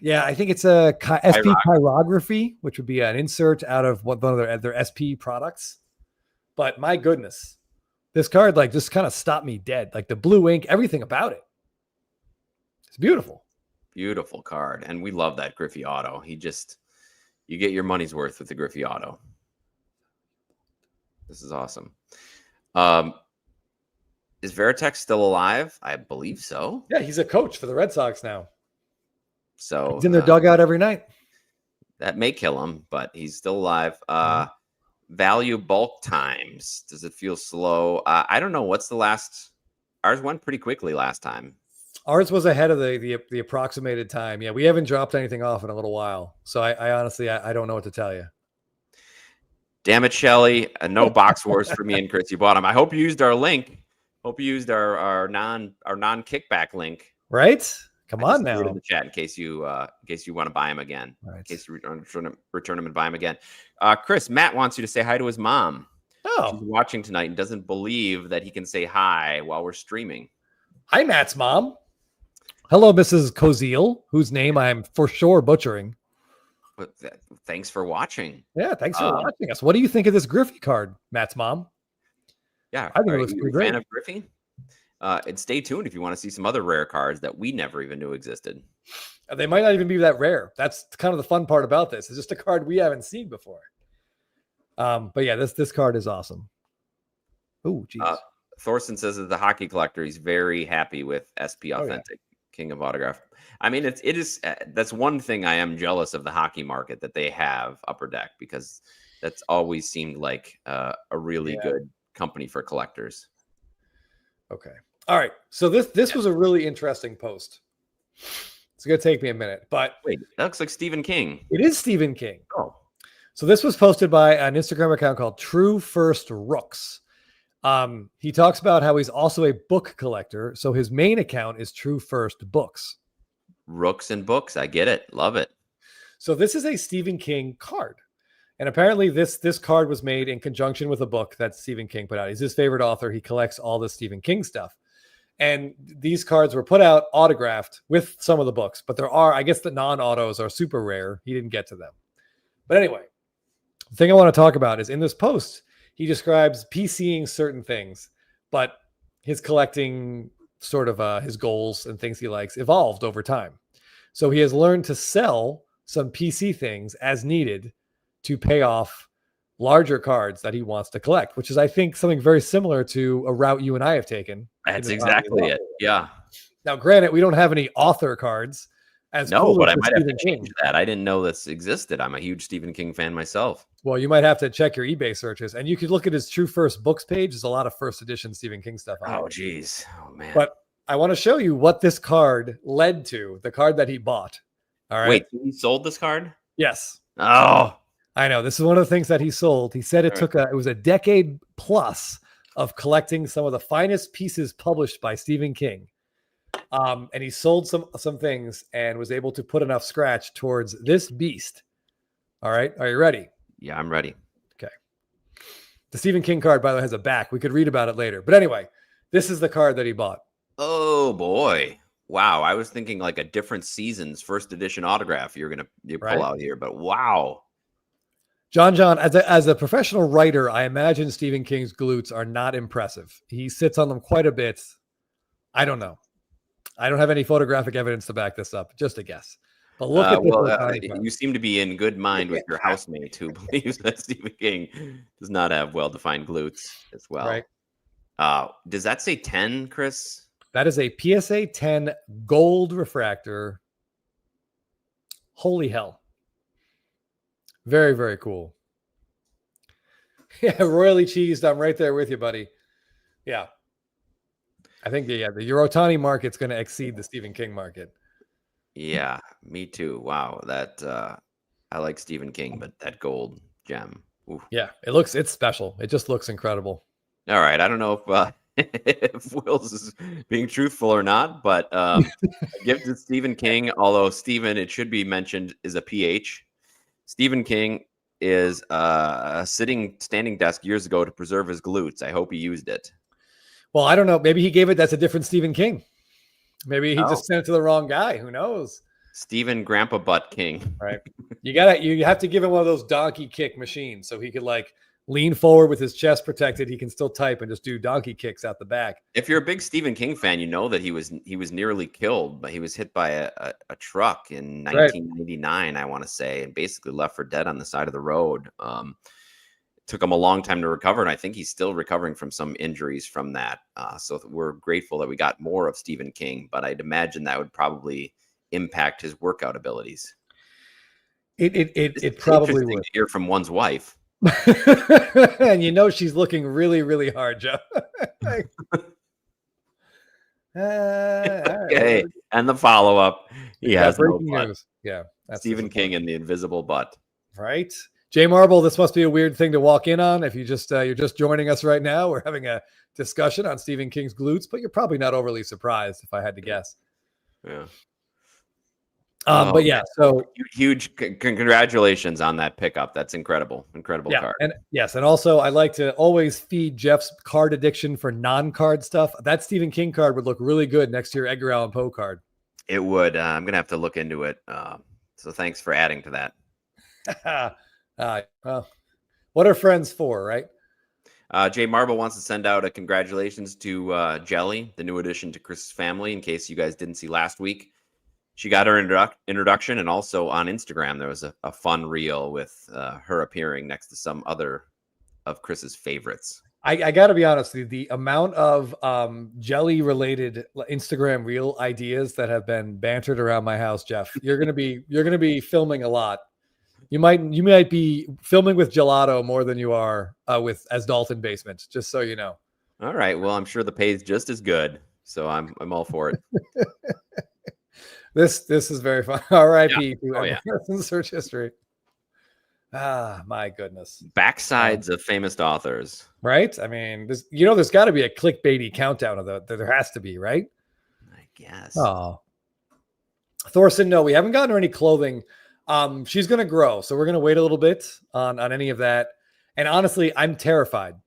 Yeah, I think it's a SP chirography, which would be an insert out of one of their SP products. But my goodness, this card just kind of stopped me dead. Like the blue ink, everything about it. It's beautiful. Beautiful card. And we love that Griffey auto. You get your money's worth with the Griffey auto. This is awesome. Is Varitek still alive? I believe so. Yeah, he's a coach for the Red Sox now. So he's in their dugout every night. That may kill him, but he's still alive. Value bulk times. Does it feel slow? I don't know. What's the last? Ours went pretty quickly last time. Ours was ahead of the approximated time. Yeah, we haven't dropped anything off in a little while. So I honestly, I don't know what to tell you. Damn it, Shelly. No box wars for me and Chris. You bought them. I hope you used our link. Hope you used our non-kickback link. Right? Come on now. In the chat in case you want to buy him again. Right. In case you return him and buy him again. Chris, Matt wants you to say hi to his mom. Oh, she's watching tonight and doesn't believe that he can say hi while we're streaming. Hi, Matt's mom. Hello, Mrs. Koziel, whose name I'm for sure butchering. But thanks for watching. Yeah, thanks for watching us. What do you think of this Griffey card, Matt's mom? Yeah, I think it looks pretty great. Fan of Griffey? And stay tuned if you want to see some other rare cards that we never even knew existed. They might not even be that rare. That's kind of the fun part about this. It's just a card we haven't seen before. But yeah, this card is awesome. Oh, geez. Thorsten says that the hockey collector, he's very happy with SP Authentic, King of Autograph. I mean, it is that's one thing I am jealous of the hockey market, that they have Upper Deck, because that's always seemed like a really good company for collectors. Okay. All right. So this was a really interesting post. It's going to take me a minute, but wait, that looks like Stephen King. It is Stephen King. Oh. So this was posted by an Instagram account called True First Rooks. He talks about how he's also a book collector. So his main account is True First Books. Rooks and books. I get it. Love it. So this is a Stephen King card. And apparently this card was made in conjunction with a book that Stephen King put out. He's his favorite author. He collects all the Stephen King stuff. And these cards were put out autographed with some of the books. But there are, I guess the non-autos are super rare. He didn't get to them. But anyway, the thing I want to talk about is in this post, he describes PCing certain things. But his collecting sort of his goals and things he likes evolved over time. So he has learned to sell some PC things as needed to pay off larger cards that he wants to collect, which is, I think, something very similar to a route you and I have taken. That's exactly it. Yeah. Now, granted, we don't have any author cards. But I might have to change that. I didn't know this existed. I'm a huge Stephen King fan myself. Well, you might have to check your eBay searches, and you could look at his True First Books page. There's a lot of first edition Stephen King stuff on Oh, it. geez. Oh, man. But I want to show you what this card led to, the card that he bought. All right. Wait, he sold this card? Yes. Oh. I know. This is one of the things that he sold. He said it was a decade plus of collecting some of the finest pieces published by Stephen King. And he sold some things and was able to put enough scratch towards this beast. All right. Are you ready? Yeah, I'm ready. Okay. The Stephen King card, by the way, has a back. We could read about it later. But anyway, this is the card that he bought. Oh, boy. Wow. I was thinking like a different season's first edition autograph you pull out here, but wow. John, as a professional writer, I imagine Stephen King's glutes are not impressive. He sits on them quite a bit. I don't know. I don't have any photographic evidence to back this up. Just a guess. But look at this. You seem to be in good mind with your housemate who believes that Stephen King does not have well-defined glutes as well. Right. Does that say 10, Chris? That is a PSA 10 gold refractor. Holy hell. Very, very cool. Yeah, royally cheesed. I'm right there with you, buddy. Yeah. I think the Eurotani market's going to exceed the Stephen King market. Yeah, me too. Wow, that I like Stephen King, but that gold gem. Oof. Yeah, it's special. It just looks incredible. All right, I don't know if if Wills is being truthful or not, but a gift to Stephen King. Although Stephen, it should be mentioned, is a PH. Stephen King is a standing desk years ago to preserve his glutes. I hope he used it. Well, I don't know. Maybe he gave it. That's a different Stephen King. Maybe he just sent it to the wrong guy. Who knows? Stephen Grandpa Butt King. Right. You have to give him one of those donkey kick machines so he could like lean forward with his chest protected. He can still type and just do donkey kicks out the back. If you're a big Stephen King fan, you know that he was nearly killed, but he was hit by a truck in 1999, I want to say, and basically left for dead on the side of the road. Took him a long time to recover, and I think he's still recovering from some injuries from that. So we're grateful that we got more of Stephen King, but I'd imagine that would probably impact his workout abilities. It probably would. To hear from one's wife. And she's looking really, really hard, Joe. Okay, and the follow-up. He has no butt. News. Yeah, that's Stephen King and the invisible butt. Right. Jay Marble, this must be a weird thing to walk in on. If you're just joining us right now, we're having a discussion on Stephen King's glutes, but you're probably not overly surprised if I had to guess. Yeah. But yeah, so huge congratulations on that pickup. That's incredible. Incredible card. And also I like to always feed Jeff's card addiction for non-card stuff. That Stephen King card would look really good next to your Edgar Allan Poe card. It would. I'm going to have to look into it. So thanks for adding to that. Well, what are friends for, right? Jay Marble wants to send out a congratulations to Jelly, the new addition to Chris's family, in case you guys didn't see last week. She got her introduction, and also on Instagram, there was a fun reel with her appearing next to some other of Chris's favorites. I got to be honest, the amount of Jelly-related Instagram reel ideas that have been bantered around my house, Jeff, you're gonna be filming a lot. You might be filming with Gelato more than you are as Dalton Basement, just so you know. All right. Well, I'm sure the pay is just as good, so I'm all for it. This is very fun. R.I.P. to search history. My goodness. Backsides of famous authors. Right? I mean, there's got to be a clickbaity countdown of there has to be, right? I guess. Oh. Thorson, no, we haven't gotten her any clothing. She's going to grow, so we're going to wait a little bit on any of that. And honestly, I'm terrified.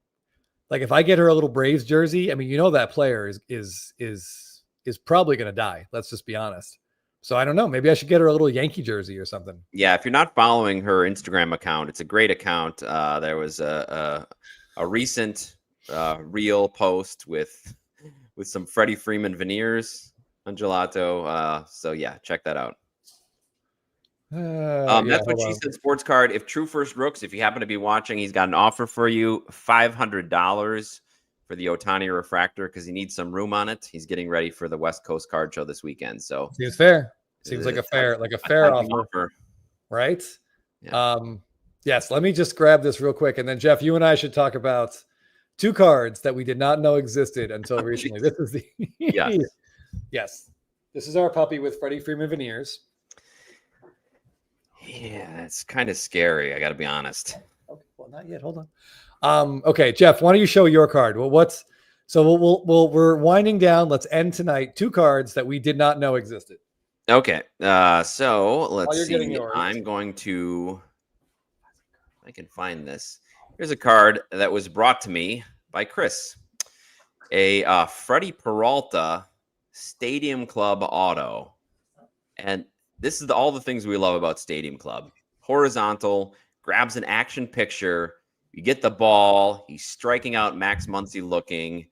Like if I get her a little Braves jersey, I mean, that player is probably going to die. Let's just be honest. So I don't know. Maybe I should get her a little Yankee jersey or something. Yeah, if you're not following her Instagram account, it's a great account. There was a recent reel post with some Freddie Freeman veneers on Gelato. So yeah, check that out. That's what she said. Sports card. If True First Brooks, if you happen to be watching, he's got an offer for you, $500 for the Ohtani refractor because he needs some room on it. He's getting ready for the West Coast Card Show this weekend. So seems fair. Seems like a fair offer, right? Yeah. Yes, let me just grab this real quick. And then, Jeff, you and I should talk about two cards that we did not know existed until recently. This is the Yes. Yes. This is our puppy with Freddie Freeman veneers. Yeah, it's kind of scary. I got to be honest. Okay, well, not yet. Hold on. Okay, Jeff, why don't you show your card? Well, we're winding down. Let's end tonight. Two cards that we did not know existed. Okay. So let's see. I'm going to, I can find this. Here's a card that was brought to me by Chris. A Freddie Peralta Stadium Club auto. And this is all the things we love about Stadium Club. Horizontal, grabs an action picture. You get the ball. He's striking out Max Muncy looking,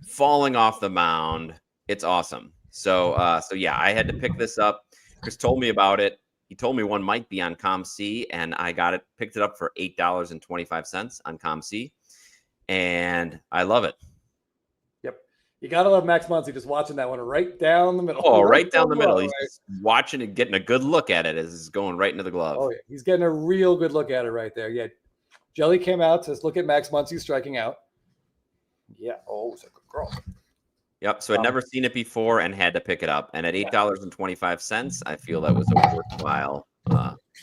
falling off the mound. It's awesome. So yeah, I had to pick this up. Chris told me about it. He told me one might be on ComC, and I picked it up for $8.25 on ComC, and I love it. Yep. You got to love Max Muncy just watching that one right down the middle. Oh, right down the middle. He's just watching it, getting a good look at it as it's going right into the glove. Oh, yeah. He's getting a real good look at it right there. Yeah. Jelly came out to look at Max Muncy striking out. Yeah. Oh, it's a good girl. Yep. So I'd never seen it before and had to pick it up. And at $8.25, I feel that was a worthwhile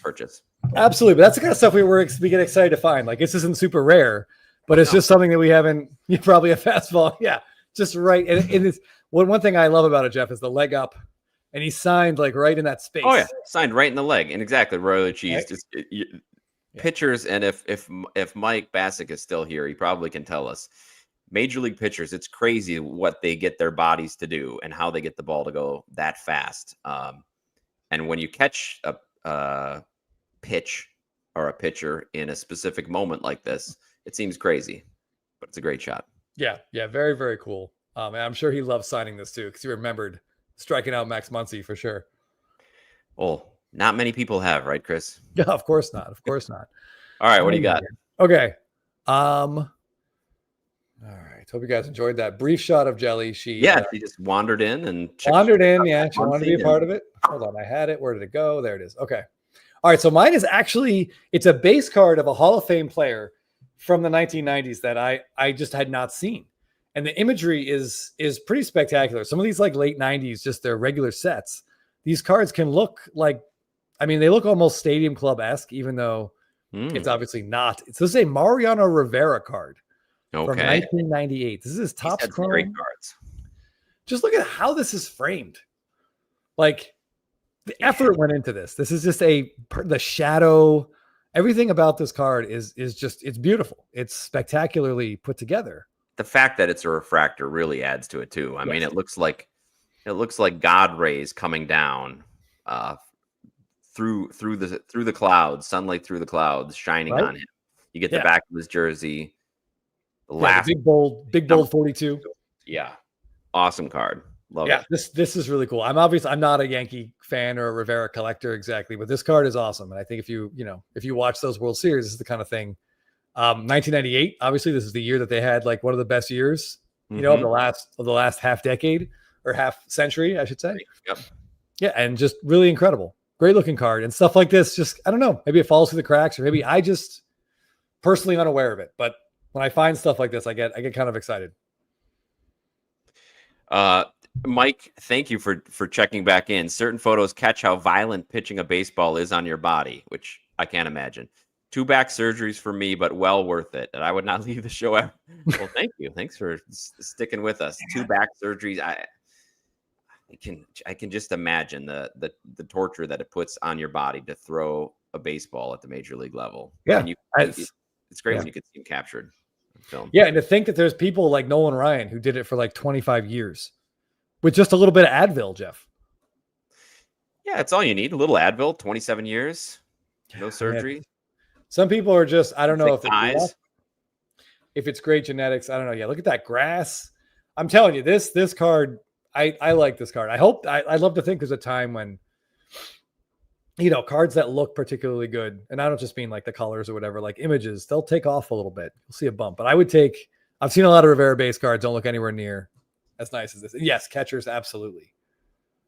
purchase. Absolutely. But that's the kind of stuff we get excited to find. Like, this isn't super rare, but it's just something that we haven't. You probably a fastball. Yeah. Just right. And it's one thing I love about it, Jeff, is the leg up. And he signed like right in that space. Oh, yeah. Signed right in the leg. And exactly. Royal Cheese. Right. Pitchers. And if Mike Bassick is still here, he probably can tell us. Major league pitchers, it's crazy what they get their bodies to do and how they get the ball to go that fast. And when you catch a pitch or a pitcher in a specific moment like this, it seems crazy, but it's a great shot. Yeah. Yeah. Very, very cool. And I'm sure he loves signing this too, because he remembered striking out Max Muncy for sure. Well, not many people have, right, Chris? Yeah, of course not. Of course not. All right. What do you got? Okay. All right. Hope you guys enjoyed that brief shot of Jelly. She just wandered in and wandered in. Yeah, she wanted to be a part of it. Hold on, I had it. Where did it go? There it is. Okay. All right. So mine is actually it's a base card of a Hall of Fame player from the 1990s that I just had not seen, and the imagery is pretty spectacular. Some of these like late 90s, just their regular sets. These cards can look like, I mean, they look almost Stadium Club-esque, even though it's obviously not. This is a Mariano Rivera card. Okay. From 1998. This is his Topps Chrome. Great cards. Just look at how this is framed. Like the effort went into this. This is just the shadow. Everything about this card is just, it's beautiful. It's spectacularly put together. The fact that it's a refractor really adds to it too. I mean, it looks like God rays coming down through the clouds, sunlight through the clouds shining on him. You get the back of his jersey. The big bold 42. Yeah. Awesome card. Love it. Yeah, this is really cool. I'm not a Yankee fan or a Rivera collector exactly, but this card is awesome. And I think if you watch those World Series, this is the kind of thing. 1998, obviously, this is the year that they had like one of the best years, of the last half decade or half century, I should say. Yep. Yeah, and just really incredible. Great looking card and stuff like this. Just, I don't know, maybe it falls through the cracks, or maybe I just personally unaware of it. But when I find stuff like this, I get kind of excited. Mike, thank you for checking back in. Certain photos catch how violent pitching a baseball is on your body, which I can't imagine. 2 back surgeries for me, but well worth it. And I would not leave the show ever. Well, thank you. Thanks for sticking with us. 2 back surgeries. I can just imagine the torture that it puts on your body to throw a baseball at the major league level. Yeah, and it's great when you can see him captured on film. Yeah, and to think that there's people like Nolan Ryan who did it for like 25 years with just a little bit of Advil, Jeff. Yeah, it's all you need. A little Advil, 27 years, no surgery. Man. Some people are just, I don't know if it's great genetics. I don't know. Yeah, look at that grass. I'm telling you, this card, I like this card. I'd love to think there's a time when, cards that look particularly good, and I don't just mean like the colors or whatever, like images, they'll take off a little bit. You'll see a bump, but I've seen a lot of Rivera base cards, don't look anywhere near as nice as this. Yes, catchers, absolutely.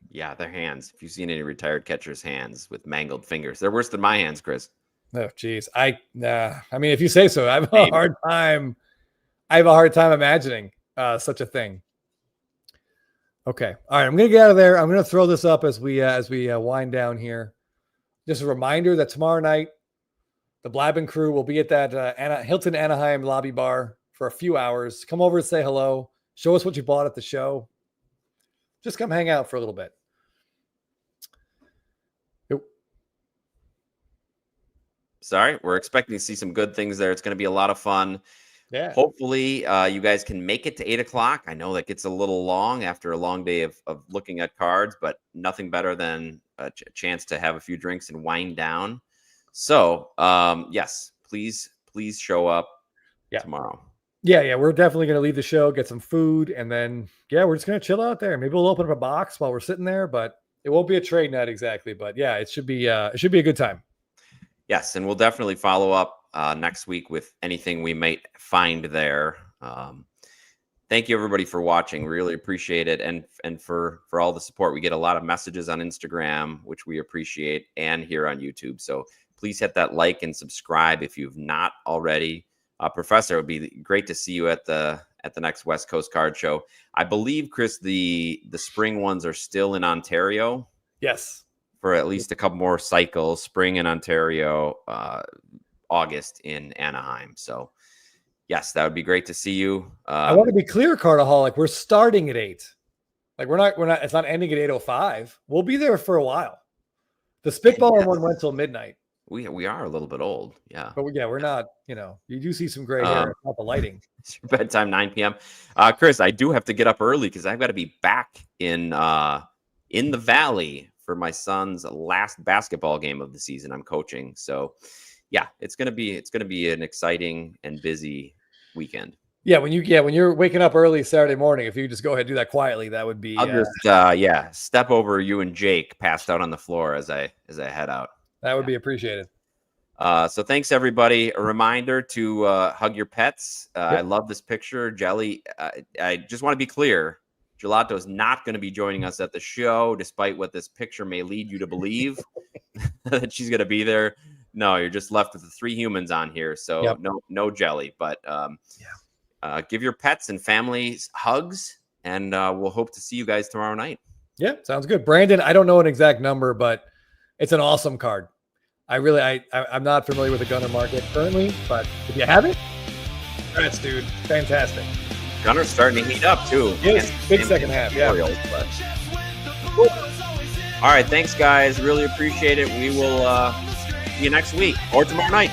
Yeah, their hands. If you've seen any retired catchers' hands with mangled fingers, they're worse than my hands, Chris. Oh, geez. I mean, if you say so, I have a hard time. I have a hard time imagining such a thing. Okay. All right. I'm going to get out of there. I'm going to throw this up as we wind down here. Just a reminder that tomorrow night, the Blabbin crew will be at that Hilton Anaheim lobby bar for a few hours. Come over and say hello. Show us what you bought at the show. Just come hang out for a little bit. Sorry, we're expecting to see some good things there. It's going to be a lot of fun. Yeah. Hopefully, you guys can make it to 8 o'clock. I know that gets a little long after a long day of looking at cards, but nothing better than a chance to have a few drinks and wind down. So, yes, please show up tomorrow. Yeah. We're definitely going to leave the show, get some food, and then, we're just going to chill out there. Maybe we'll open up a box while we're sitting there, but it won't be a trade night exactly. But yeah, it should be a good time. Yes, and we'll definitely follow up next week with anything we might find there. Thank you, everybody, for watching. Really appreciate it, and for all the support. We get a lot of messages on Instagram, which we appreciate, and here on YouTube. So please hit that like and subscribe if you've not already. Professor, it would be great to see you at the next West Coast Card Show. I believe, Chris, the spring ones are still in Ontario. Yes. For at least a couple more cycles, spring in Ontario, August in Anaheim. So yes, that would be great to see you. I want to be clear, Cardaholic. We're starting at 8. Like we're not, it's not ending at 8:05. We'll be there for a while. The spitball one went till midnight. We are a little bit old. Yeah. But we're not, you do see some gray hair about the lighting. It's your bedtime, 9 p.m. Chris, I do have to get up early because I've got to be back in the Valley for my son's last basketball game of the season. I'm coaching. So yeah, it's going to be an exciting and busy weekend. Yeah. When you're waking up early Saturday morning, if you just go ahead and do that quietly, that would be, I'll just, step over you and Jake passed out on the floor as I head out. That would be appreciated. So thanks everybody. A reminder to hug your pets. I love this picture. Jelly. I just want to be clear. Gelato is not going to be joining us at the show, despite what this picture may lead you to believe that she's going to be there. No, you're just left with the 3 humans on here. So no Jelly, but give your pets and families hugs, and we'll hope to see you guys tomorrow night. Yeah, sounds good. Brandon, I don't know an exact number, but it's an awesome card. I'm not familiar with the gunner market currently, but if you have it, congrats, dude. Fantastic. Gunner's starting to heat up too. Yes, big second half. Yeah. All right, thanks guys. Really appreciate it. We will see you next week or tomorrow night.